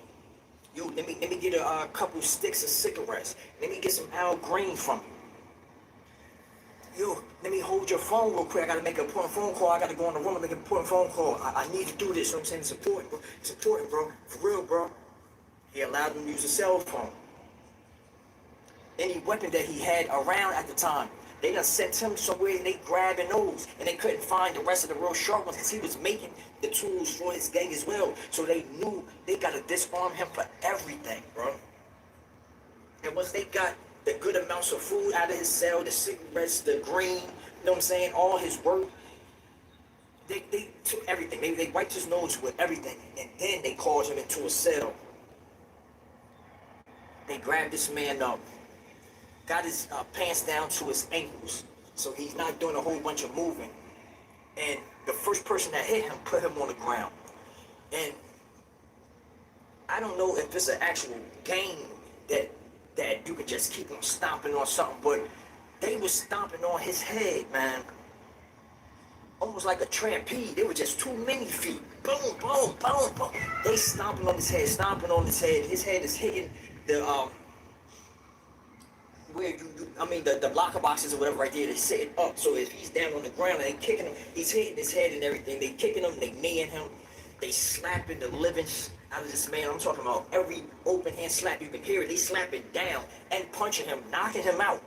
[SPEAKER 1] Yo, let me get a couple sticks of cigarettes. Let me get some Al Green from you. Yo, let me hold your phone real quick. I gotta make an important phone call. I gotta go in the room and make an important phone call. I need to do this. You know what I'm saying? It's important, bro. It's important, bro. For real, bro. He allowed them to use a cell phone. Any weapon that he had around at the time, they done sent him somewhere and they grabbing those. And they couldn't find the rest of the real sharp ones because he was making the tools for his gang as well. So they knew they got to disarm him for everything, bro. And once they got the good amounts of food out of his cell, the cigarettes, the green, you know what I'm saying, all his work, they took everything. They wiped his nose with everything. And then they called him into a cell. They grabbed this man up. Got his pants down to his ankles, so he's not doing a whole bunch of moving. And the first person that hit him put him on the ground. And I don't know if it's an actual game that you could just keep on stomping on something, but they was stomping on his head, man. almost like a trampede. They were just too many feet. Boom, boom, boom, boom. They stomping on his head, stomping on his head. His head is hitting the where I mean the blocker boxes or whatever right there. They're sitting up. So if he's down on the ground and they kicking him, he's hitting his head and everything. They kicking him, they kneeing him, they slapping the living out of this man. I'm talking about every open hand slap you can hear it. They slapping down and punching him, knocking him out,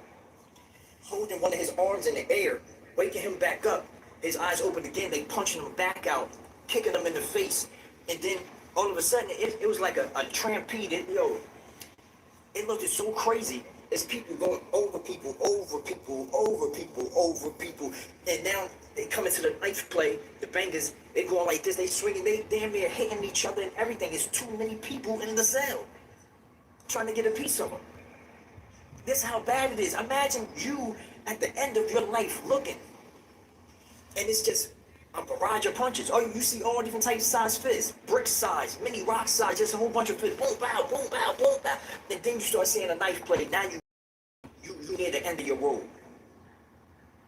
[SPEAKER 1] holding one of his arms in the air, waking him back up. His eyes open again. They punching him back out, kicking him in the face, and then all of a sudden it was like a trampede. It looked so crazy. It's people going over people, over people, over people, over people. And now they come into the knife play. The bangers, they going like this. They swinging. They damn near hitting each other and everything. It's too many people in the cell trying to get a piece of them. This is how bad it is. Imagine you at the end of your life looking. And it's just a barrage of punches. Oh, you see all different types of size fists. Brick size, mini rock size, just a whole bunch of fists. Boom, bow, boom, bow, boom, bow. And then you start seeing a knife play. Now you near the end of your road.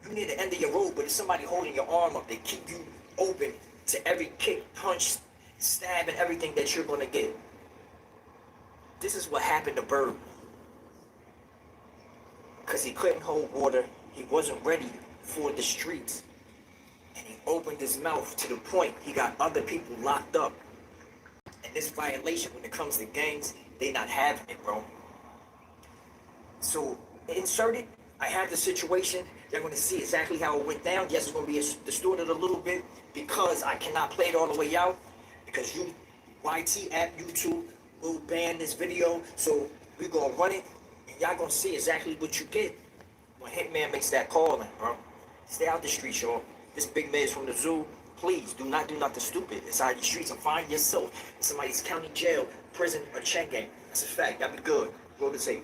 [SPEAKER 1] You near the end of your road, but it's somebody holding your arm up. They keep you open to every kick, punch, stab, and everything that you're going to get. This is what happened to Bird. Because he couldn't hold water. He wasn't ready for the streets. And he opened his mouth to the point he got other people locked up. And this violation, when it comes to gangs, they not having it, bro. So, inserted, I have the situation. You're going to see exactly how it went down. Yes, it's going to be distorted a little bit because I cannot play it all the way out. Because YT app, YouTube will ban this video. So, we're going to run it. And y'all going to see exactly what you get when Hitman makes that call in, bro. Stay out the streets, y'all. This big man is from the zoo. Please do nothing stupid inside the streets and find yourself in somebody's county jail, prison, or chain gang. That's a fact. Y'all be good. Go to tape.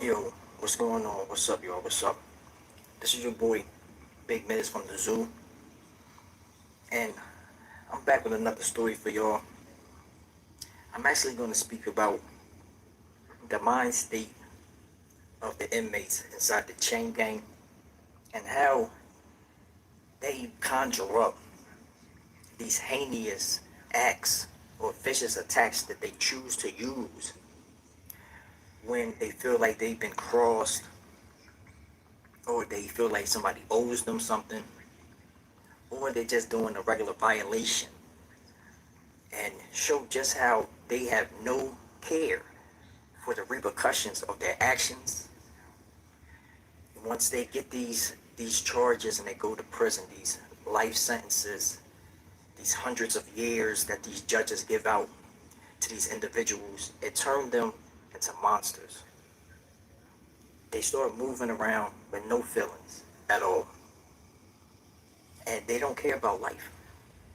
[SPEAKER 1] Yo, what's going on? What's up, y'all? What's up? This is your boy, Big Miz from the zoo. And I'm back with another story for y'all. I'm actually going to speak about the mind state of the inmates inside the chain gang and how they conjure up these heinous acts or vicious attacks that they choose to use when they feel like they've been crossed or they feel like somebody owes them something or they're just doing a regular violation, and show just how they have no care for the repercussions of their actions. Once they get these charges and they go to prison, these life sentences, these hundreds of years that these judges give out to these individuals, it turned them into monsters. They start moving around with no feelings at all. And they don't care about life.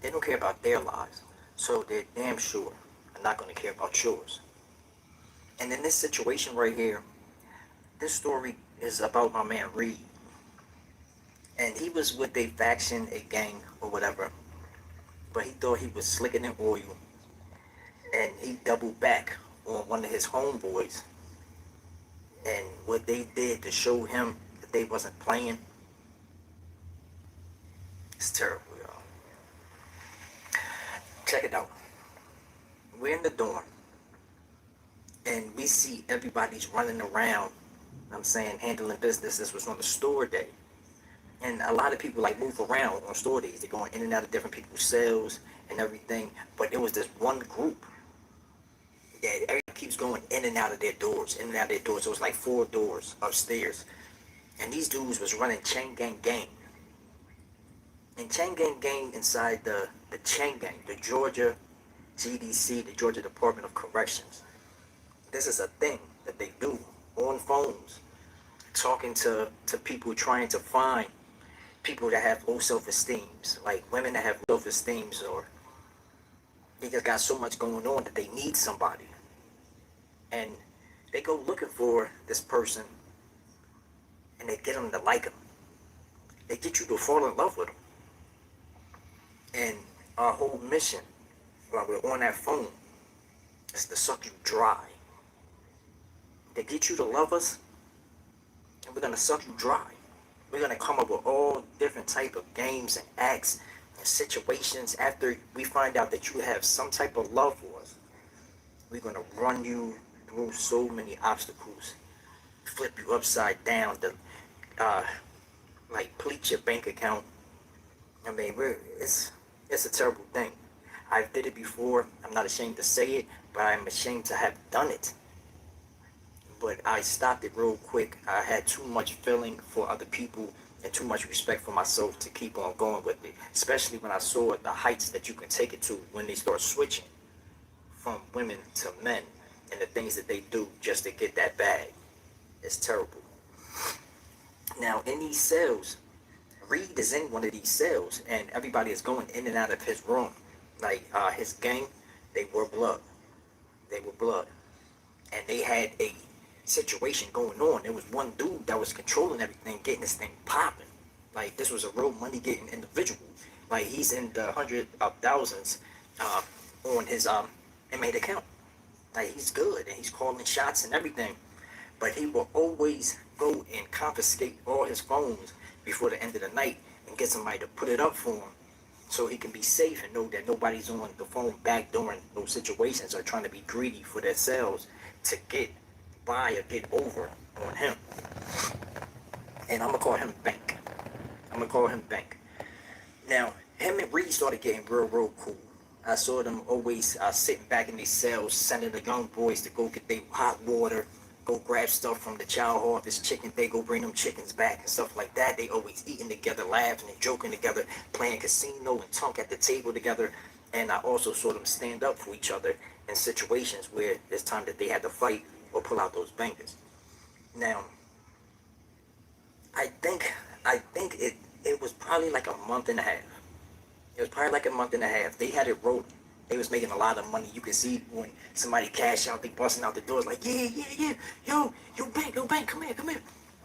[SPEAKER 1] They don't care about their lives. So they're damn sure are not going to care about yours. And in this situation right here, this story is about my man Reed. And he was with a faction, a gang, or whatever. But he thought he was slicking in oil. And he doubled back on one of his homeboys. And what they did to show him that they wasn't playing, it's terrible, y'all. Check it out. We're in the dorm. And we see everybody's running around I'm saying handling business. This was on the store day. And a lot of people like move around on store days. They're going in and out of different people's cells and everything. But it was this one group that everyone keeps going in and out of their doors, in and out of their doors. It was like 4 doors upstairs. And these dudes was running chain gang gang. And chain gang gang inside the chain gang, the Georgia GDC, the Georgia Department of Corrections. This is a thing that they do on phones, talking to people, trying to find people that have low self-esteems, like women that have low self-esteems, or they just got so much going on that they need somebody. And they go looking for this person and they get them to like them. They get you to fall in love with them. And our whole mission while we're on that phone is to suck you dry. They get you to love us, and we're gonna suck you dry. We're gonna come up with all different type of games and acts and situations. After we find out that you have some type of love for us, we're gonna run you through so many obstacles, flip you upside down, to like pleat your bank account. I mean, it's a terrible thing. I've did it before. I'm not ashamed to say it, but I'm ashamed to have done it. But I stopped it real quick. I had too much feeling for other people and too much respect for myself to keep on going with it, especially when I saw the heights that you can take it to when they start switching from women to men and the things that they do just to get that bag. It's terrible. Now, in these cells, Reed is in one of these cells, and everybody is going in and out of his room. Like his gang, they were blood. They were blood. And they had a situation going on. There was one dude that was controlling everything, getting this thing popping. Like, this was a real money-getting individual. Like, he's in the hundreds of thousands on his inmate account. Like, he's good, and he's calling shots and everything. But he will always go and confiscate all his phones before the end of the night and get somebody to put it up for him so he can be safe and know that nobody's on the phone back during those situations or trying to be greedy for their cells to get by or get over on him. And I'm going to call him Bank. Now, him and Reed started getting real cool. I saw them always sitting back in their cells, sending the young boys to go get their hot water, go grab stuff from the child harvest chicken. They go bring them chickens back and stuff like that. They always eating together, laughing and joking together, playing casino and tunk at the table together. And I also saw them stand up for each other in situations where there's time that they had to fight or pull out those bangers. Now, I think it was probably like a month and a half. They had it rolling. They was making a lot of money. You can see when somebody cash out, they busting out the doors like, yeah. Yo, bank, come here.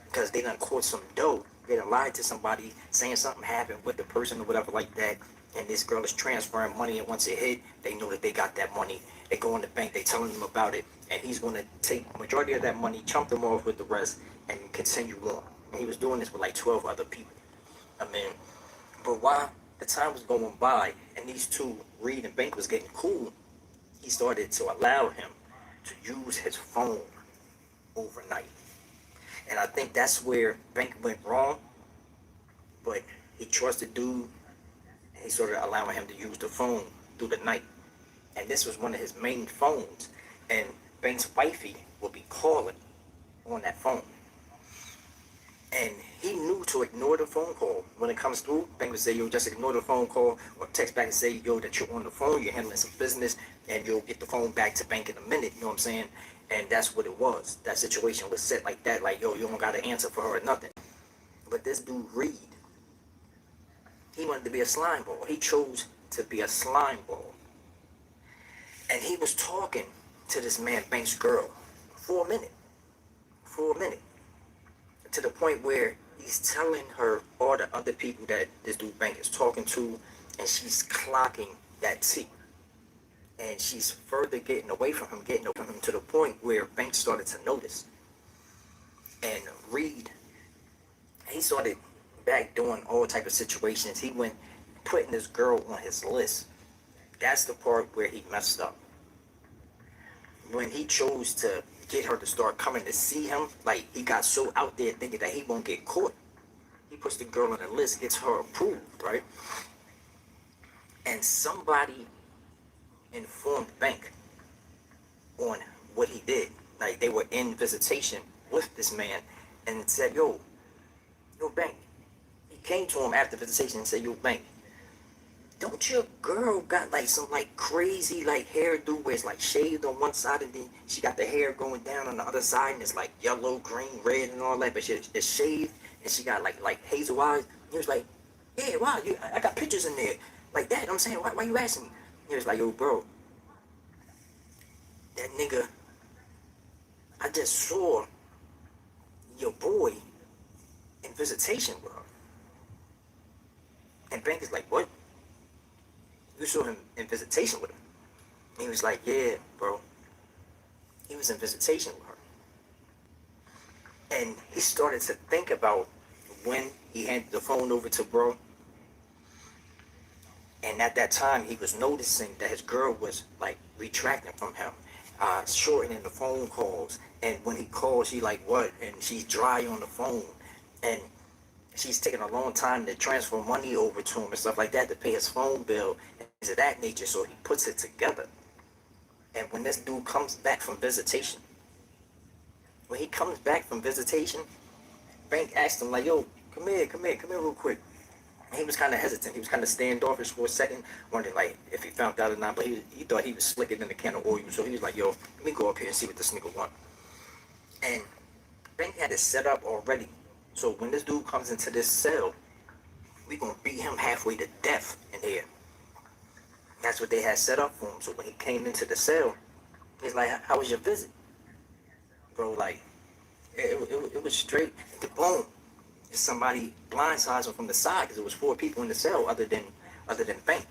[SPEAKER 1] Because they done caught some dough. They done lied to somebody, saying something happened with the person or whatever like that. And this girl is transferring money, and once it hit, they know that they got that money. They go in the bank, they telling them about it, and he's going to take the majority of that money, chump them off with the rest, and continue on. And he was doing this with like 12 other people. I mean, but while the time was going by, and these two, Reed and Bank, was getting cool, he started to allow him to use his phone overnight. And I think that's where Bank went wrong, but he trusted dude, and he started allowing him to use the phone through the night. And this was one of his main phones, and Bank's wifey would be calling on that phone. And he knew to ignore the phone call. When it comes through, Bank would say, yo, just ignore the phone call, or text back and say, yo, that you're on the phone, you're handling some business, and you'll get the phone back to Bank in a minute, you know what I'm saying? And that's what it was. That situation was set like that, like, yo, you don't got to answer for her or nothing. But this dude, Reed, he wanted to be a slime ball. He chose to be a slime ball. And he was talking to this man, Bank's girl, for a minute. To the point where he's telling her all the other people that this dude Bank is talking to, and she's clocking that tea. And she's further getting away from him to the point where Bank started to notice. And Reed, he started back doing all type of situations. He went putting this girl on his list. That's the part where he messed up. When he chose to get her to start coming to see him. Like, he got so out there thinking that he won't get caught. He puts the girl on the list, gets her approved, right? And somebody informed Bank on what he did. Like, they were in visitation with this man and said, yo, Bank. He came to him after visitation and said, yo, Bank, don't your girl got like some like crazy like hairdo where it's like shaved on one side and then she got the hair going down on the other side and it's like yellow, green, red and all that, but it's shaved and she got like hazel eyes. He was like, yeah, wow, I got pictures in there like that. I'm saying, why you asking me? He was like, yo, bro, that nigga, I just saw your boy in visitation with her. And Bank is like, what? You saw him in visitation with him? And he was like, yeah, bro. He was in visitation with her. And he started to think about when he handed the phone over to bro. And at that time, he was noticing that his girl was like retracting from him, shortening the phone calls. And when he calls, she like, what? And she's dry on the phone. And she's taking a long time to transfer money over to him and stuff like that to pay his phone bill and things of that nature. So he puts it together. And when this dude comes back from visitation, Bank asked him like, yo, come here real quick. And he was kind of hesitant. He was kind of standoffish for a second, wondering like if he found out or not. But he thought he was slicker than a can of oil. So he was like, yo, let me go up here and see what this nigga want. And Bank had it set up already. So when this dude comes into this cell, we gonna beat him halfway to death in here. That's what they had set up for him. So when he came into the cell, he's like, how was your visit? Bro, like, it was straight. The boom. Somebody blindsides him from the side because it was 4 people in the cell other than Bank.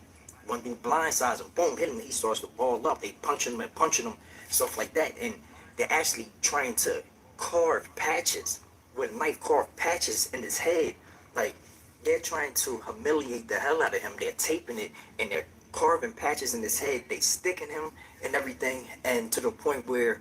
[SPEAKER 1] One dude blindsides him, boom, hit him, he starts to ball up. They punching him, stuff like that. And they're actually trying to carve patches with a knife, carve patches in his head. Like, they're trying to humiliate the hell out of him. They're taping it and they're carving patches in his head. They sticking him and everything. And to the point where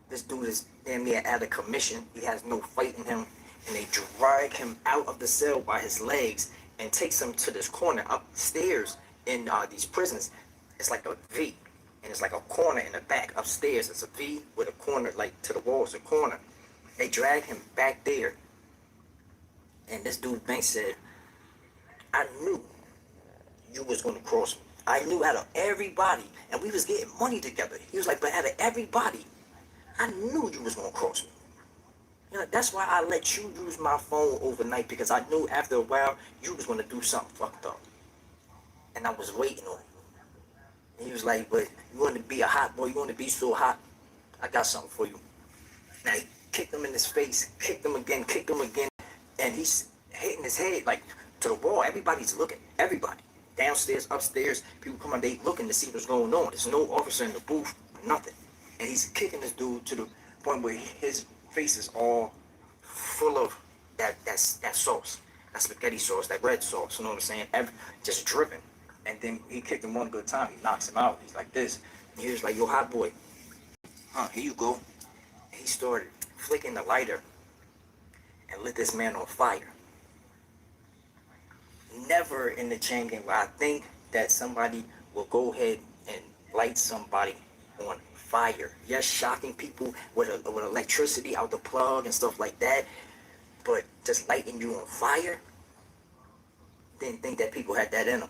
[SPEAKER 1] this dude is damn near out of commission. He has no fight in him. And they drag him out of the cell by his legs and takes him to this corner upstairs in these prisons. It's like a V. And it's like a corner in the back upstairs. It's a V with a corner, like to the wall, it's a corner. They drag him back there. And this dude Banks said, I knew you was going to cross me. I knew out of everybody. And we was getting money together. He was like, but out of everybody, I knew you was going to cross me. You know, that's why I let you use my phone overnight, because I knew after a while you was going to do something fucked up. And I was waiting on you. And he was like, but you want to be a hot boy, you want to be so hot, I got something for you. Now he kicked him in his face, kicked him again, and he's hitting his head like to the wall. Everybody's looking, everybody. Downstairs, upstairs, people come on, they looking to see what's going on. There's no officer in the booth, nothing. And he's kicking this dude to the point where his face is all full of that sauce, that spaghetti sauce, that red sauce, you know what I'm saying? Just dripping. And then he kicked him one good time, he knocks him out, he's like this. And he was like, yo, hot boy, here you go. And he started flicking the lighter and lit this man on fire. Never in the chain gang where I think that somebody will go ahead and light somebody on fire. Yes, shocking people with electricity out the plug and stuff like that, but just lighting you on fire, didn't think that people had that in them.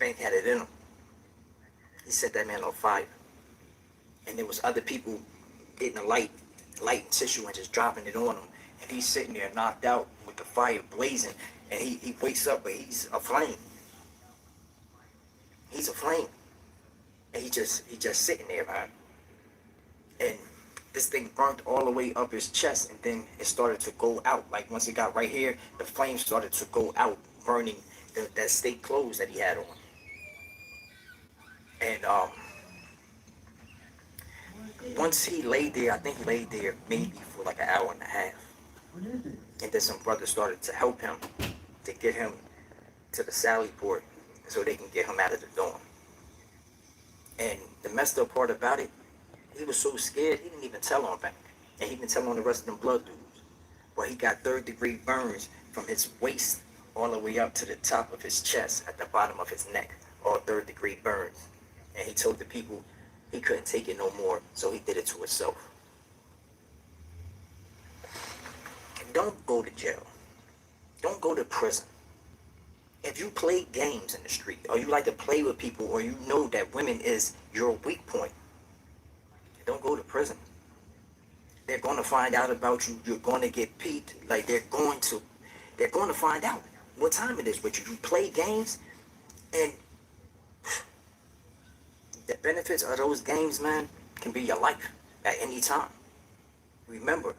[SPEAKER 1] Bank had it in him. He set that man on fire. And there was other people getting a light tissue and just dropping it on him. And he's sitting there knocked out with the fire blazing. And he wakes up, but he's aflame. He's aflame. And he just sitting there, man. And this thing burnt all the way up his chest, and then it started to go out. Like once it got right here, the flames started to go out, burning that state clothes that he had on. And once he laid there, I think he laid there maybe for like an hour and a half. And then some brothers started to help him to get him to the Sally port so they can get him out of the dorm. And the messed up part about it He was so scared, he didn't even tell on Bank. And he didn't tell on the rest of them blood dudes. Well, he got third-degree burns from his waist all the way up to the top of his chest at the bottom of his neck. All third-degree burns. And he told the people he couldn't take it no more, so he did it to himself. Don't go to jail. Don't go to prison. If you play games in the street, or you like to play with people, or you know that women is your weak point, don't go to prison. They're going to find out about you. You're going to get peeped. Like they're going to find out what time it is with you. You play games, and the benefits of those games, man, can be your life at any time. Remember,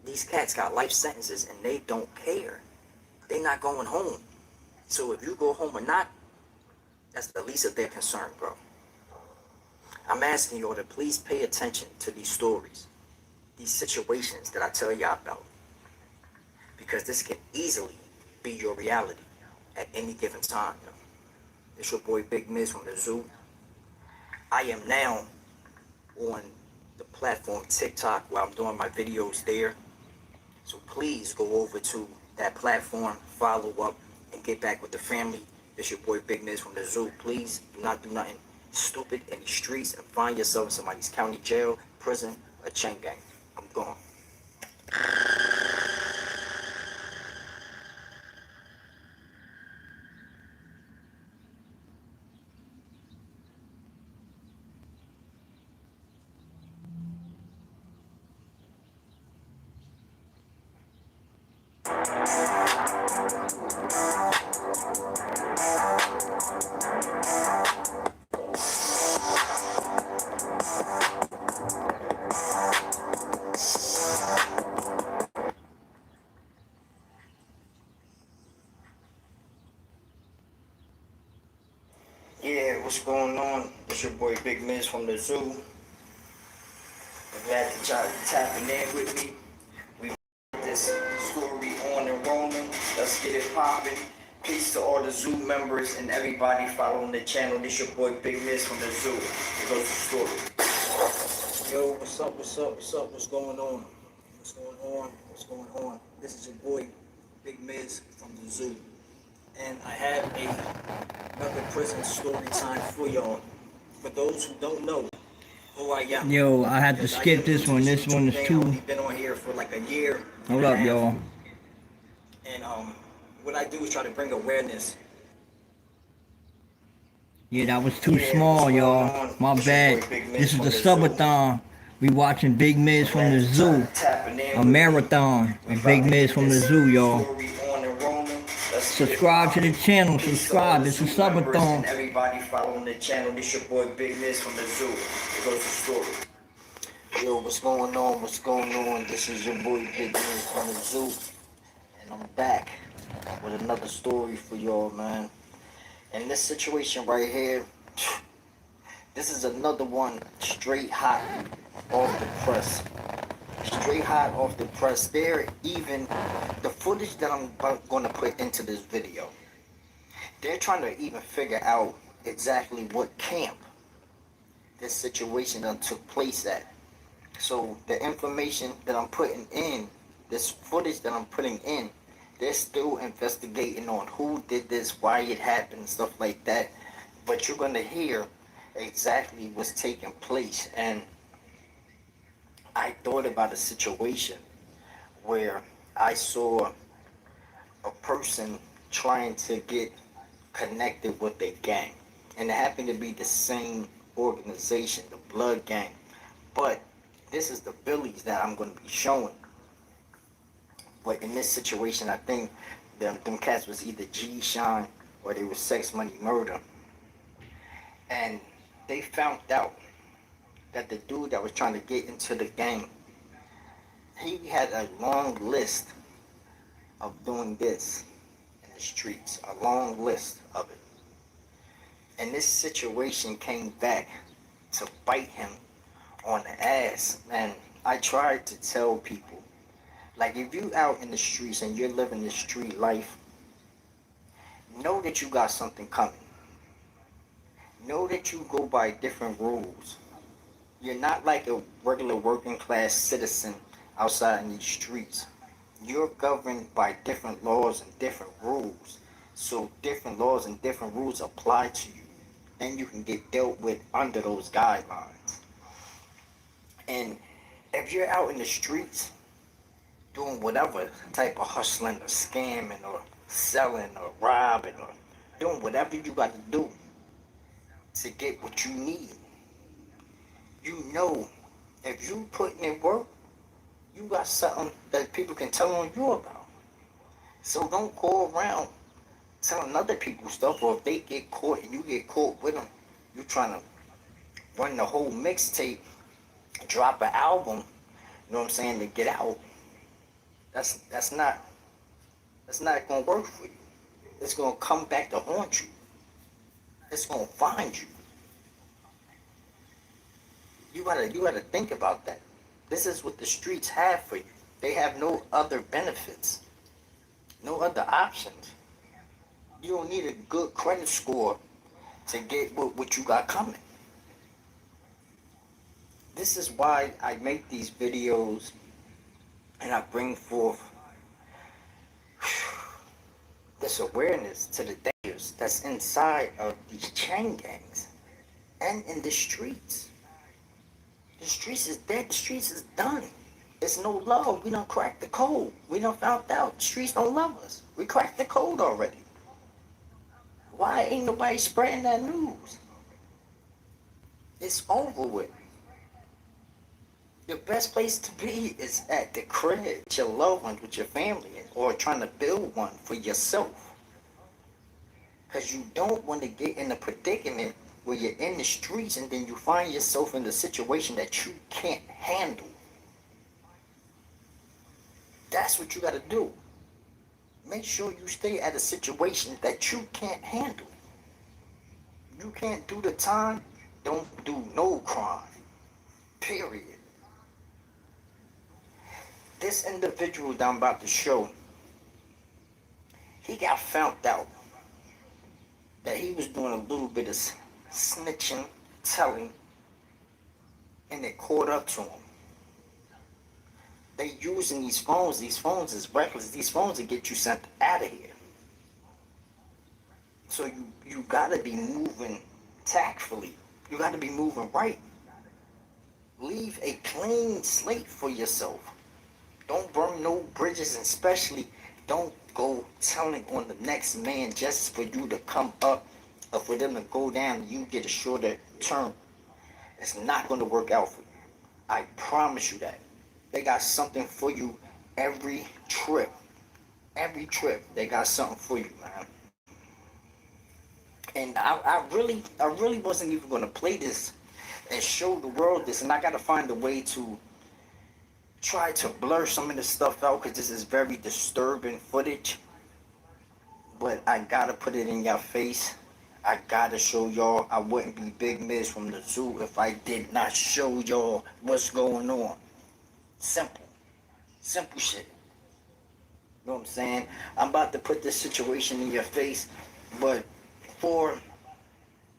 [SPEAKER 1] these cats got life sentences and they don't care. They're not going home. So if you go home or not, that's the least of their concern, bro. I'm asking you all to please pay attention to these stories, these situations that I tell y'all about, because this can easily be your reality at any given time. It's your boy Big Miz from the Zoo. I am now on the platform TikTok where I'm doing my videos there. So please go over to that platform, follow up, and get back with the family. It's your boy Big Miz from the Zoo. Please do not do nothing stupid in the streets and find yourself in somebody's county jail, prison, or chain gang. I'm gone. Yeah, what's going on? It's your boy Big Miz from the Zoo. I'm glad that y'all tapping in with me. We get this story on and rolling. Let's get it popping. Peace to all the Zoo members and everybody following the channel. This your boy Big Miz from the Zoo. Here goes the story. Yo, what's up? What's up? What's up? What's going on? What's going on? What's going on? This is your boy Big Miz from the Zoo. And I have another prison story time for y'all. For those who don't know who I am.
[SPEAKER 4] Yo, I had to skip this one. This one is too.
[SPEAKER 1] I've been on here for like a year.
[SPEAKER 4] Hold up, y'all.
[SPEAKER 1] And what I do is try to bring awareness.
[SPEAKER 4] Yeah, that was too small, y'all. My bad. This is the Subathon. We watching Big Miz from the Zoo. A marathon of Big Miz from the Zoo, y'all. Subscribe to the channel. Subscribe. It's a Subathon.
[SPEAKER 1] Everybody following the channel. This your boy Big Miz from the Zoo. Here goes the story. Yo, what's going on? What's going on? This is your boy Big Miz from the Zoo. And I'm back with another story for y'all, man. And this situation right here, this is another one straight hot off the press. Straight hot off the press. There, even the footage that I'm going to put into this video, they're trying to even figure out exactly what camp this situation that took place at. So the information that I'm putting in, this footage that I'm putting in, they're still investigating on who did this, why it happened, stuff like that. But you're going to hear exactly what's taking place. And I thought about a situation where I saw a person trying to get connected with a gang. And it happened to be the same organization, the Blood Gang. But this is the Billies that I'm going to be showing. But in this situation, I think them cats was either G-Shine or they was Sex Money Murder. And they found out that the dude that was trying to get into the gang, he had a long list of doing this in the streets, a long list of it. And this situation came back to bite him on the ass. And I tried to tell people, like, if you out in the streets and you're living the street life, know that you got something coming. Know that you go by different rules. You're not like a regular working class citizen outside in these streets. You're governed by different laws and different rules. So different laws and different rules apply to you. And you can get dealt with under those guidelines. And if you're out in the streets doing whatever type of hustling or scamming or selling or robbing or doing whatever you got to do to get what you need, you know if you putting in work, you got something that people can tell on you about. So don't go around telling other people stuff, or if they get caught and you get caught with them, you trying to run the whole mixtape, drop an album, you know what I'm saying, to get out. That's not gonna work for you. It's gonna come back to haunt you. It's gonna find you. You gotta think about that. This is what the streets have for you. They have no other benefits, no other options. You don't need a good credit score to get what you got coming. This is why I make these videos and I bring forth this awareness to the dangers that's inside of these chain gangs and in the streets. The streets is dead. The streets is done. It's no love. We done cracked the code. We done found out the streets don't love us. We cracked the code already. Why ain't nobody spreading that news? It's over with. The best place to be is at the crib with your loved ones, with your family, or trying to build one for yourself. Because you don't want to get in a predicament where you're in the streets and then you find yourself in a situation that you can't handle. That's what you got to do. Make sure you stay at a situation that you can't handle. You can't do the time, don't do no crime. Period. This individual that I'm about to show, he got found out that he was doing a little bit of snitching, telling, and it caught up to him. They using these phones is reckless. These phones will get you sent out of here. So you gotta be moving tactfully. You gotta be moving right. Leave a clean slate for yourself. Don't burn no bridges, and especially don't go telling on the next man just for you to come up or for them to go down and you get a shorter term. It's not going to work out for you. I promise you that. They got something for you every trip. Every trip, they got something for you, man. And I really wasn't even going to play this and show the world this, and I got to find a way to try to blur some of this stuff out because this is very disturbing footage. But I gotta put it in your face. I gotta show y'all. I wouldn't be Big Miz from the zoo if I did not show y'all what's going on. Simple. Simple shit. You know what I'm saying? I'm about to put this situation in your face, but for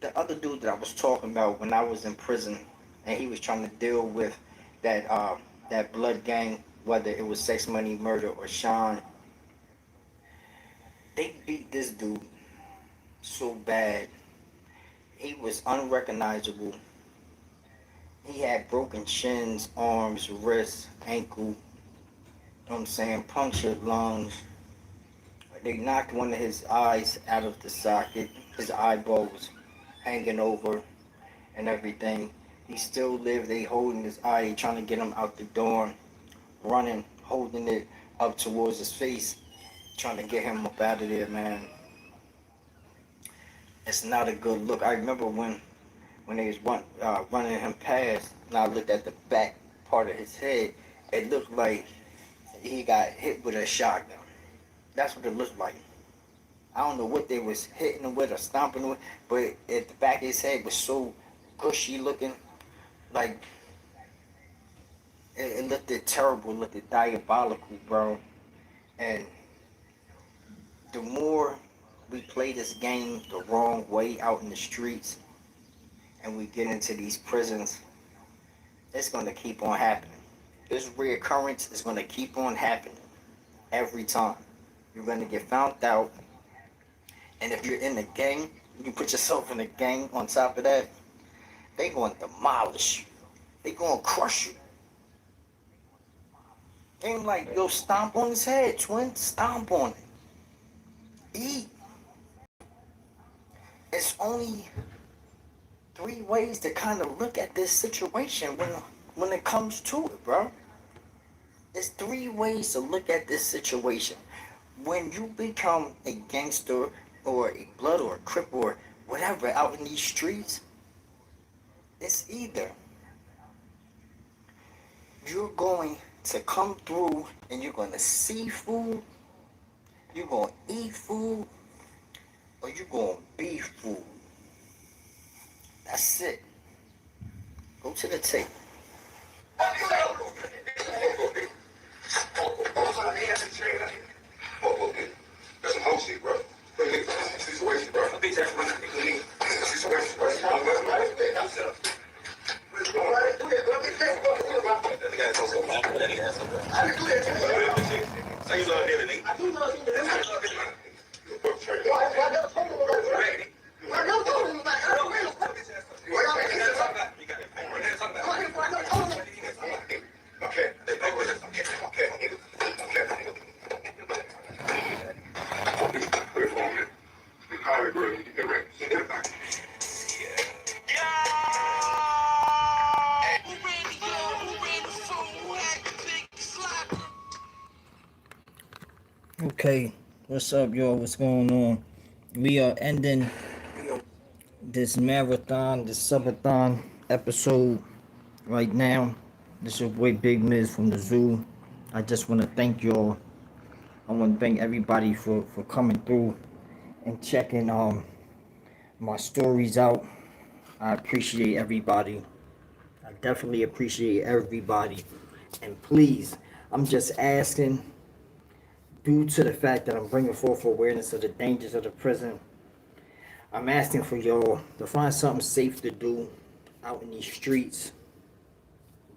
[SPEAKER 1] the other dude that I was talking about when I was in prison and he was trying to deal with that blood gang, whether it was Sex Money Murder or Sean, they beat this dude so bad. He was unrecognizable. He had broken shins, arms, wrists, ankle, you know what I'm saying, punctured lungs. They knocked one of his eyes out of the socket. His eyeball was hanging over and everything. He still lived. They holding his eye, trying to get him out the door, running, holding it up towards his face, trying to get him up out of there, man. It's not a good look. I remember when they was running him past, and I looked at the back part of his head. It looked like he got hit with a shotgun. That's what it looked like. I don't know what they was hitting him with or stomping him with, but at the back of his head was so gushy looking, like it looked terrible, looked diabolical, bro. And the more we play this game the wrong way out in the streets, and we get into these prisons, it's going to keep on happening. This reoccurrence is going to keep on happening every time. You're going to get found out. And if you're in a gang, you put yourself in a gang on top of that, they going to demolish you. They going to crush you. Ain't like, yo, stomp on his head, twin. Stomp on it. Eat. It's only 3 ways to kind of look at this situation when it comes to it, bro. There's 3 ways to look at this situation. When you become a gangster or a blood or a crip or whatever out in these streets, it's either you're going to come through and you're going to see food, you're going to eat food, or you're going to be food. That's it. Go to the tape.
[SPEAKER 3] That's some whole shit, bro. Situation, bro. Say you love everything. I do love everything.
[SPEAKER 4] Okay, what's up, y'all? What's going on? We are ending this marathon, this subathon episode right now. This is your boy Big Miz from the zoo. I just want to thank y'all. I want to thank everybody for coming through and checking my stories out. I appreciate everybody. I definitely appreciate everybody. And please, I'm just asking, due to the fact that I'm bringing forth awareness of the dangers of the prison, I'm asking for y'all to find something safe to do out in these streets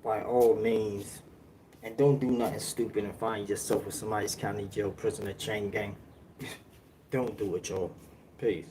[SPEAKER 4] by all means. And don't do nothing stupid and find yourself with somebody's county jail, prison, or chain gang. Don't do it, y'all. Peace.